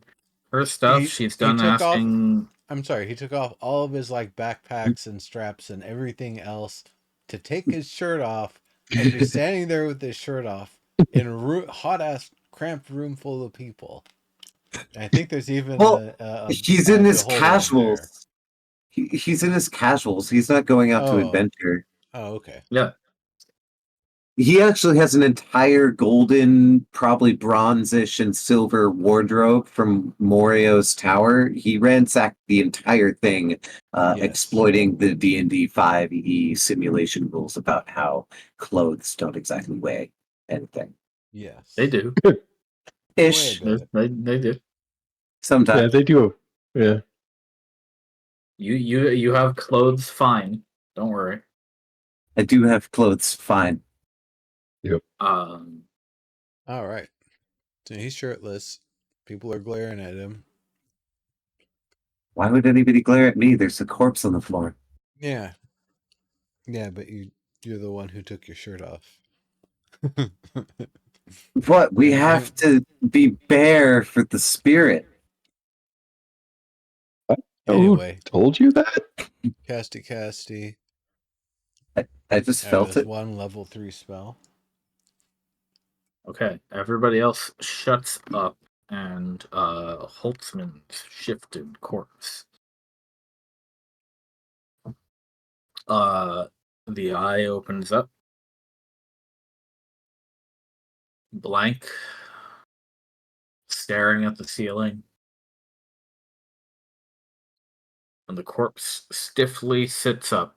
Speaker 3: stuff. She's done asking.
Speaker 5: I'm sorry, he took off all of his like backpacks and straps and everything else to take his shirt off and be standing there with his shirt off in a hot ass cramped room full of people. And I think there's even
Speaker 1: he's in his casuals. He's in his casuals. He's not going out to adventure.
Speaker 5: Oh, okay.
Speaker 3: Yeah.
Speaker 1: He actually has an entire golden, probably bronzish and silver wardrobe from Morio's tower. He ransacked the entire thing, exploiting the D&D 5e simulation rules about how clothes don't exactly weigh anything.
Speaker 5: Yes.
Speaker 3: They do.
Speaker 1: Ish.
Speaker 3: They do.
Speaker 1: Sometimes.
Speaker 2: Yeah, they do. Yeah.
Speaker 3: You have clothes fine. Don't worry.
Speaker 1: I do have clothes fine.
Speaker 2: Yep.
Speaker 5: All right. So he's shirtless. People are glaring at him.
Speaker 1: Why would anybody glare at me? There's a corpse on the floor.
Speaker 5: Yeah. Yeah, but you're the one who took your shirt off.
Speaker 1: What? We have to be bare for the spirit.
Speaker 5: Anyway.
Speaker 2: Told you that?
Speaker 5: Casty.
Speaker 1: I just felt it.
Speaker 5: One level 3 spell.
Speaker 3: Okay, everybody else shuts up, and Holtzmann's shifted corpse. The eye opens up. Blank, staring at the ceiling. And the corpse stiffly sits up,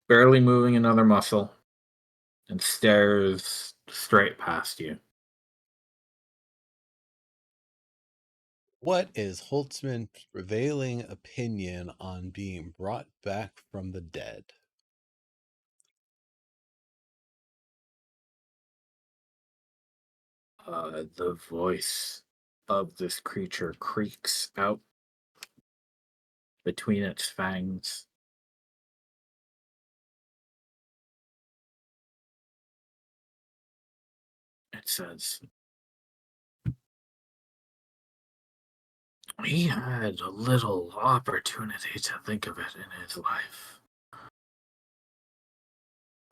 Speaker 3: barely moving another muscle, and stares straight past you.
Speaker 5: What is Holtzmann's prevailing opinion on being brought back from the dead?
Speaker 3: The voice of this creature creaks out between its fangs. It says, he had a little opportunity to think of it in his life.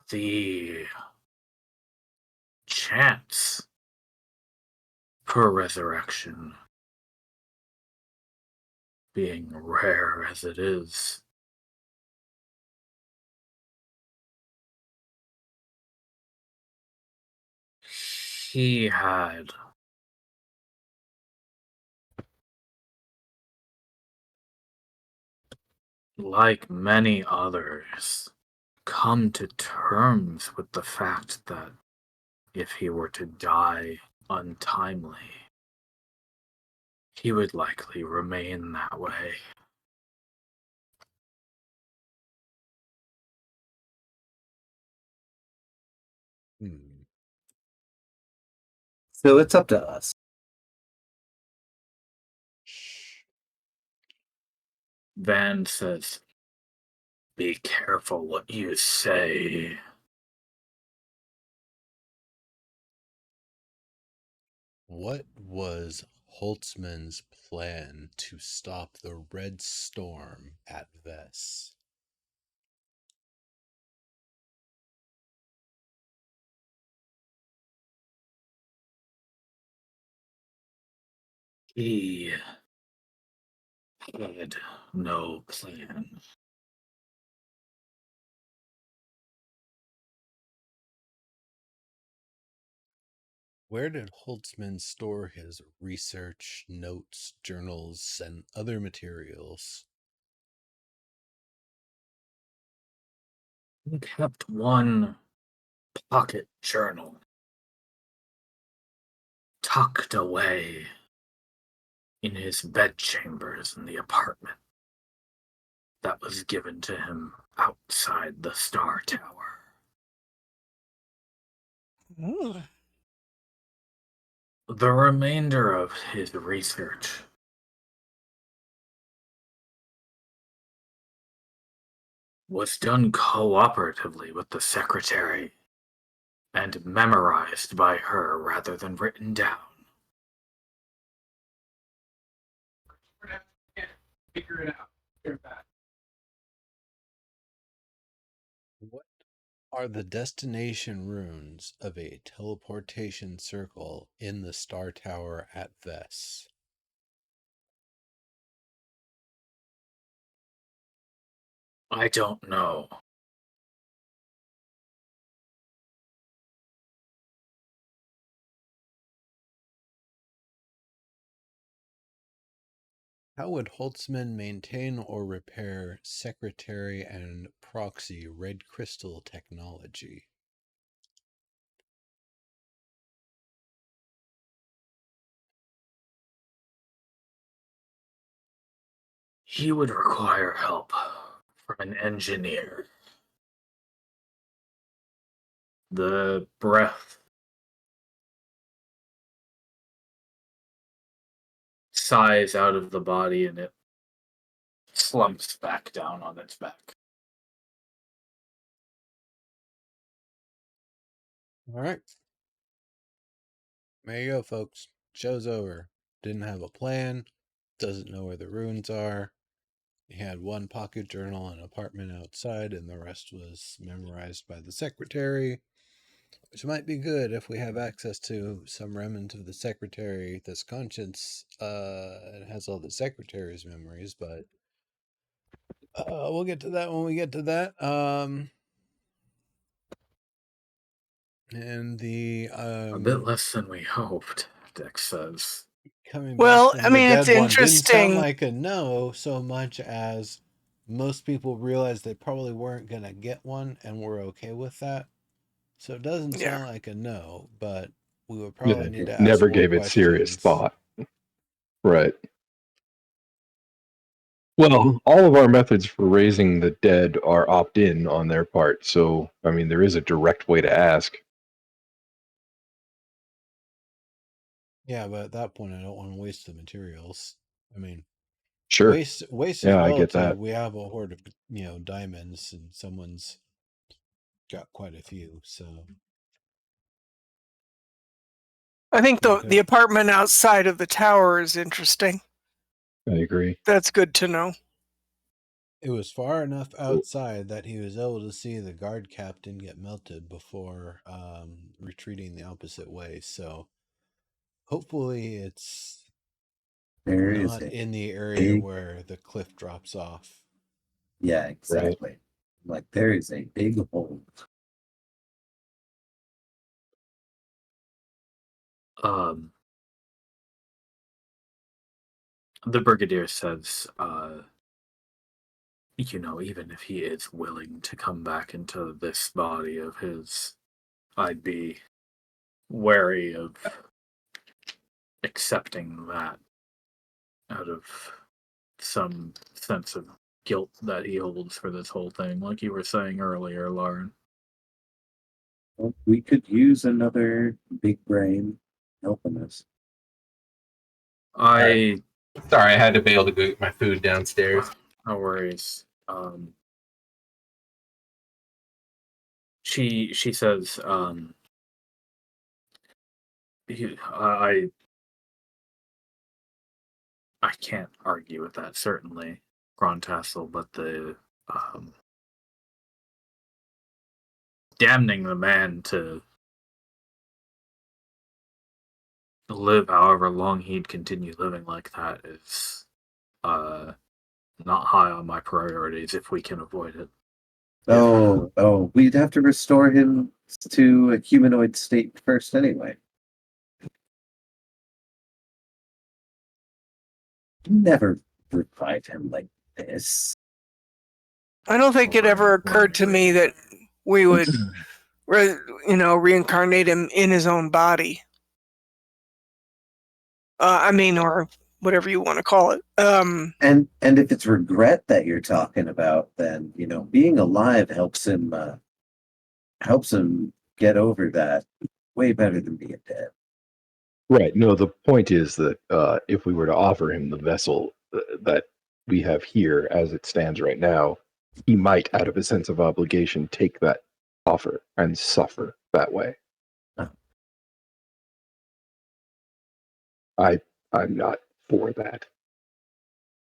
Speaker 3: The chance for resurrection, being rare as it is, He had like many others, come to terms with the fact that if he were to die untimely, he would likely remain that way.
Speaker 1: So it's up to us.
Speaker 3: Van says, "Be careful what you say."
Speaker 5: What was Holtzmann's plan to stop the Red Storm at Vess?
Speaker 3: He had no plan.
Speaker 5: Where did Holtzmann store his research, notes, journals, and other materials?
Speaker 3: He kept one pocket journal tucked away in his bedchambers in the apartment that was given to him outside the Star Tower.
Speaker 4: Ooh.
Speaker 3: The remainder of his research was done cooperatively with the secretary and memorized by her rather than written down. Figure it out.
Speaker 5: What are the destination runes of a teleportation circle in the Star Tower at Vess?
Speaker 3: I don't know.
Speaker 5: How would Holtzmann maintain or repair secretary and proxy red crystal technology?
Speaker 3: He would require help from an engineer. The breath sighs out of the body and it slumps back down on its back.
Speaker 5: All right. There you go, folks. Show's over. Didn't have a plan. Doesn't know where the runes are. He had one pocket journal and apartment outside, and the rest was memorized by the secretary, which might be good if we have access to some remnant of the secretary that's conscious and has all the secretary's memories, but we'll get to that when we get to that. And the
Speaker 3: A bit less than we hoped, Dex says.
Speaker 5: coming
Speaker 4: Well,
Speaker 5: back
Speaker 4: I
Speaker 5: from the
Speaker 4: mean, it's
Speaker 5: dead one didn't sound
Speaker 4: interesting.
Speaker 5: like a no so much as most people realized they probably weren't going to get one and were okay with that. So it doesn't
Speaker 4: Yeah.
Speaker 5: sound like a no, but we would
Speaker 2: Yeah,
Speaker 5: probably need to ask
Speaker 2: never
Speaker 5: more
Speaker 2: gave it serious
Speaker 5: questions.
Speaker 2: thought. Right. Well, all of our methods for raising the dead are opt-in on their part, so I mean there is a direct way to ask.
Speaker 5: Yeah, but at that point, I don't want to waste the materials. I mean,
Speaker 2: Sure.
Speaker 5: waste is
Speaker 2: Yeah, I get
Speaker 5: relative.
Speaker 2: that.
Speaker 5: We have a horde of diamonds, and someone's got quite a few. So
Speaker 4: I think the
Speaker 5: okay.
Speaker 4: apartment outside of the tower is interesting.
Speaker 2: I agree.
Speaker 4: That's good to know.
Speaker 5: It was far enough outside that he was able to see the guard captain get melted before retreating the opposite way. So hopefully it's
Speaker 1: There is
Speaker 5: not
Speaker 1: a
Speaker 5: in the area
Speaker 1: big,
Speaker 5: where the cliff drops off.
Speaker 1: yeah,
Speaker 2: Right.
Speaker 1: exactly. Like there is a big hole.
Speaker 3: The Brigadier says, even if he is willing to come back into this body of his, I'd be wary of accepting that out of some sense of guilt that he holds for this whole thing, like you were saying earlier, Lauren.
Speaker 1: Well, we could use another big brain helping us.
Speaker 3: Sorry,
Speaker 6: I had to bail to go get my food downstairs.
Speaker 3: No worries. She says, I can't argue with that, certainly, Grondtassel, but the damning the man to live however long he'd continue living like that is not high on my priorities if we can avoid it.
Speaker 1: Oh, we'd have to restore him to a humanoid state first anyway. Never revive him like this.
Speaker 4: I don't think it ever occurred to me that we would, reincarnate him in his own body. Or whatever you want to call it.
Speaker 1: And if it's regret that you're talking about, then being alive helps him get over that way better than being dead.
Speaker 2: Right. No, the point is that if we were to offer him the vessel that we have here as it stands right now, he might, out of a sense of obligation, take that offer and suffer that way.
Speaker 1: Oh.
Speaker 2: I'm not for that.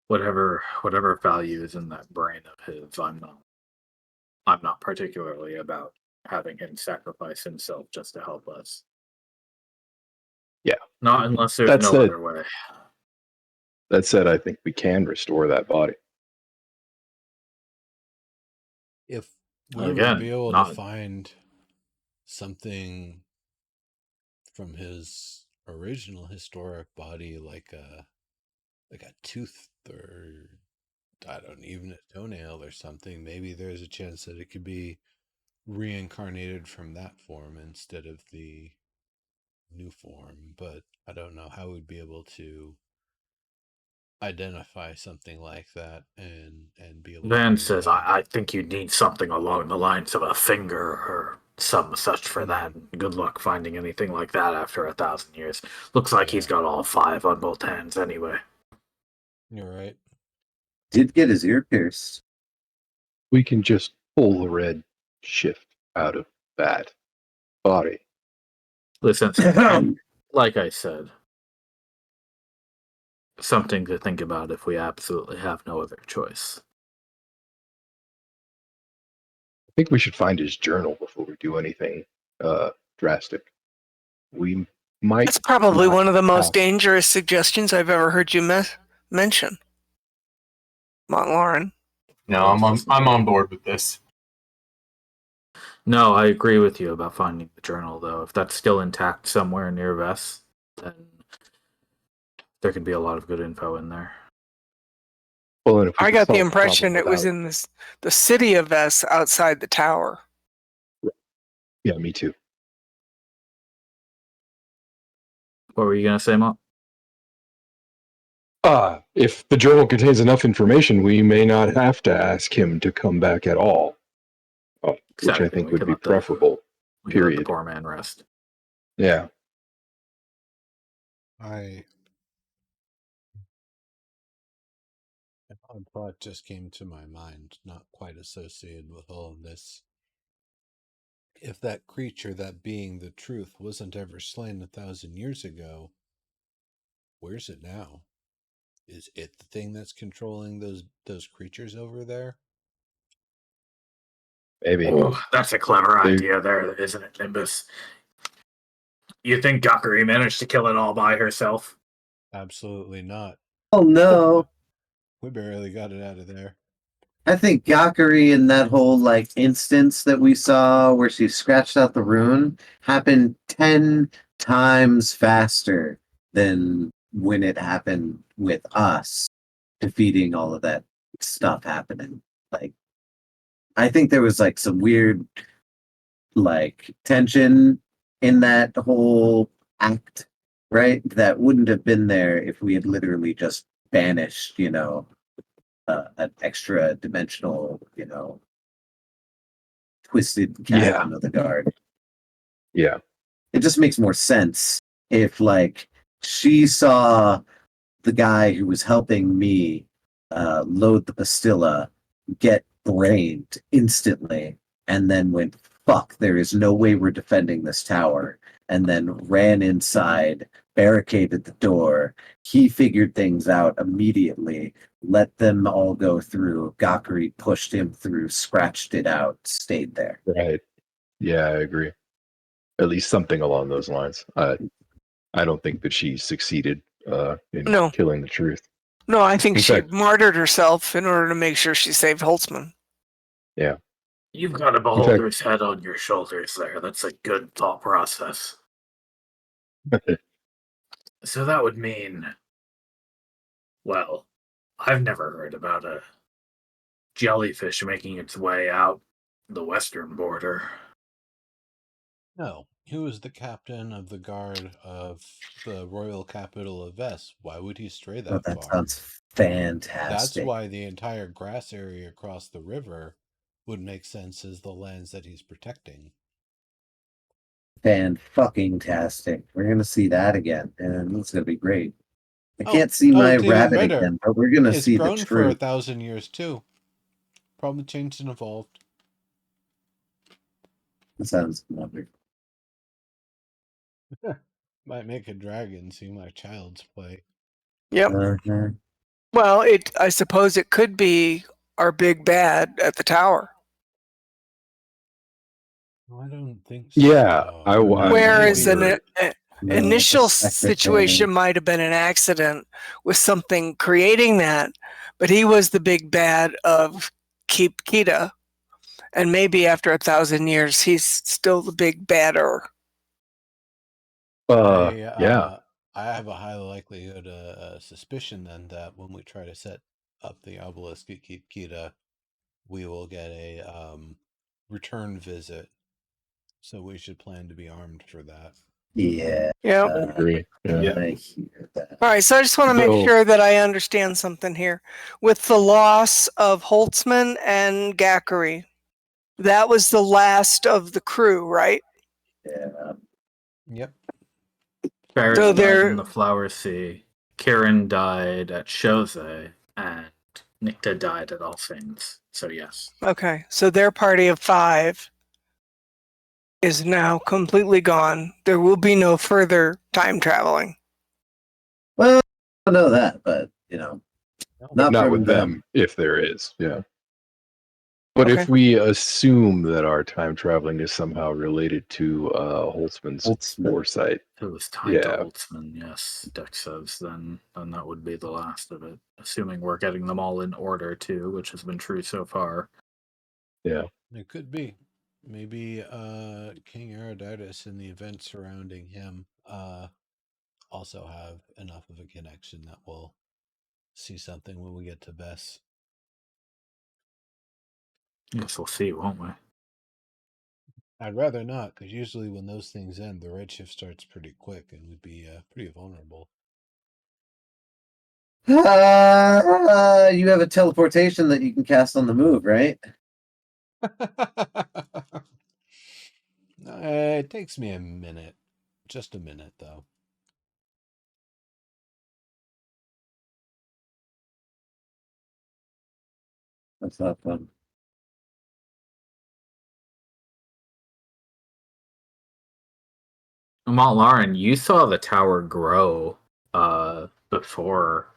Speaker 3: Whatever value is in that brain of his, I'm not particularly about having him sacrifice himself just to help us.
Speaker 2: Yeah.
Speaker 3: Not unless there's no other way.
Speaker 2: That said, I think we can restore that body.
Speaker 5: If we were to be able to find something from his original historic body, like a tooth or even a toenail or something, maybe there's a chance that it could be reincarnated from that form instead of the new form. But I don't know how we'd be able to identify something like that and be able
Speaker 3: Van
Speaker 5: to
Speaker 3: says, I think you need something along the lines of a finger or some such for that. Good luck finding anything like that after 1,000 years. Looks like he's got all 5 on both hands anyway.
Speaker 5: You're right.
Speaker 1: Did get his ear pierced.
Speaker 2: We can just pull the red shift out of that body.
Speaker 3: Listen, like I said, something to think about if we absolutely have no other choice.
Speaker 2: I think we should find his journal before we do anything drastic. We might.
Speaker 4: That's probably one of the most dangerous suggestions I've ever heard you mention, Lauren.
Speaker 6: No, I'm on board with this.
Speaker 3: No, I agree with you about finding the journal, though. If that's still intact somewhere near Vess, then there could be a lot of good info in there.
Speaker 2: Well, and if
Speaker 4: I got the impression it was in the city of Vess outside the tower.
Speaker 2: Yeah, me too.
Speaker 3: What were you going to say, Mom?
Speaker 2: If the journal contains enough information, we may not have to ask him to come back at all. Which I think would be preferable. Period.
Speaker 3: Let the poor man rest.
Speaker 2: Yeah.
Speaker 5: An odd thought just came to my mind, not quite associated with all of this. If that creature, that being, the truth, wasn't ever slain 1,000 years ago, where's it now? Is it the thing that's controlling those creatures over there?
Speaker 2: Maybe.
Speaker 3: Oh, that's a clever idea there, isn't it, Nimbus? You think Gakari managed to kill it all by herself?
Speaker 5: Absolutely not.
Speaker 1: Oh no.
Speaker 5: We barely got it out of there.
Speaker 1: I think Gakari in that whole instance that we saw where she scratched out the rune happened 10 times faster than when it happened with us defeating all of that stuff happening. Like, I think there was like some weird like tension in that whole act, right? That wouldn't have been there if we had literally just banished, an extra dimensional, twisted cat
Speaker 2: Yeah.
Speaker 1: under the guard.
Speaker 2: Yeah.
Speaker 1: It just makes more sense if like she saw the guy who was helping me load the pastilla get brained instantly and then went, fuck, there is no way we're defending this tower, and then ran inside, barricaded the door. He figured things out immediately, let them all go through. Gakuri pushed him through, scratched it out, stayed there.
Speaker 2: Right. Yeah, I agree. At least something along those lines. I don't think that she succeeded in
Speaker 4: No.
Speaker 2: killing the truth.
Speaker 4: No, I think
Speaker 2: In
Speaker 4: she
Speaker 2: fact-
Speaker 4: martyred herself in order to make sure she saved Holtzmann.
Speaker 2: Yeah.
Speaker 3: You've got a
Speaker 2: fact-
Speaker 3: beholder's head on your shoulders there. That's a good thought process. So that would mean, well, I've never heard about a jellyfish making its way out the western border.
Speaker 5: No, he was the captain of the guard of the royal capital of Vest. Why would he stray
Speaker 1: Oh,
Speaker 5: that
Speaker 1: that
Speaker 5: far?
Speaker 1: sounds fantastic.
Speaker 5: That's why the entire grass area across the river would make sense as the lands that he's protecting.
Speaker 1: Fan-fucking-tastic. We're gonna see that again, and it's gonna be great. I
Speaker 5: Oh,
Speaker 1: can't see
Speaker 5: oh,
Speaker 1: my
Speaker 5: it's even
Speaker 1: rabbit
Speaker 5: better.
Speaker 1: again, but we're gonna
Speaker 5: It's
Speaker 1: see the
Speaker 5: grown for
Speaker 1: truth.
Speaker 5: 1,000 years too. Probably changed and evolved.
Speaker 1: That sounds wonderful.
Speaker 5: Might make a dragon seem like child's play.
Speaker 4: Yep.
Speaker 1: Uh-huh.
Speaker 4: Well, I suppose it could be our big bad at the tower.
Speaker 5: I don't think so.
Speaker 2: Yeah.
Speaker 4: Whereas
Speaker 2: maybe.
Speaker 4: an
Speaker 1: No,
Speaker 4: initial
Speaker 1: the secretary.
Speaker 4: situation might have been an accident with something creating that, but he was the big bad of Keep Kita. And maybe after 1,000 years, he's still the big badder.
Speaker 2: Yeah.
Speaker 5: I have a high likelihood, suspicion then that when we try to set up the obelisk at Kita, we will get a return visit. So we should plan to be armed for that.
Speaker 1: Yeah,
Speaker 4: Yep.
Speaker 2: I agree. Yeah.
Speaker 1: I hear that.
Speaker 4: All right, so I just want to make
Speaker 2: So-
Speaker 4: sure that I understand something here. With the loss of Holtzmann and Gakuri, that was the last of the crew, right?
Speaker 1: Yeah.
Speaker 5: Yep.
Speaker 3: Barrett
Speaker 4: So
Speaker 3: died
Speaker 4: they're-
Speaker 3: in the Flower Sea. Kieran died at Shose, and Nikta died at All Saints. So yes.
Speaker 4: Okay, so their party of 5 is now completely gone. There will be no further time traveling.
Speaker 1: Well, I don't know that, but not
Speaker 2: Not
Speaker 1: from
Speaker 2: with them, if there is. Yeah. But
Speaker 4: Okay.
Speaker 2: if we assume that our time traveling is somehow related to Holtzmann's
Speaker 1: Holtzmann.
Speaker 2: foresight,
Speaker 3: If it was tied to
Speaker 2: Yeah.
Speaker 3: Holtzmann, yes, Dex says, then that would be the last of it. Assuming we're getting them all in order too, which has been true so far.
Speaker 2: yeah.
Speaker 5: It could be. Maybe King Eruditus and the events surrounding him also have enough of a connection that we'll see something when we get to Bess.
Speaker 3: Yes, we'll see, won't we?
Speaker 5: I'd rather not, because usually when those things end, the redshift starts pretty quick and we'd be pretty vulnerable.
Speaker 1: you have a teleportation that you can cast on the move, right?
Speaker 5: It takes me a minute. Just a minute, though.
Speaker 1: That's not fun.
Speaker 3: Mont Lauren, you saw the tower grow before.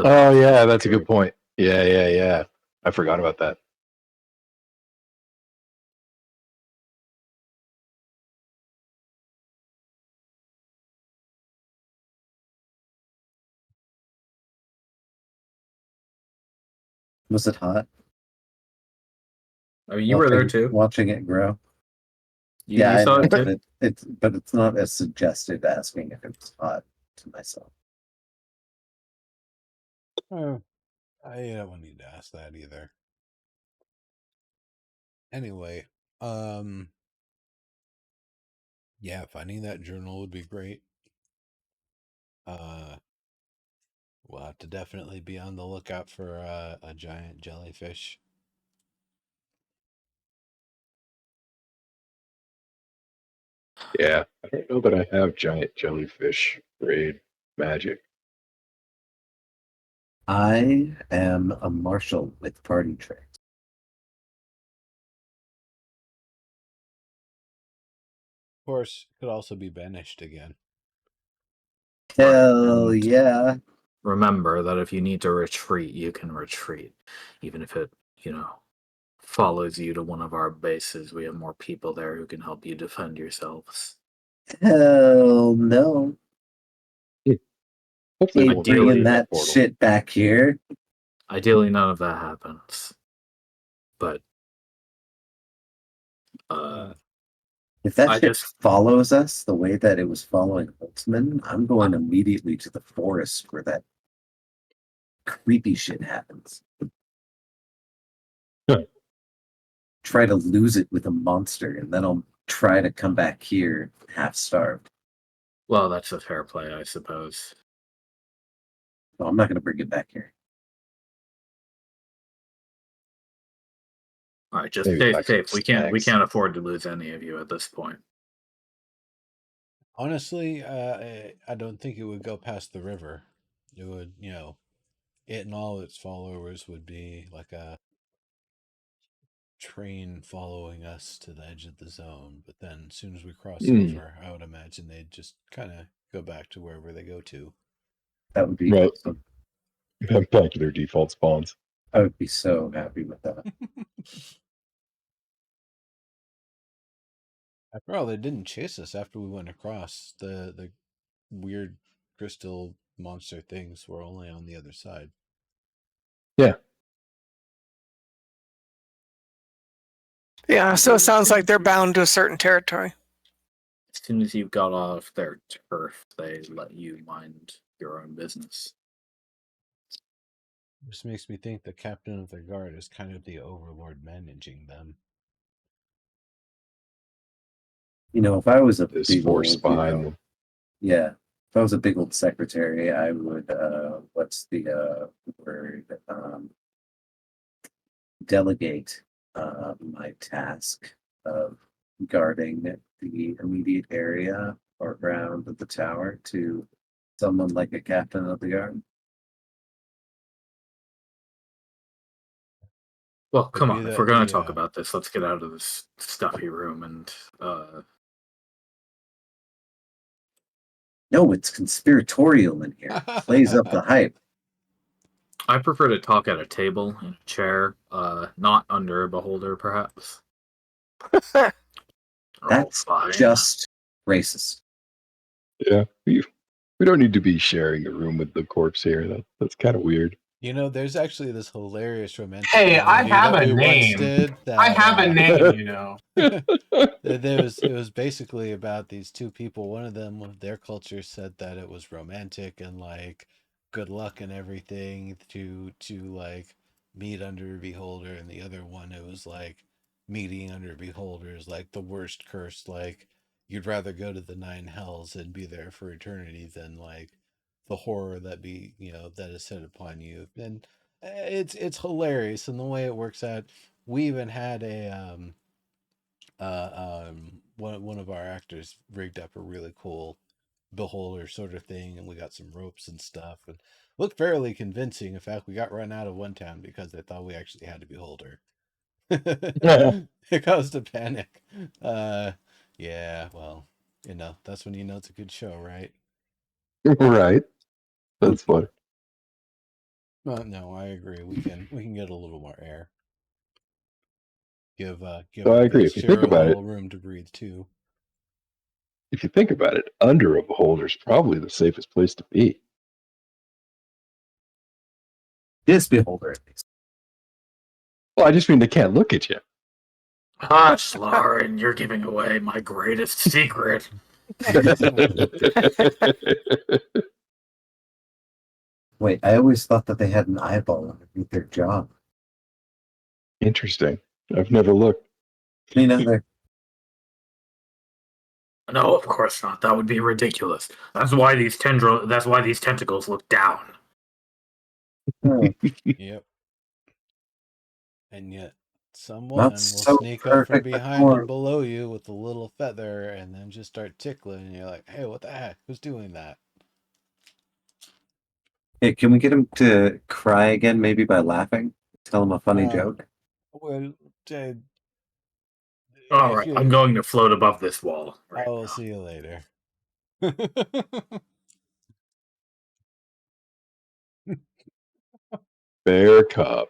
Speaker 2: Oh, yeah. That's a good point. Yeah. I forgot about that.
Speaker 1: Was it hot?
Speaker 3: I mean, you were there
Speaker 1: Watching-
Speaker 3: too.
Speaker 1: Watching it grow.
Speaker 3: You
Speaker 1: I
Speaker 3: saw
Speaker 1: know,
Speaker 3: it too?
Speaker 1: but it's not as suggestive asking if it was hot to myself.
Speaker 5: I don't need to ask that either. Anyway, yeah, finding that journal would be great. We'll have to definitely be on the lookout for a giant jellyfish.
Speaker 2: Yeah, I don't know that I have giant jellyfish braid magic.
Speaker 1: I am a marshal with party tricks.
Speaker 5: Of course, could also be banished again.
Speaker 1: Hell
Speaker 3: And
Speaker 1: yeah.
Speaker 3: remember that if you need to retreat, you can retreat. Even if it, follows you to one of our bases, we have more people there who can help you defend yourselves.
Speaker 1: Hell no.
Speaker 2: Hopefully,
Speaker 1: Ain't
Speaker 2: we'll go
Speaker 3: Ideally-
Speaker 1: bringing
Speaker 2: through
Speaker 1: that
Speaker 2: portal.
Speaker 1: shit back here.
Speaker 3: Ideally, none of that happens. But
Speaker 1: If that
Speaker 3: I
Speaker 1: shit
Speaker 3: just-
Speaker 1: follows us the way that it was following Holtzmann, I'm going immediately to the forest where that creepy shit happens.
Speaker 2: Huh.
Speaker 1: Try to lose it with a monster, and then I'll try to come back here half starved.
Speaker 3: well, that's a fair play, I suppose.
Speaker 1: Well, I'm not going to bring it back here.
Speaker 3: All right, just
Speaker 2: Maybe
Speaker 3: stay
Speaker 2: like some
Speaker 3: safe. We can't
Speaker 2: snacks.
Speaker 3: afford to lose any of you at this point.
Speaker 5: Honestly, I don't think it would go past the river. It would, it and all its followers would be like a train following us to the edge of the zone. But then as soon as we cross over, I would imagine they'd just kind of go back to wherever they go to.
Speaker 1: That would be
Speaker 2: Right.
Speaker 1: awesome.
Speaker 2: Back to their default spawns.
Speaker 1: I would be so happy with that.
Speaker 5: After all, they didn't chase us after we went across. The weird crystal monster things were only on the other side.
Speaker 2: Yeah.
Speaker 4: Yeah, so it sounds like they're bound to a certain territory.
Speaker 3: As soon as you got off their turf, they let you mind your own business.
Speaker 5: This makes me think the captain of the guard is kind of the overlord managing them.
Speaker 1: If I was a
Speaker 2: This
Speaker 1: big
Speaker 2: force
Speaker 1: old,
Speaker 2: behind them.
Speaker 1: yeah, if I was a big old secretary, I would, what's the word? Delegate my task of guarding the immediate area or around the tower to someone like a captain of the guard.
Speaker 3: Well, come
Speaker 5: Maybe
Speaker 3: on. If
Speaker 5: the-
Speaker 3: we're going
Speaker 5: the,
Speaker 3: to talk about this, let's get out of this stuffy room and.
Speaker 1: No, it's conspiratorial in here. Plays up the hype.
Speaker 3: I prefer to talk at a table in a chair, not under a beholder, perhaps.
Speaker 1: That's
Speaker 3: fine.
Speaker 1: just racist.
Speaker 2: Yeah. We don't need to be sharing a room with the corpse here. That's kind of weird.
Speaker 5: There's actually this hilarious romantic
Speaker 6: Hey, I
Speaker 5: comedy
Speaker 6: have
Speaker 5: that
Speaker 6: a
Speaker 5: we once
Speaker 6: name.
Speaker 5: did.
Speaker 6: I have a name.
Speaker 5: It was basically about these two people. One of them, their culture said that it was romantic and like good luck and everything to like meet under a beholder, and the other one it was like meeting under beholders like the worst curse. Like you'd rather go to the nine hells and be there for eternity than like the horror that that is set upon you. And it's hilarious, and the way it works out. We even had a one of our actors rigged up a really cool beholder sort of thing, and we got some ropes and stuff, and looked fairly convincing. In fact, we got run out of one town because they thought we actually had a beholder. It caused a panic. Yeah, well, that's when you know it's a good show, right?
Speaker 2: Right. That's fun.
Speaker 5: No, I agree. We can get a little more air. Give
Speaker 2: So I
Speaker 5: our
Speaker 2: agree.
Speaker 5: guest
Speaker 2: If you
Speaker 5: here
Speaker 2: think
Speaker 5: a
Speaker 2: about
Speaker 5: little room to breathe too.
Speaker 2: If you think about it, under a beholder is probably the safest place to be.
Speaker 1: This beholder, at least.
Speaker 2: Well, I just mean they can't look at you.
Speaker 3: Hush, Lauren, you're giving away my greatest secret.
Speaker 1: Wait, I always thought that they had an eyeball underneath their jaw.
Speaker 2: Interesting. I've never looked.
Speaker 1: Me neither.
Speaker 3: No, of course not. That would be ridiculous. That's why these tentacles look down.
Speaker 5: Yep. And yet someone
Speaker 1: Not
Speaker 5: will
Speaker 1: so
Speaker 5: sneak up from
Speaker 1: perfect, but
Speaker 5: behind
Speaker 1: more-
Speaker 5: and below you with a little feather and then just start tickling, and you're like, hey, what the heck? Who's doing that?
Speaker 1: Hey, can we get him to cry again, maybe by laughing? Tell him a funny joke?
Speaker 5: Well,
Speaker 3: All right, I'm going to float above this wall. Right
Speaker 5: I will
Speaker 3: now.
Speaker 5: see you later.
Speaker 2: Bear cub.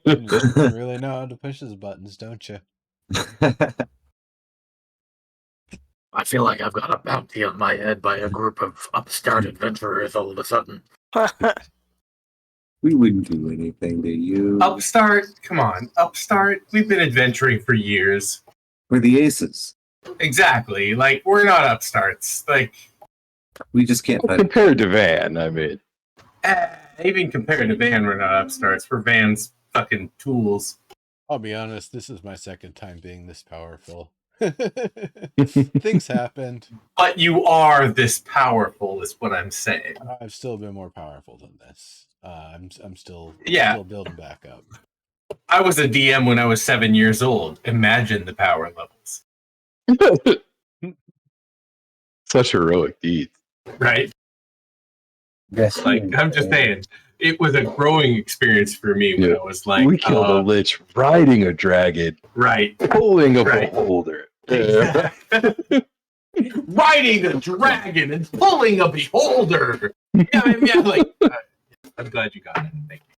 Speaker 5: You really know how to push his buttons, don't you?
Speaker 3: I feel like I've got a bounty on my head by a group of upstart adventurers all of a sudden.
Speaker 1: We wouldn't do anything to you.
Speaker 6: Upstart, come on, Upstart. We've been adventuring for years.
Speaker 1: We're the aces.
Speaker 6: Exactly. Like, we're not upstarts. Like,
Speaker 1: We just can't fight.
Speaker 2: Compared to Van, I mean.
Speaker 6: even compared to Van, we're not upstarts. We're Van's fucking tools.
Speaker 5: I'll be honest, this is my second time being this powerful. Things happened.
Speaker 6: But you are this powerful, is what I'm saying.
Speaker 5: I've still been more powerful than this. I'm still building back up.
Speaker 6: I was a DM when I was 7 years old. Imagine the power levels.
Speaker 2: Such heroic deeds.
Speaker 6: Right?
Speaker 1: Yes,
Speaker 6: Like, I'm just saying, it was a growing experience for me when I was like,
Speaker 2: we killed a lich riding a dragon,
Speaker 6: right,
Speaker 2: pulling a beholder.
Speaker 6: riding a dragon and pulling a beholder. Yeah, like, I'm glad you got it. Thank you.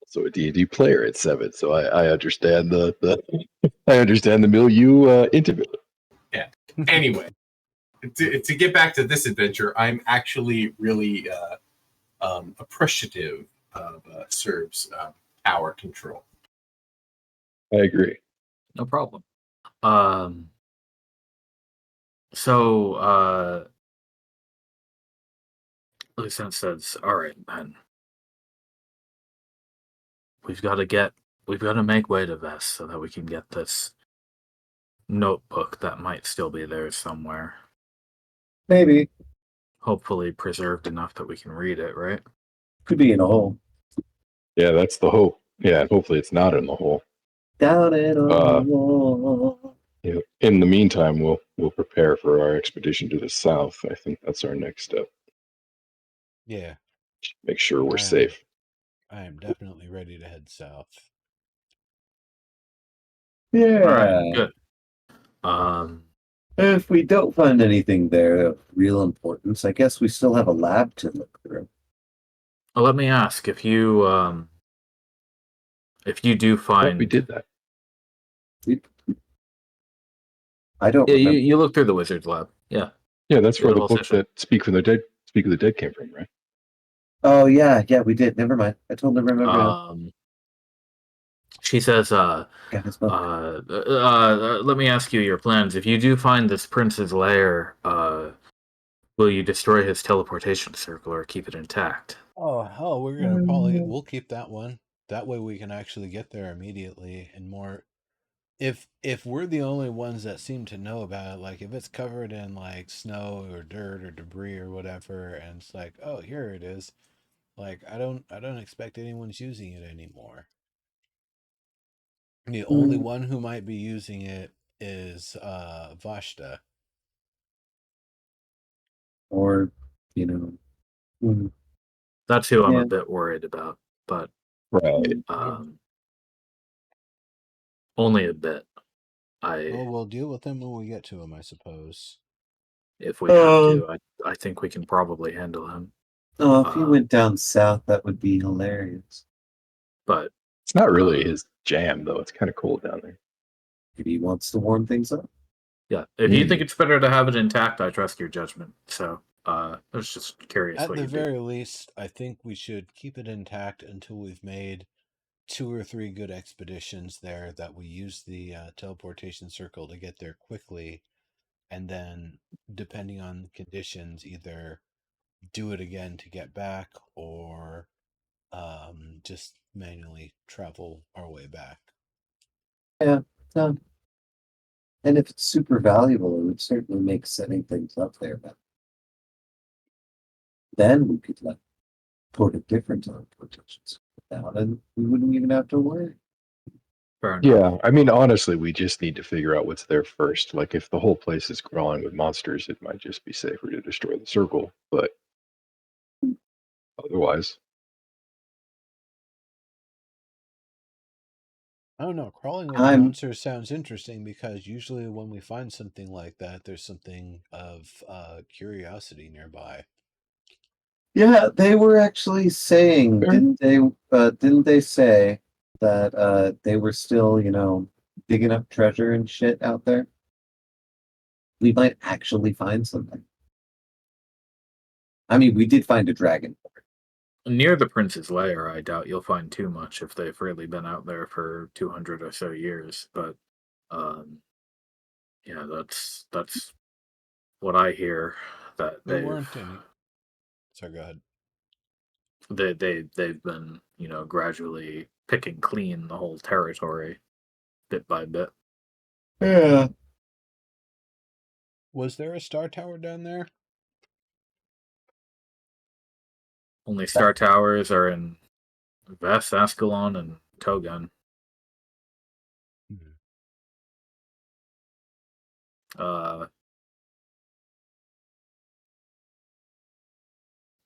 Speaker 2: Also a D&D player at 7, so I understand the I understand the milieu intimately.
Speaker 6: Yeah. Anyway, to get back to this adventure, I'm actually really appreciative of Serb's power control.
Speaker 2: I agree.
Speaker 3: No problem. So Lieutenant says, "All right, man. We've got to make way to Vest so that we can get this notebook that might still be there somewhere.
Speaker 1: maybe.
Speaker 3: Hopefully preserved enough that we can read it, right?
Speaker 1: Could be in a hole.
Speaker 2: Yeah, that's the hope. Yeah, and hopefully it's not in the hole.
Speaker 1: Down it on the wall.
Speaker 2: Yeah. In the meantime, we'll prepare for our expedition to the south. I think that's our next step.
Speaker 5: Yeah,
Speaker 2: Make sure we're safe.
Speaker 5: I am definitely ready to head south.
Speaker 1: Yeah.
Speaker 3: All right, good.
Speaker 1: If we don't find anything there of real importance, I guess we still have a lab to look through.
Speaker 3: Well, let me ask if you do find
Speaker 2: We did that.
Speaker 1: I don't
Speaker 3: Yeah,
Speaker 1: remember.
Speaker 3: you look through the wizard's lab. Yeah.
Speaker 2: Yeah, that's where the
Speaker 3: whole
Speaker 2: book
Speaker 3: session.
Speaker 2: that Speak of the Dead came from, right?
Speaker 1: Oh yeah, we did. Never mind. I totally remember now.
Speaker 3: She says,
Speaker 1: Got his book.
Speaker 3: let me ask you your plans. If you do find this prince's lair, will you destroy his teleportation circle or keep it intact?
Speaker 5: We're gonna we'll keep that one. That way we can actually get there immediately and more. If we're the only ones that seem to know about it, like if it's covered in like snow or dirt or debris or whatever, and it's like, oh, here it is. Like I don't expect anyone's using it anymore. The only one who might be using it is Vashta.
Speaker 1: Or,
Speaker 3: That's who I'm
Speaker 1: Yeah.
Speaker 3: a bit worried about, but
Speaker 2: Right.
Speaker 3: only a bit.
Speaker 5: Well, we'll deal with them when we get to him, I suppose.
Speaker 3: If we have to, I think we can probably handle him.
Speaker 1: Oh, if he went down south, that would be hilarious.
Speaker 3: But
Speaker 2: it's not really his jam, though. It's kind of cold down there.
Speaker 1: Maybe he wants to warm things up.
Speaker 3: Yeah, if you think it's better to have it intact, I trust your judgment. So I was just curious
Speaker 5: At
Speaker 3: what
Speaker 5: the
Speaker 3: you do.
Speaker 5: very least, I think we should keep it intact until we've made 2 or 3 good expeditions there that we use the teleportation circle to get there quickly, and then, depending on conditions, either do it again to get back or just manually travel our way back.
Speaker 1: Yeah. No. And if it's super valuable, it would certainly make setting things up there. But then we could like put a different teleportation down, and we wouldn't even have to worry.
Speaker 3: Fair enough.
Speaker 2: Yeah, I mean, honestly, we just need to figure out what's there first. Like, if the whole place is crawling with monsters, it might just be safer to destroy the circle. But otherwise,
Speaker 5: I don't know. Crawling with
Speaker 1: I'm
Speaker 5: monsters sounds interesting because usually when we find something like that, there's something of curiosity nearby.
Speaker 1: Yeah, they were actually saying,
Speaker 2: Fair
Speaker 1: didn't they say that they were still, digging up treasure and shit out there? We might actually find something. I mean, we did find a dragon.
Speaker 3: Near the Prince's Lair, I doubt you'll find too much if they've really been out there for 200 or so years. But yeah, that's what I hear. That
Speaker 5: There weren't any. Sorry, go ahead.
Speaker 3: they've been gradually picking clean the whole territory, bit by bit.
Speaker 1: Yeah.
Speaker 5: Was there a star tower down there?
Speaker 3: Only star towers are in Vest, Ascalon, and Togun. I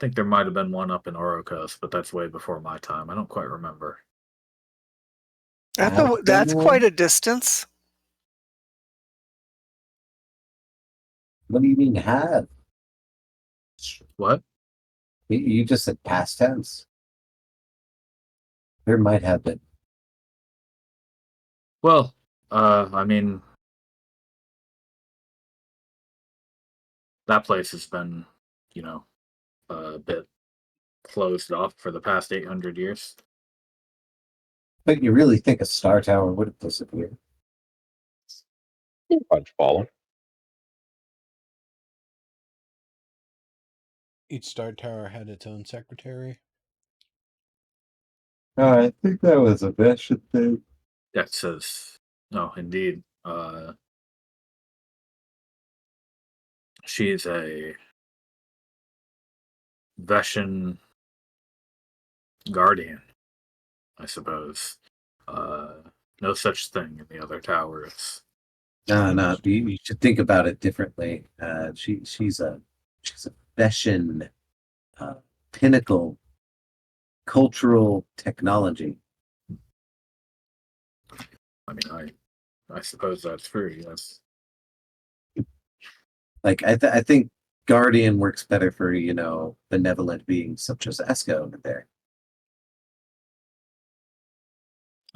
Speaker 3: think there might have been one up in Orokos, but that's way before my time. I don't quite remember.
Speaker 4: That's quite a distance.
Speaker 1: What do you mean have?
Speaker 3: What?
Speaker 1: You just said past tense. There might have been.
Speaker 3: Well, I mean, that place has been, a bit closed off for the past 800 years.
Speaker 1: But you really think a star tower would have disappeared?
Speaker 2: I'd follow.
Speaker 5: Each star tower had its own secretary.
Speaker 1: I think that was a Vested thing.
Speaker 3: That says no, indeed. She's a Veshan guardian, I suppose. No such thing in the other towers.
Speaker 1: No. You should think about it differently. She's a Veshan pinnacle cultural technology.
Speaker 3: I mean, I suppose that's true. Yes.
Speaker 1: Like I think Guardian works better for benevolent beings such as Eska over there.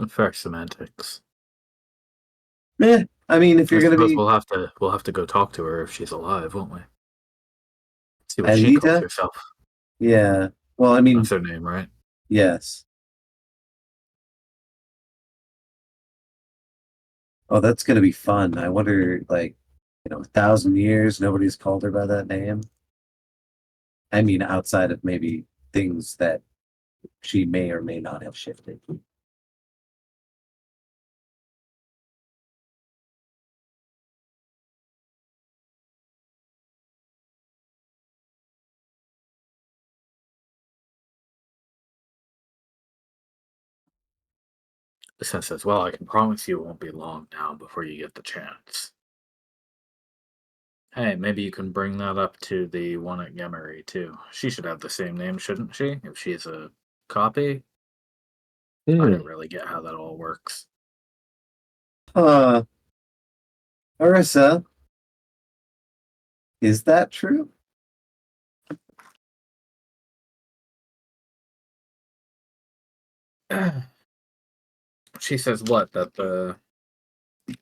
Speaker 3: Fair semantics.
Speaker 1: Yeah, I mean, if
Speaker 3: I
Speaker 1: you're gonna
Speaker 3: suppose
Speaker 1: be
Speaker 3: we'll have to go talk to her if she's alive, won't we? See what she calls
Speaker 1: Alita,
Speaker 3: herself.
Speaker 1: yeah. Well, I mean,
Speaker 3: That's her name, right?
Speaker 1: yes. Oh, that's gonna be fun. I wonder, like, 1,000 years, nobody's called her by that name. I mean, outside of maybe things that she may or may not have shifted.
Speaker 3: The sense says, well, I can promise you it won't be long now before you get the chance. Hey, maybe you can bring that up to the one at Gemery, too. She should have the same name, shouldn't she? If she's a copy? I don't really get how that all works.
Speaker 1: Arissa, is that true?
Speaker 3: She says what? That the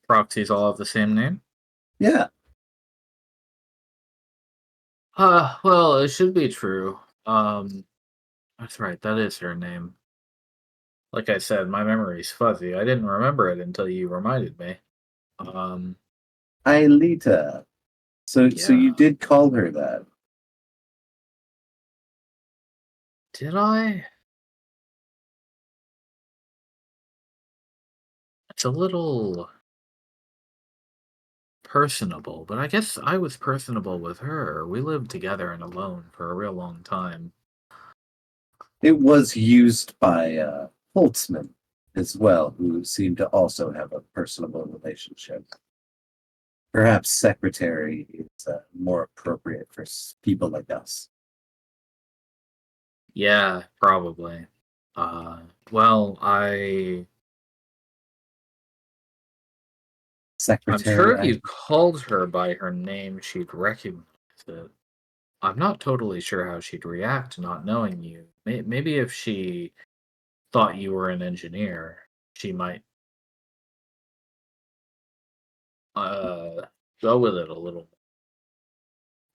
Speaker 3: proxies all have the same name?
Speaker 1: Yeah.
Speaker 3: Well, it should be true. That's right. That is her name. Like I said, my memory's fuzzy. I didn't remember it until you reminded me. Um,
Speaker 1: Aelita. So you
Speaker 3: yeah.
Speaker 1: did call her that.
Speaker 3: Did I? It's a little personable, but I guess I was personable with her. We lived together and alone for a real long time.
Speaker 1: It was used by Holtzmann as well, who seemed to also have a personable relationship. Perhaps secretary is more appropriate for people like us.
Speaker 3: Yeah, probably. Uh, well, I'm sure
Speaker 1: Secretary,
Speaker 3: if you called her by her name, she'd recognize it. I'm not totally sure how she'd react to not knowing you. Maybe if she thought you were an engineer, she might uh go with it a little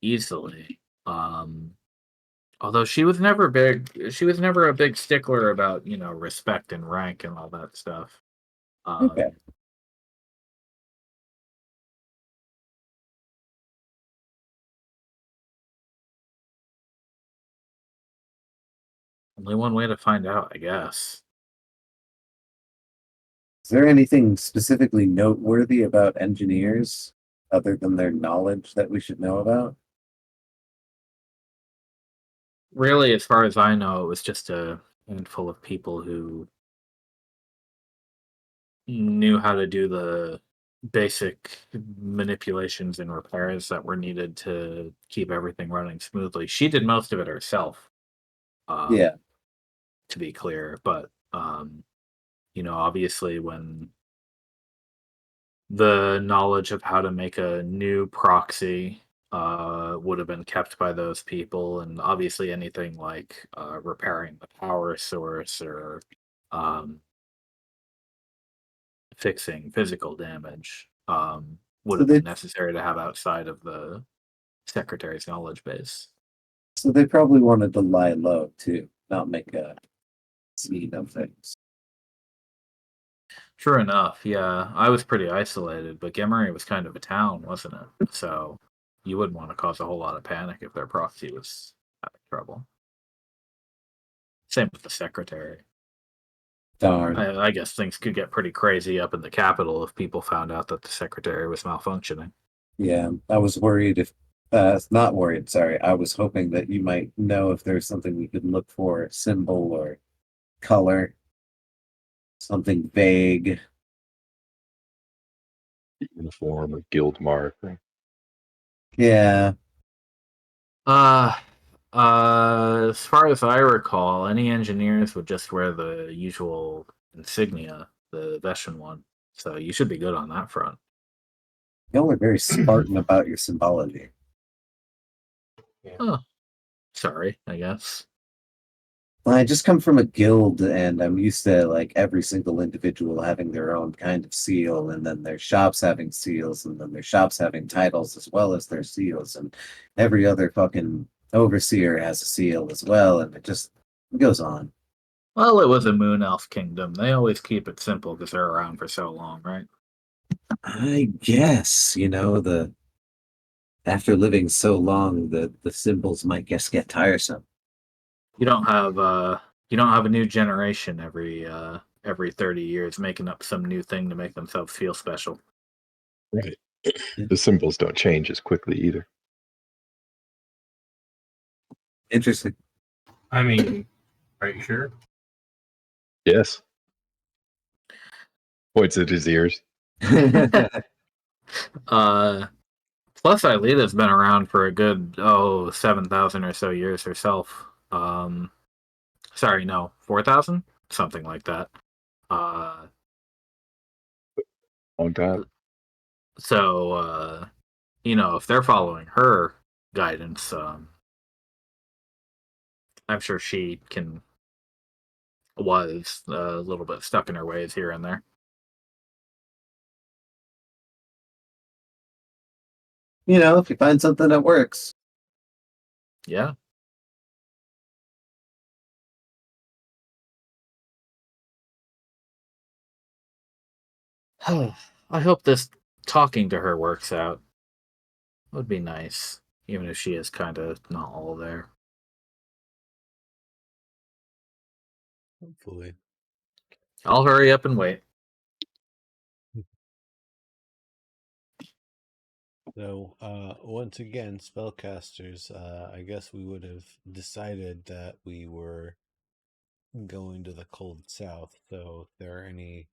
Speaker 3: easily. Um, Although she was never a big stickler about, respect and rank and all that stuff.
Speaker 1: okay.
Speaker 3: Um, Only one way to find out, I guess.
Speaker 1: Is there anything specifically noteworthy about engineers other than their knowledge that we should know about?
Speaker 3: Really, as far as I know, it was just a handful of people who knew how to do the basic manipulations and repairs that were needed to keep everything running smoothly. She did most of it herself, um,
Speaker 1: Yeah.
Speaker 3: to be clear, but obviously when the knowledge of how to make a new proxy would have been kept by those people, and obviously anything like repairing the power source or um, fixing physical damage would
Speaker 1: So
Speaker 3: have been
Speaker 1: they
Speaker 3: necessary to have outside of the secretary's knowledge base.
Speaker 1: so they probably wanted to lie low too, not make a scene of things.
Speaker 3: True enough, yeah, I was pretty isolated, but Gemery was kind of a town, wasn't it? So you wouldn't want to cause a whole lot of panic if their proxy was having trouble. Same with the secretary.
Speaker 1: Darn.
Speaker 3: I guess things could get pretty crazy up in the Capitol if people found out that the secretary was malfunctioning.
Speaker 1: Yeah, I was worried if not worried, sorry. I was hoping that you might know if there's something we could look for, symbol or color, something vague.
Speaker 2: Uniform or guild mark.
Speaker 1: Yeah.
Speaker 3: Uh, as far as I recall, any engineers would just wear the usual insignia, the Veshan one. So you should be good on that front.
Speaker 1: Y'all are very Spartan about your symbology.
Speaker 3: Oh, sorry, I guess.
Speaker 1: Well, I just come from a guild and I'm used to like every single individual having their own kind of seal, and then their shops having seals, and then their shops having titles as well as their seals, and every other fucking overseer has a seal as well, and it just goes on.
Speaker 3: Well, it was a moon elf kingdom. They always keep it simple because they're around for so long, right?
Speaker 1: I guess, the after living so long, the symbols might just get tiresome.
Speaker 3: You don't have you don't have a new generation every 30 years making up some new thing to make themselves feel special.
Speaker 2: Right. The symbols don't change as quickly either.
Speaker 1: Interesting.
Speaker 6: I mean, are you sure?
Speaker 2: Yes. Points at his ears.
Speaker 3: uh Plus Ileda's been around for a good 7,000 or so years herself. Sorry, no, 4,000? Something like that. Uh
Speaker 2: Long time.
Speaker 3: so if they're following her guidance, I'm sure she was a little bit stuck in her ways here and there.
Speaker 1: If you find something that works.
Speaker 3: Yeah. I hope this talking to her works out. Would be nice, even if she is kind of not all there.
Speaker 5: Hopefully.
Speaker 3: I'll hurry up and wait.
Speaker 5: So, once again, spellcasters, I guess we would have decided that we were going to the cold south. So, if there are any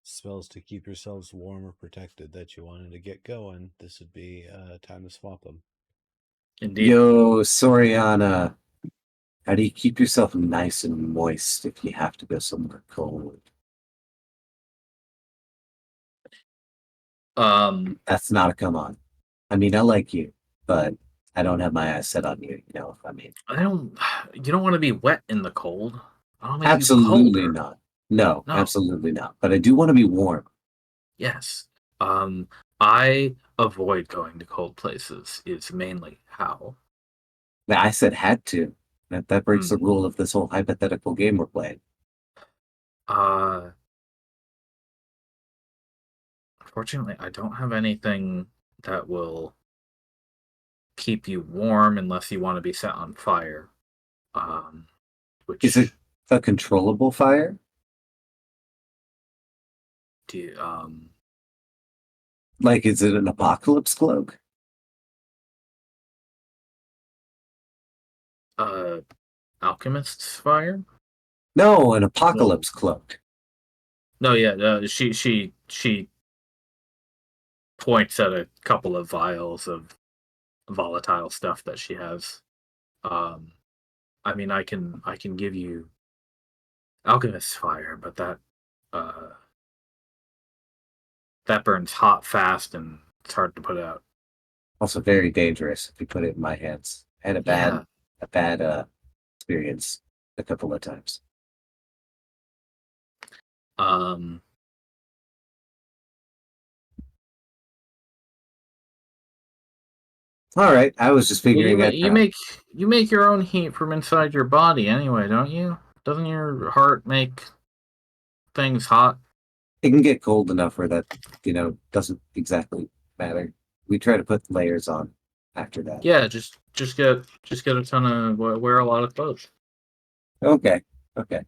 Speaker 5: spells to keep yourselves warm or protected that you wanted to get going, this would be time to swap them.
Speaker 3: Indeed.
Speaker 1: Yo, Soriana, how do you keep yourself nice and moist if you have to go somewhere cold? That's not a come on. I mean, I like you, but I don't have my eyes set on you. You know, I mean,
Speaker 3: I don't. You don't want to be wet in the cold. I'll make
Speaker 1: absolutely
Speaker 3: you colder.
Speaker 1: not. No,
Speaker 3: No.
Speaker 1: absolutely not. But I do want to be warm.
Speaker 3: Yes. I avoid going to cold places. Is mainly how.
Speaker 1: I said had to. That breaks the
Speaker 3: Hmm.
Speaker 1: rule of this whole hypothetical game we're playing.
Speaker 3: Unfortunately, I don't have anything that will keep you warm unless you want to be set on fire. Which
Speaker 1: Is it a controllable fire?
Speaker 3: do you,
Speaker 1: Like, is it an apocalypse cloak?
Speaker 3: alchemist's fire?
Speaker 1: No, an apocalypse cloak.
Speaker 3: No, yeah. She points at a couple of vials of volatile stuff that she has. I mean, I can give you alchemist's fire, but uh that burns hot fast and it's hard to put out.
Speaker 1: Also very dangerous if you put it in my hands. I had a
Speaker 3: Yeah.
Speaker 1: bad experience a couple of times.
Speaker 3: Um.
Speaker 1: All right, I was just
Speaker 3: Well,
Speaker 1: figuring out.
Speaker 3: you make your own heat from inside your body anyway, don't you? Doesn't your heart make things hot?
Speaker 1: It can get cold enough where that doesn't exactly matter. We try to put layers on after that.
Speaker 3: Yeah, just get a ton of wear a lot of clothes.
Speaker 1: Okay. There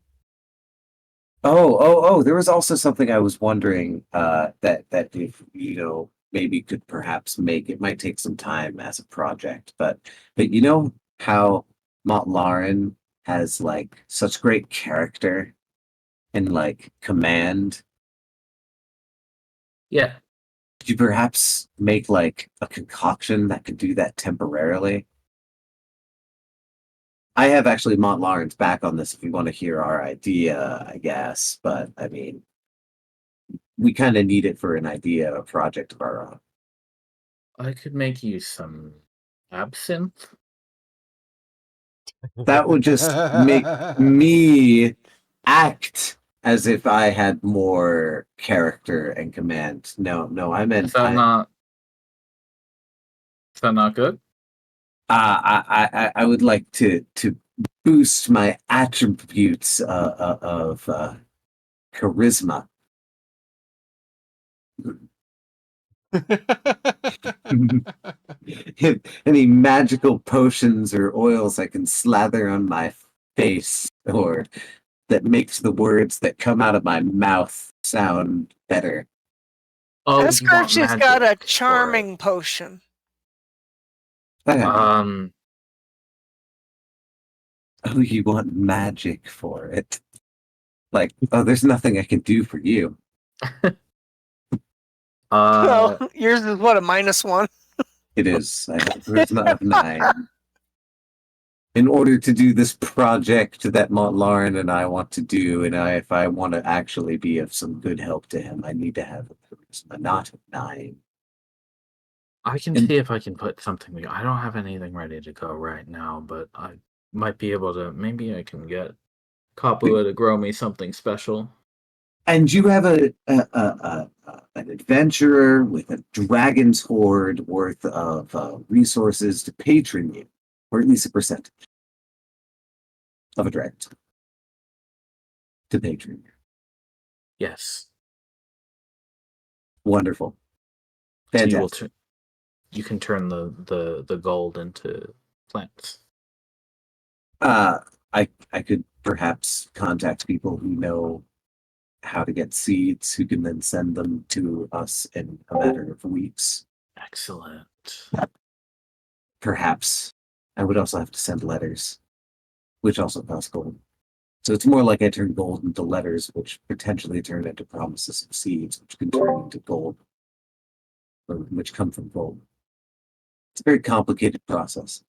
Speaker 1: was also something I was wondering that if maybe could perhaps make it might take some time as a project, but you know how Motlaren has like such great character and like command.
Speaker 3: Yeah.
Speaker 1: Could you perhaps make like a concoction that could do that temporarily? I have actually Montlaren's back on this if you want to hear our idea, I guess, but I mean we kind of need it for an idea, a project of our own.
Speaker 3: I could make you some absinthe.
Speaker 1: That would just make me act as if I had more character and command. No, I meant
Speaker 3: Is that not good?
Speaker 1: I would like to boost my attributes of charisma. Any magical potions or oils I can slather on my face, or that makes the words that come out of my mouth sound better.
Speaker 3: Oh,
Speaker 4: Ask
Speaker 3: you
Speaker 4: her if
Speaker 3: want
Speaker 4: she's
Speaker 3: magic
Speaker 4: got a
Speaker 3: for it.
Speaker 4: charming potion.
Speaker 1: Oh, you want magic for it? Like, oh, there's nothing I can do for you.
Speaker 4: Well, yours is what, a -1?
Speaker 1: It is. I have charisma of 9. In order to do this project that Lauren and I want to do, and if I want to actually be of some good help to him, I need to have a charisma not of 9.
Speaker 3: I can see if I can put something. I don't have anything ready to go right now, but I might be able to. Maybe I can get Kapua to grow me something special.
Speaker 1: And you have an adventurer with a dragon's hoard worth of resources to patron you. or at least a percentage of a dragon to patron.
Speaker 3: Yes.
Speaker 1: Wonderful.
Speaker 3: So you will
Speaker 1: Fantastic.
Speaker 3: you can turn the gold into plants.
Speaker 1: I could perhaps contact people who know how to get seeds, who can then send them to us in a matter of weeks.
Speaker 3: Excellent.
Speaker 1: Perhaps I would also have to send letters, which also cost gold. So it's more like I turn gold into letters, which potentially turn into promises of seeds, which can turn into gold, or which come from gold. It's a very complicated process.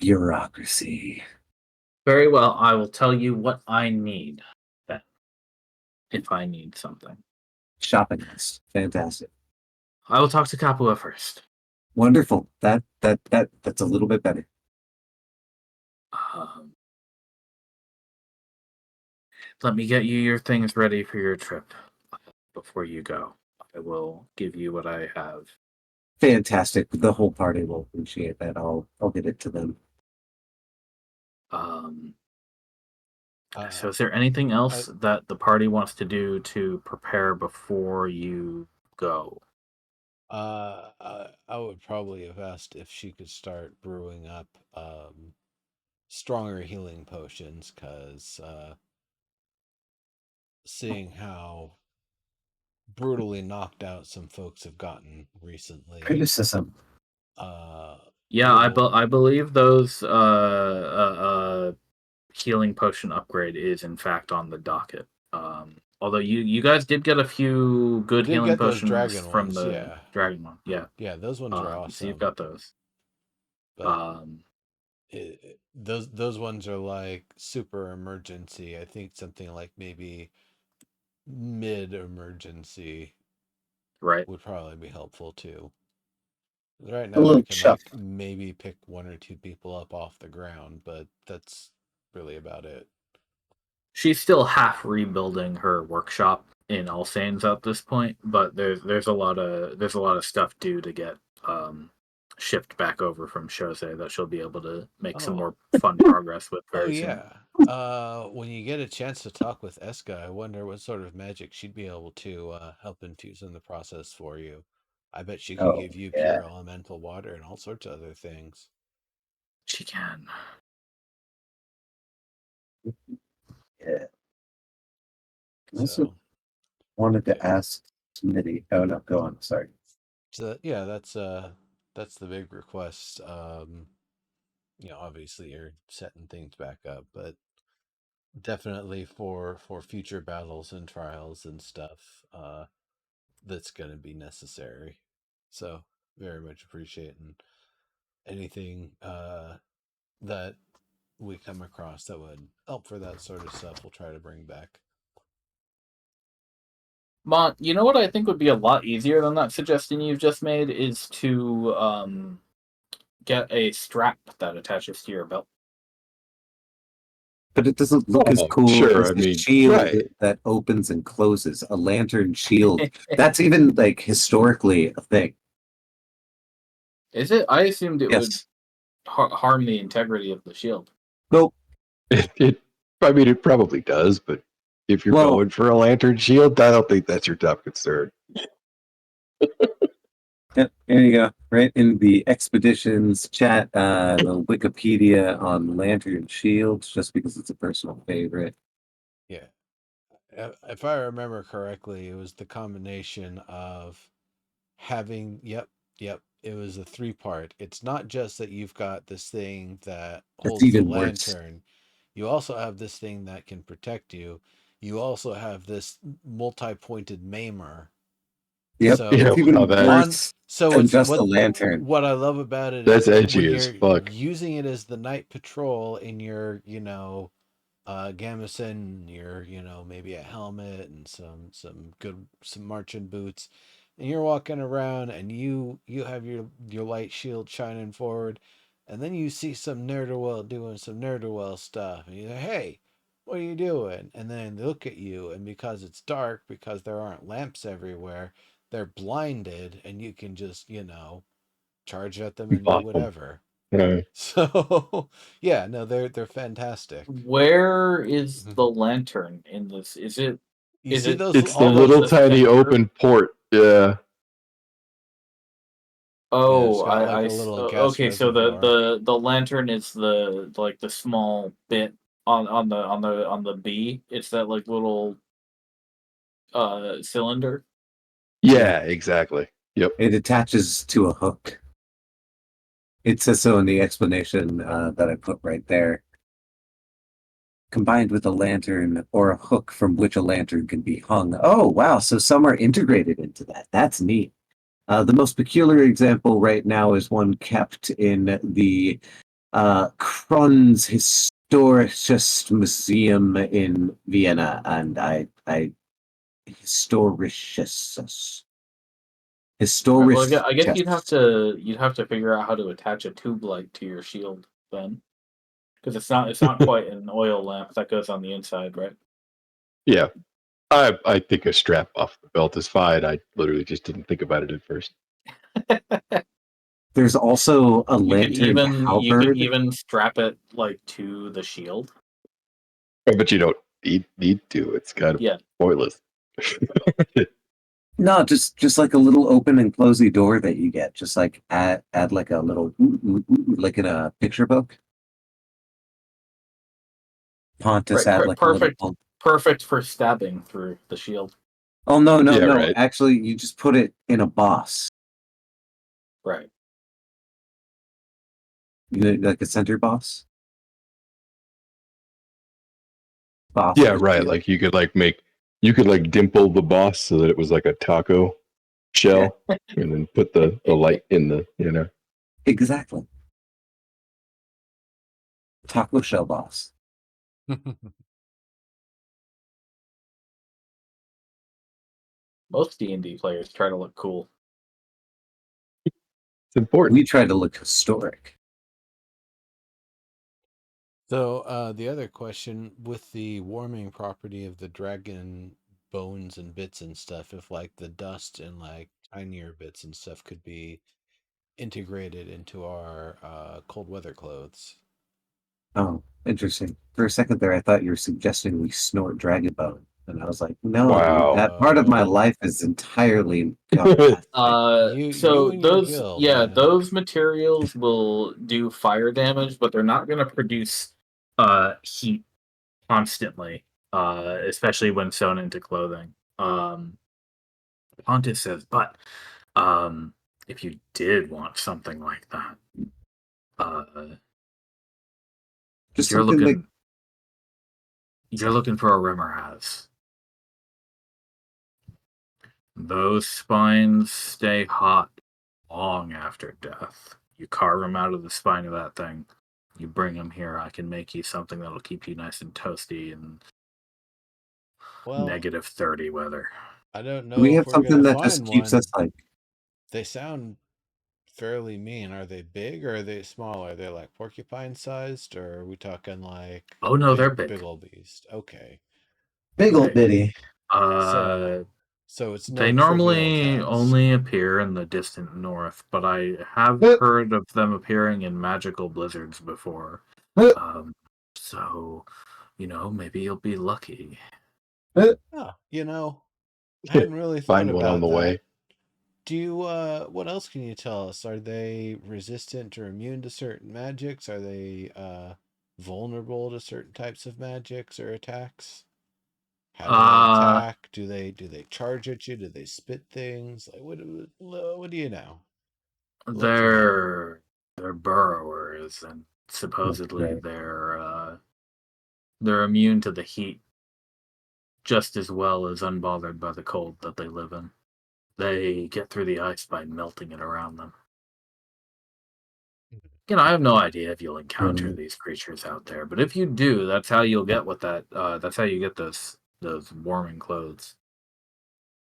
Speaker 1: Bureaucracy.
Speaker 3: Very well. I will tell you what I need then, if I need something.
Speaker 1: Shopping list. Fantastic.
Speaker 3: I will talk to Capua first.
Speaker 1: Wonderful. That's a little bit better.
Speaker 3: Um, let me get you your things ready for your trip before you go. I will give you what I have.
Speaker 1: Fantastic. The whole party will appreciate that. I'll get it to them.
Speaker 3: So is there anything else that the party wants to do to prepare before you go?
Speaker 5: I would probably have asked if she could start brewing up stronger healing potions, because seeing how brutally knocked out some folks have gotten recently.
Speaker 1: Criticism.
Speaker 3: Yeah, I believe those healing potion upgrade is in fact on the docket. Although you guys did get a few good
Speaker 5: Did
Speaker 3: healing
Speaker 5: get those
Speaker 3: potions
Speaker 5: dragon
Speaker 3: from
Speaker 5: ones,
Speaker 3: the
Speaker 5: yeah.
Speaker 3: dragon one. Yeah.
Speaker 5: Yeah, those ones are awesome.
Speaker 3: So you've got those.
Speaker 5: But those ones are like super emergency. I think something like maybe mid emergency
Speaker 3: right
Speaker 5: would probably be helpful too. Right
Speaker 1: A
Speaker 5: now I
Speaker 1: little
Speaker 5: can
Speaker 1: chuff.
Speaker 5: like maybe pick one or two people up off the ground, but that's really about it.
Speaker 3: She's still half rebuilding her workshop in All Saints at this point, but there's a lot of stuff due to get shipped back over from Shosei that she'll be able to make some more fun progress with very soon.
Speaker 5: When you get a chance to talk with Eska, I wonder what sort of magic she'd be able to help infuse in the process for you. I bet she could give you pure elemental water and all sorts of other things.
Speaker 3: She can.
Speaker 1: Yeah. I
Speaker 5: So,
Speaker 1: also wanted to ask Smitty. Oh no, go on. Sorry.
Speaker 5: So yeah, that's the big request. Obviously you're setting things back up, but definitely for future battles and trials and stuff, that's going to be necessary. So very much appreciating anything that we come across that would help for that sort of stuff. We'll try to bring back.
Speaker 3: Mont, you know what I think would be a lot easier than that suggestion you've just made is to get a strap that attaches to your belt.
Speaker 1: But it doesn't look as cool
Speaker 2: sure,
Speaker 1: as the shield
Speaker 2: right.
Speaker 1: that opens and closes. A lantern shield. That's even like historically a thing.
Speaker 3: Is it? I assumed it would
Speaker 1: Yes.
Speaker 3: harm the integrity of the shield.
Speaker 1: Nope.
Speaker 2: It probably does, but if you're going for a lantern shield, I don't think that's your top concern.
Speaker 1: There you go. Right in the expeditions chat, the Wikipedia on lantern shields, just because it's a personal favorite.
Speaker 5: Yeah. If I remember correctly, it was the combination of having, yep, it was a 3-part. It's not just that you've got this thing that holds the lantern. Worse. You also have this thing that can protect you. You also have this multi-pointed maimer.
Speaker 1: Yep.
Speaker 5: So
Speaker 1: it's even worse than just a lantern.
Speaker 5: What I love about it
Speaker 2: That's
Speaker 5: is
Speaker 2: edgy
Speaker 5: when
Speaker 2: as
Speaker 5: you're
Speaker 2: fuck.
Speaker 5: using it as the night patrol in your, gamison, your, maybe a helmet and some marching boots, and you're walking around and you have your light shield shining forward, and then you see some ne'er-do-well doing some ne'er-do-well stuff, and you say, hey, what are you doing? And then they look at you, and because it's dark, because there aren't lamps everywhere, they're blinded, and you can just charge at them and do
Speaker 2: Awesome.
Speaker 5: whatever.
Speaker 2: Uh,
Speaker 5: So yeah, no, they're fantastic.
Speaker 3: Where is the lantern in this? Is it?
Speaker 5: You
Speaker 3: Is
Speaker 5: see
Speaker 3: it?
Speaker 5: those
Speaker 2: it's the
Speaker 5: all
Speaker 3: towards
Speaker 5: those
Speaker 2: little
Speaker 3: the
Speaker 2: tiny
Speaker 3: center?
Speaker 2: open port. Yeah.
Speaker 3: Oh,
Speaker 5: it's got like a little gas
Speaker 3: okay. So
Speaker 5: reservoir.
Speaker 3: the lantern is the small bit on the B. It's that like little cylinder.
Speaker 2: Yeah, exactly. Yep.
Speaker 1: It attaches to a hook. It says so in the explanation that I put right there. Combined with a lantern or a hook from which a lantern can be hung. Oh, wow. So some are integrated into that. That's neat. The most peculiar example right now is one kept in the Kron's Historisches Museum in Vienna, and Historisches.
Speaker 3: Right, well,
Speaker 1: Historisches.
Speaker 3: I guess you'd have to figure out how to attach a tube light to your shield then, because it's not quite an oil lamp that goes on the inside, right?
Speaker 2: Yeah. I think a strap off the belt is fine. I literally just didn't think about it at first.
Speaker 1: There's also a
Speaker 3: You could
Speaker 1: lantern
Speaker 3: you could
Speaker 1: halberd.
Speaker 3: even strap it like to the shield.
Speaker 2: But you don't need to. It's kind of
Speaker 3: Yeah.
Speaker 2: pointless.
Speaker 1: No, just like a little open and closey door that you get. Just like add like a little like in a picture book. Pontus
Speaker 3: Right,
Speaker 1: had like a little.
Speaker 3: perfect for stabbing through the shield.
Speaker 1: Oh no, no,
Speaker 2: Yeah,
Speaker 1: no!
Speaker 2: right.
Speaker 1: Actually, you just put it in a boss,
Speaker 3: Right.
Speaker 1: like a center boss. Boss.
Speaker 2: Yeah,
Speaker 1: of the
Speaker 2: right.
Speaker 1: shield.
Speaker 2: Like you could like dimple the boss so that it was like a taco shell, and then put the light in the.
Speaker 1: Exactly. Taco shell boss.
Speaker 3: Most D&D players try to look cool.
Speaker 2: It's important.
Speaker 1: We try to look historic.
Speaker 5: So the other question with the warming property of the dragon bones and bits and stuff, if like the dust and like tinier bits and stuff could be integrated into our cold weather clothes.
Speaker 1: Oh, interesting. For a second there, I thought you were suggesting we snort dragon bone, and I was like, no, dude,
Speaker 2: Wow.
Speaker 1: that part of my life is entirely gone past.
Speaker 5: You
Speaker 3: So
Speaker 5: and your
Speaker 3: those,
Speaker 5: guild,
Speaker 3: yeah,
Speaker 5: man.
Speaker 3: those materials will do fire damage, but they're not going to produce heat constantly, especially when sewn into clothing. Pontus says, but if you did want something like that,
Speaker 1: Just
Speaker 3: you're
Speaker 1: something
Speaker 3: looking
Speaker 1: that
Speaker 3: you're looking for a rimmer has. Those spines stay hot long after death. You carve them out of the spine of that thing. You bring them here. I can make you something that'll keep you nice and toasty in
Speaker 5: Well,
Speaker 3: -30 weather.
Speaker 5: I don't know
Speaker 1: we
Speaker 5: if
Speaker 1: have
Speaker 5: we're
Speaker 1: something
Speaker 5: gonna
Speaker 1: that just
Speaker 5: find
Speaker 1: keeps
Speaker 5: one.
Speaker 1: us like
Speaker 5: They sound fairly mean. Are they big or are they small? Are they like porcupine sized, or are we talking like
Speaker 3: Oh no, they're big.
Speaker 5: big old beast? Okay.
Speaker 1: big old
Speaker 3: Right.
Speaker 1: bitty.
Speaker 5: So it's
Speaker 3: They
Speaker 5: no trivial
Speaker 3: normally
Speaker 5: task.
Speaker 3: only appear in the distant north, but I have heard of them appearing in magical blizzards before. So, maybe you'll be lucky.
Speaker 5: Oh, I hadn't really thought
Speaker 2: Find one on
Speaker 5: about
Speaker 2: the
Speaker 5: that.
Speaker 2: way.
Speaker 5: Do you what else can you tell us? Are they resistant or immune to certain magics? Are they vulnerable to certain types of magics or attacks? How do they attack? Do they charge at you? Do they spit things? Like what do you know? Love to know.
Speaker 3: They're burrowers, and supposedly
Speaker 1: Right.
Speaker 3: they're immune to the heat just as well as unbothered by the cold that they live in. They get through the ice by melting it around them. I have no idea if you'll encounter these creatures out there, but if you do, that's how you'll get that's how you get those warming clothes.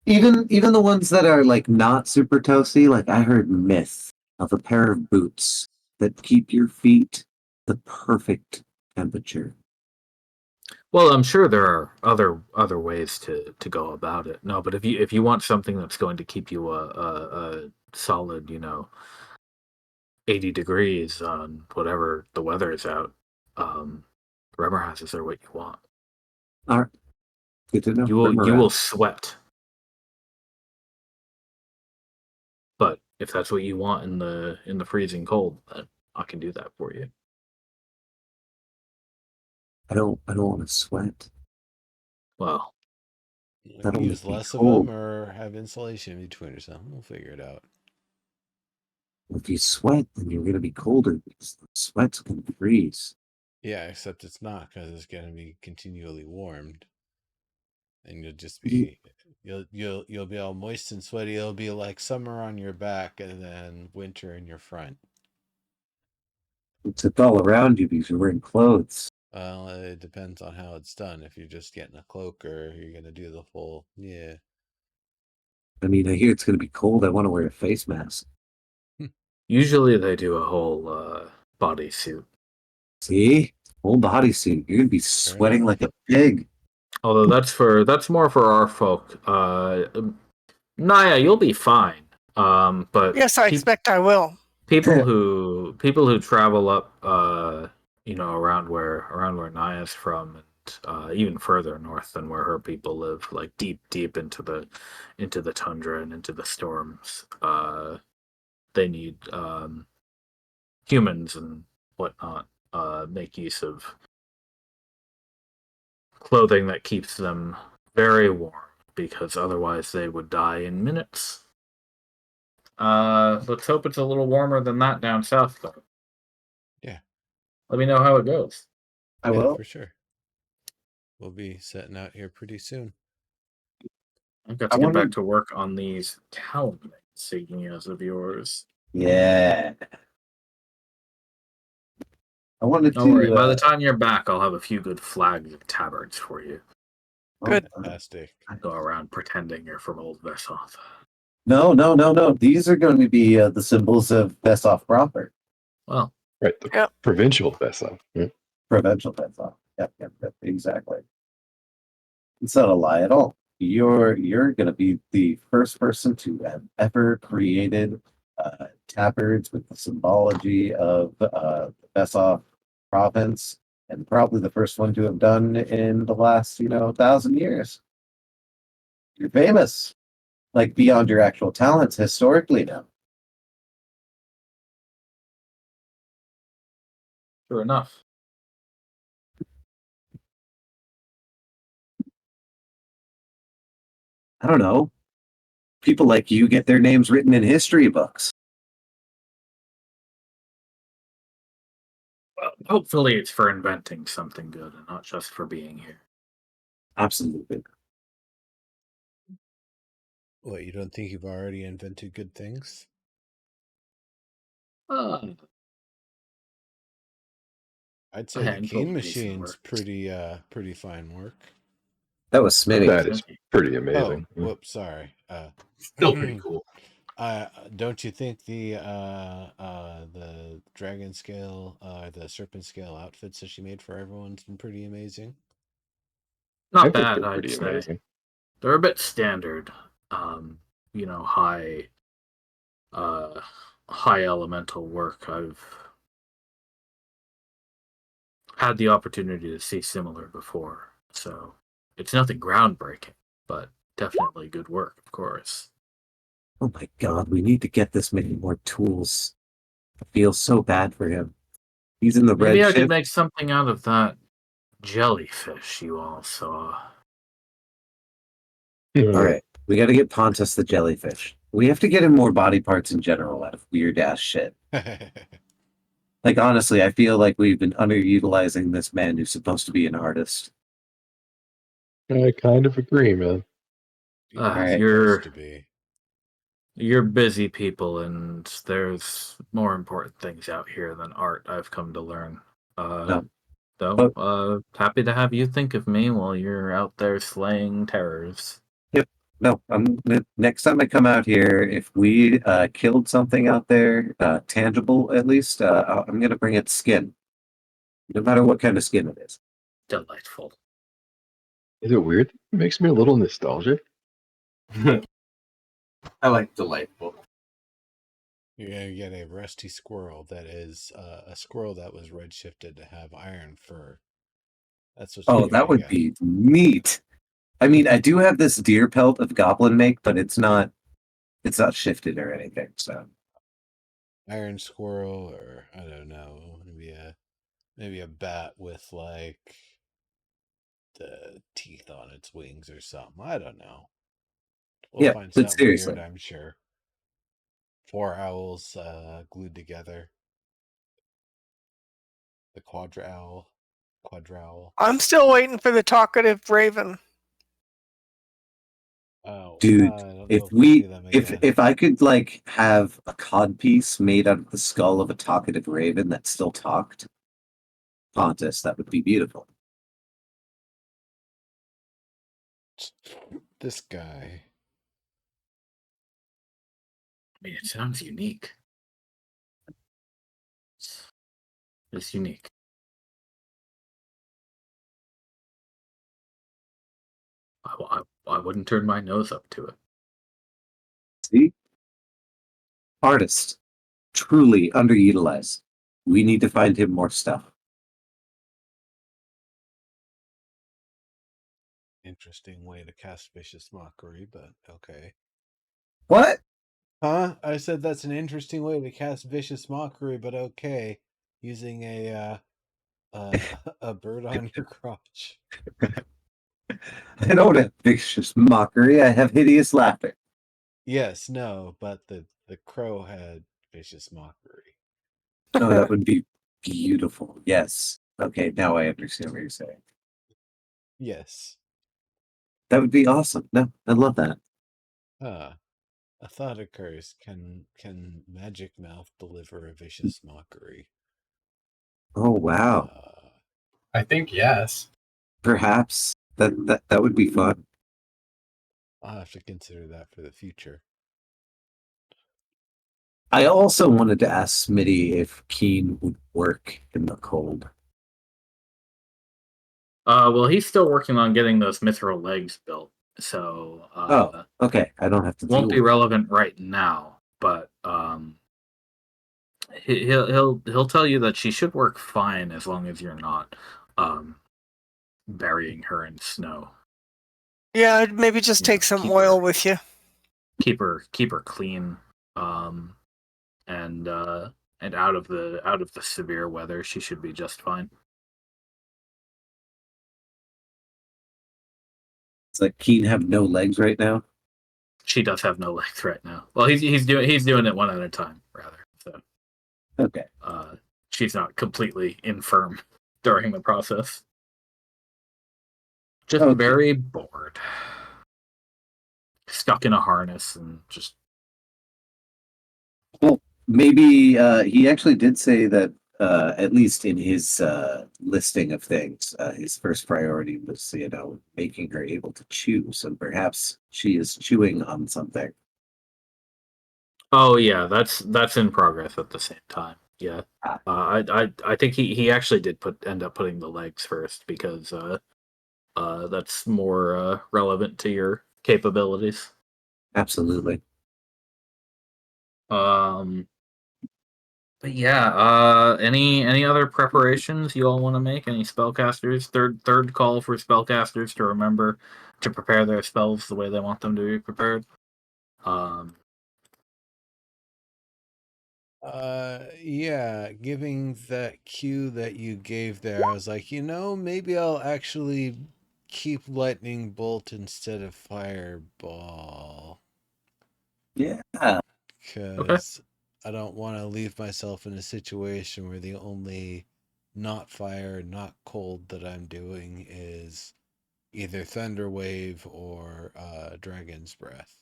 Speaker 1: Even the ones that are like not super toasty, like I heard myth of a pair of boots that keep your feet the perfect temperature.
Speaker 3: Well, I'm sure there are other ways to go about it. No, but if you want something that's going to keep you a solid, 80 degrees on whatever the weather is out, rubber houses are what you want.
Speaker 1: All right. Good to know.
Speaker 3: You will sweat. But if that's what you want in the freezing cold, then I can do that for you.
Speaker 1: I don't want to sweat.
Speaker 3: Well,
Speaker 1: That'll
Speaker 5: Use
Speaker 1: make me
Speaker 5: less of
Speaker 1: cold.
Speaker 5: them or have insulation between or something. We'll figure it out.
Speaker 1: If you sweat, then you're gonna be colder because the sweat's gonna freeze.
Speaker 5: Yeah, except it's not because it's going to be continually warmed, and you'll just
Speaker 1: You-
Speaker 5: be you'll be all moist and sweaty. It'll be like summer on your back and then winter in your front.
Speaker 1: It's all around you because you're wearing clothes.
Speaker 5: Well, it depends on how it's done. If you're just getting a cloak or you're going to do the full, yeah.
Speaker 1: I mean, I hear it's gonna be cold. I want to wear a face mask.
Speaker 3: usually they do a whole body suit.
Speaker 1: See, whole bodysuit. You're gonna be sweating like a pig.
Speaker 3: Although that's more for our folk. Naya, you'll be fine. But
Speaker 4: Yes, I expect I will.
Speaker 3: people who travel up, around where Naya's from, and even further north than where her people live, like deep into the tundra and into the storms. They need humans and whatnot. Make use of clothing that keeps them very warm, because otherwise they would die in minutes. Let's hope it's a little warmer than that down south, though.
Speaker 5: Yeah.
Speaker 3: Let me know how it goes.
Speaker 1: I
Speaker 5: Yeah,
Speaker 1: will.
Speaker 5: for sure. We'll be setting out here pretty soon.
Speaker 3: I've got
Speaker 1: I
Speaker 3: to get
Speaker 1: wonder-
Speaker 3: back to work on these talent insignias of yours.
Speaker 1: Yeah. I wanted
Speaker 3: Don't
Speaker 1: to.
Speaker 3: worry, by the time you're back, I'll have a few good flags of tabards for you.
Speaker 4: Good.
Speaker 5: Fantastic.
Speaker 3: Go around pretending you're from Old Vesoth.
Speaker 1: No. These are going to be the symbols of Vesoff proper.
Speaker 3: Well,
Speaker 2: Right, the
Speaker 4: Yep.
Speaker 2: provincial vessel. Yeah.
Speaker 1: Provincial Vesoff. Yep, exactly. It's not a lie at all. You're going to be the first person to have ever created tabards with the symbology of the Vesoff province, and probably the first one to have done in the last 1,000 years. You're famous, like beyond your actual talents historically now.
Speaker 3: sure enough.
Speaker 1: I don't know. People like you get their names written in history books.
Speaker 3: Well, hopefully it's for inventing something good and not just for being here.
Speaker 1: Absolutely.
Speaker 5: What, you don't think you've already invented good things?
Speaker 3: Uh,
Speaker 5: I'd
Speaker 3: A
Speaker 5: say the
Speaker 3: handful
Speaker 5: cane
Speaker 3: of decent
Speaker 5: machine's
Speaker 3: works.
Speaker 5: pretty fine work.
Speaker 1: That was Smitty.
Speaker 2: That is pretty amazing.
Speaker 5: Oh, whoops, sorry.
Speaker 6: Still pretty cool.
Speaker 5: Don't you think the dragon scale, the serpent scale outfits that she made for everyone's been pretty amazing?
Speaker 3: Not
Speaker 2: I think
Speaker 3: bad,
Speaker 2: they're
Speaker 3: I'd
Speaker 2: pretty
Speaker 3: say.
Speaker 2: amazing.
Speaker 3: They're a bit standard. High high elemental work. I've had the opportunity to see similar before, so it's nothing groundbreaking, but definitely good work, of course.
Speaker 1: Oh my god, we need to get this man more tools. I feel so bad for him. He's in the
Speaker 3: Maybe I
Speaker 1: Redshift.
Speaker 3: could make something out of that jellyfish you all saw.
Speaker 1: All right, we got to get Pontus the jellyfish. We have to get him more body parts in general out of weird ass shit. Like, honestly, I feel like we've been underutilizing this man who's supposed to be an artist.
Speaker 2: I kind of agree, man.
Speaker 5: He's
Speaker 1: Alright.
Speaker 5: supposed to be.
Speaker 3: You're busy people, and there's more important things out here than art, I've come to learn.
Speaker 1: No.
Speaker 3: Though, happy to have you think of me while you're out there slaying terrors.
Speaker 1: No, next time I come out here, if we killed something out there, tangible at least, I'm gonna bring its skin, no matter what kind of skin it is.
Speaker 3: Delightful.
Speaker 2: Is it weird? It makes me a little nostalgic.
Speaker 6: I like delightful.
Speaker 5: You're gonna get a rusty squirrel that is a squirrel that was redshifted to have iron fur. That's what
Speaker 1: Oh,
Speaker 5: you're
Speaker 1: that
Speaker 5: gonna
Speaker 1: would
Speaker 5: get.
Speaker 1: be neat. I mean, I do have this deer pelt of goblin make, but it's not shifted or anything. So
Speaker 5: Iron squirrel, or I don't know, maybe a bat with like the teeth on its wings or something. I don't know. We'll
Speaker 1: yeah,
Speaker 5: find
Speaker 1: but
Speaker 5: something weird,
Speaker 1: seriously,
Speaker 5: I'm sure. 4 owls glued together. The quadrowl.
Speaker 4: I'm still waiting for the talkative raven.
Speaker 5: Oh,
Speaker 1: dude,
Speaker 5: I don't know
Speaker 1: if
Speaker 5: if we'll see
Speaker 1: we
Speaker 5: them
Speaker 1: if
Speaker 5: again.
Speaker 1: if I could like have a cod piece made out of the skull of a talkative raven that still talked, Pontus, that would be beautiful.
Speaker 5: This guy.
Speaker 3: I mean, it sounds unique. It's unique. I wouldn't turn my nose up to it.
Speaker 1: See? Artist. Truly underutilized. We need to find him more stuff.
Speaker 5: Interesting way to cast vicious mockery, but okay.
Speaker 1: What?
Speaker 5: Huh? I said that's an interesting way to cast vicious mockery, but okay. Using a bird on your crotch.
Speaker 1: I don't have vicious mockery. I have hideous laughter.
Speaker 5: Yes, no, but the crow had vicious mockery.
Speaker 1: Oh, that would be beautiful. Yes. Okay, now I understand what you're saying.
Speaker 5: Yes.
Speaker 1: That would be awesome. No, I love that.
Speaker 5: A thought occurs. Can Magic Mouth deliver a vicious mockery?
Speaker 1: Oh wow.
Speaker 6: I think yes.
Speaker 1: Perhaps that would be fun.
Speaker 5: I'll have to consider that for the future.
Speaker 1: I also wanted to ask Smitty if Keen would work in the cold.
Speaker 3: Well, he's still working on getting those mithril legs built, so
Speaker 1: Oh, okay. I don't have to
Speaker 3: won't
Speaker 1: deal
Speaker 3: be
Speaker 1: with it.
Speaker 3: relevant right now. But he'll tell you that she should work fine as long as you're not burying her in snow.
Speaker 4: Yeah, maybe just
Speaker 3: You
Speaker 4: take
Speaker 3: know,
Speaker 4: some
Speaker 3: keep
Speaker 4: oil
Speaker 3: her
Speaker 4: with you.
Speaker 3: keep her clean, and out of the severe weather. She should be just fine.
Speaker 1: It's like Keen have no legs right now.
Speaker 3: She does have no legs right now. Well, he's doing it one at a time, rather. So
Speaker 1: Okay.
Speaker 3: she's not completely infirm during the process. Just
Speaker 1: Okay.
Speaker 3: very bored, stuck in a harness, and just.
Speaker 1: Well, maybe he actually did say that at least in his listing of things, his first priority was, making her able to chew. So perhaps she is chewing on something.
Speaker 3: Oh yeah, that's in progress at the same time. Yeah,
Speaker 1: Ah.
Speaker 3: I think he actually did end up putting the legs first because that's more relevant to your capabilities.
Speaker 1: Absolutely.
Speaker 3: But yeah, any other preparations you all want to make? Any spellcasters? Third call for spellcasters to remember to prepare their spells the way they want them to be prepared.
Speaker 5: Yeah, giving that cue that you gave there, I was like, maybe I'll actually keep lightning bolt instead of fireball.
Speaker 1: Yeah.
Speaker 5: Because I don't want to leave myself in a situation where the only not fire, not cold that I'm doing is either thunder wave or dragon's breath.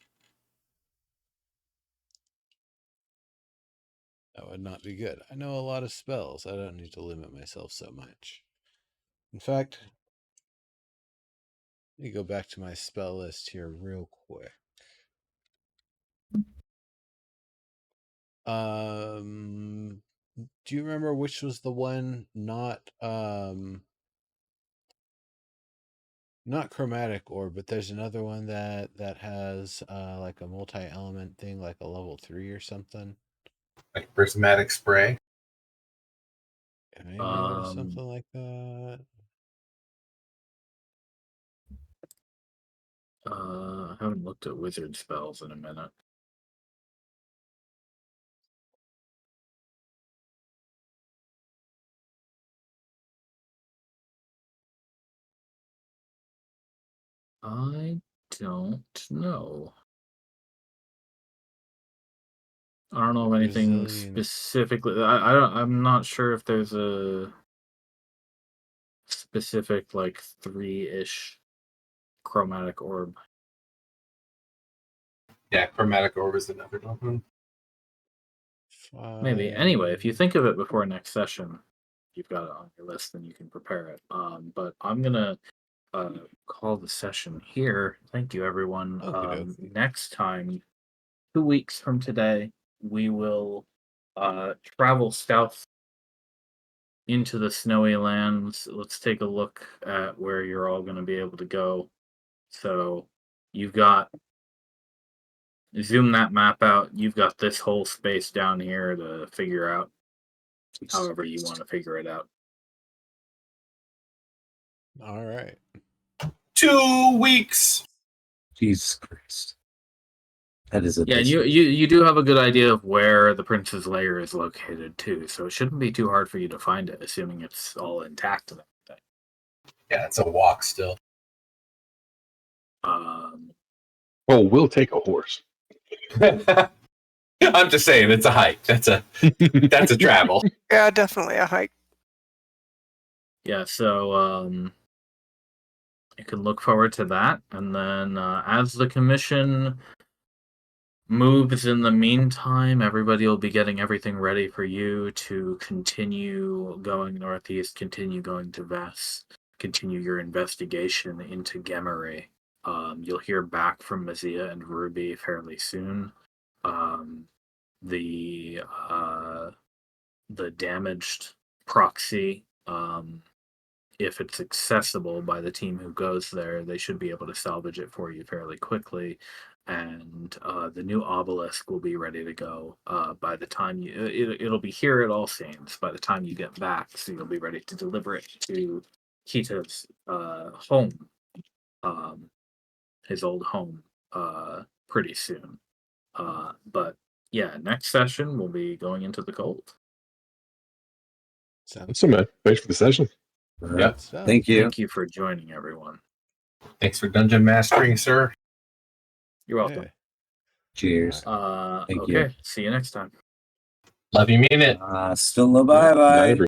Speaker 5: That would not be good. I know a lot of spells. I don't need to limit myself so much. In fact, let me go back to my spell list here real quick. Do you remember which was the one not not chromatic orb, but there's another one that has like a multi-element thing, like a level 3 or something.
Speaker 6: Like prismatic spray.
Speaker 5: Maybe it was something like that.
Speaker 3: I haven't looked at wizard spells in a minute. I don't know. I don't know of anything
Speaker 5: Brazilian.
Speaker 3: specifically. I'm not sure if there's a specific like 3-ish chromatic orb.
Speaker 6: Yeah, chromatic orb is another one.
Speaker 3: Maybe. Anyway, if you think of it before next session, you've got it on your list, then you can prepare it. But I'm gonna call the session here. Thank you, everyone.
Speaker 5: Okey-dokey.
Speaker 3: Next time, 2 weeks from today, we will travel south into the snowy lands. Let's take a look at where you're all going to be able to go. So you've got, zoom that map out. You've got this whole space down here to figure out however you want to figure it out.
Speaker 5: All right.
Speaker 6: 2 weeks.
Speaker 1: Jesus Christ. That is a
Speaker 3: Yeah, and you do have a good idea of where the prince's lair is located too, so it shouldn't be too hard for you to find it, assuming it's all intact and everything.
Speaker 6: Yeah, it's a walk still.
Speaker 2: Oh, we'll take a horse.
Speaker 6: I'm just saying, it's a hike. That's a travel.
Speaker 4: Yeah, definitely a hike.
Speaker 3: Yeah, so you can look forward to that, and then as the commission moves in the meantime, everybody will be getting everything ready for you to continue going northeast, continue going to Vest, continue your investigation into Gemery. You'll hear back from Mazia and Ruby fairly soon. The damaged proxy, if it's accessible by the team who goes there, they should be able to salvage it for you fairly quickly. And the new obelisk will be ready to go by the time it'll be here at All Saints by the time you get back, so you'll be ready to deliver it to Kita's home, his old home, pretty soon. But yeah, next session we'll be going into the cold.
Speaker 5: Sounds
Speaker 2: So, man, thanks for the session.
Speaker 6: Yep.
Speaker 1: Thank you.
Speaker 3: Thank you for joining, everyone.
Speaker 6: Thanks for dungeon mastering, sir.
Speaker 3: You're welcome.
Speaker 5: Yeah.
Speaker 1: Cheers.
Speaker 3: Thank
Speaker 1: Thank
Speaker 3: okay,
Speaker 1: you.
Speaker 3: see you next time.
Speaker 6: Love you, mean it.
Speaker 1: Still bye bye.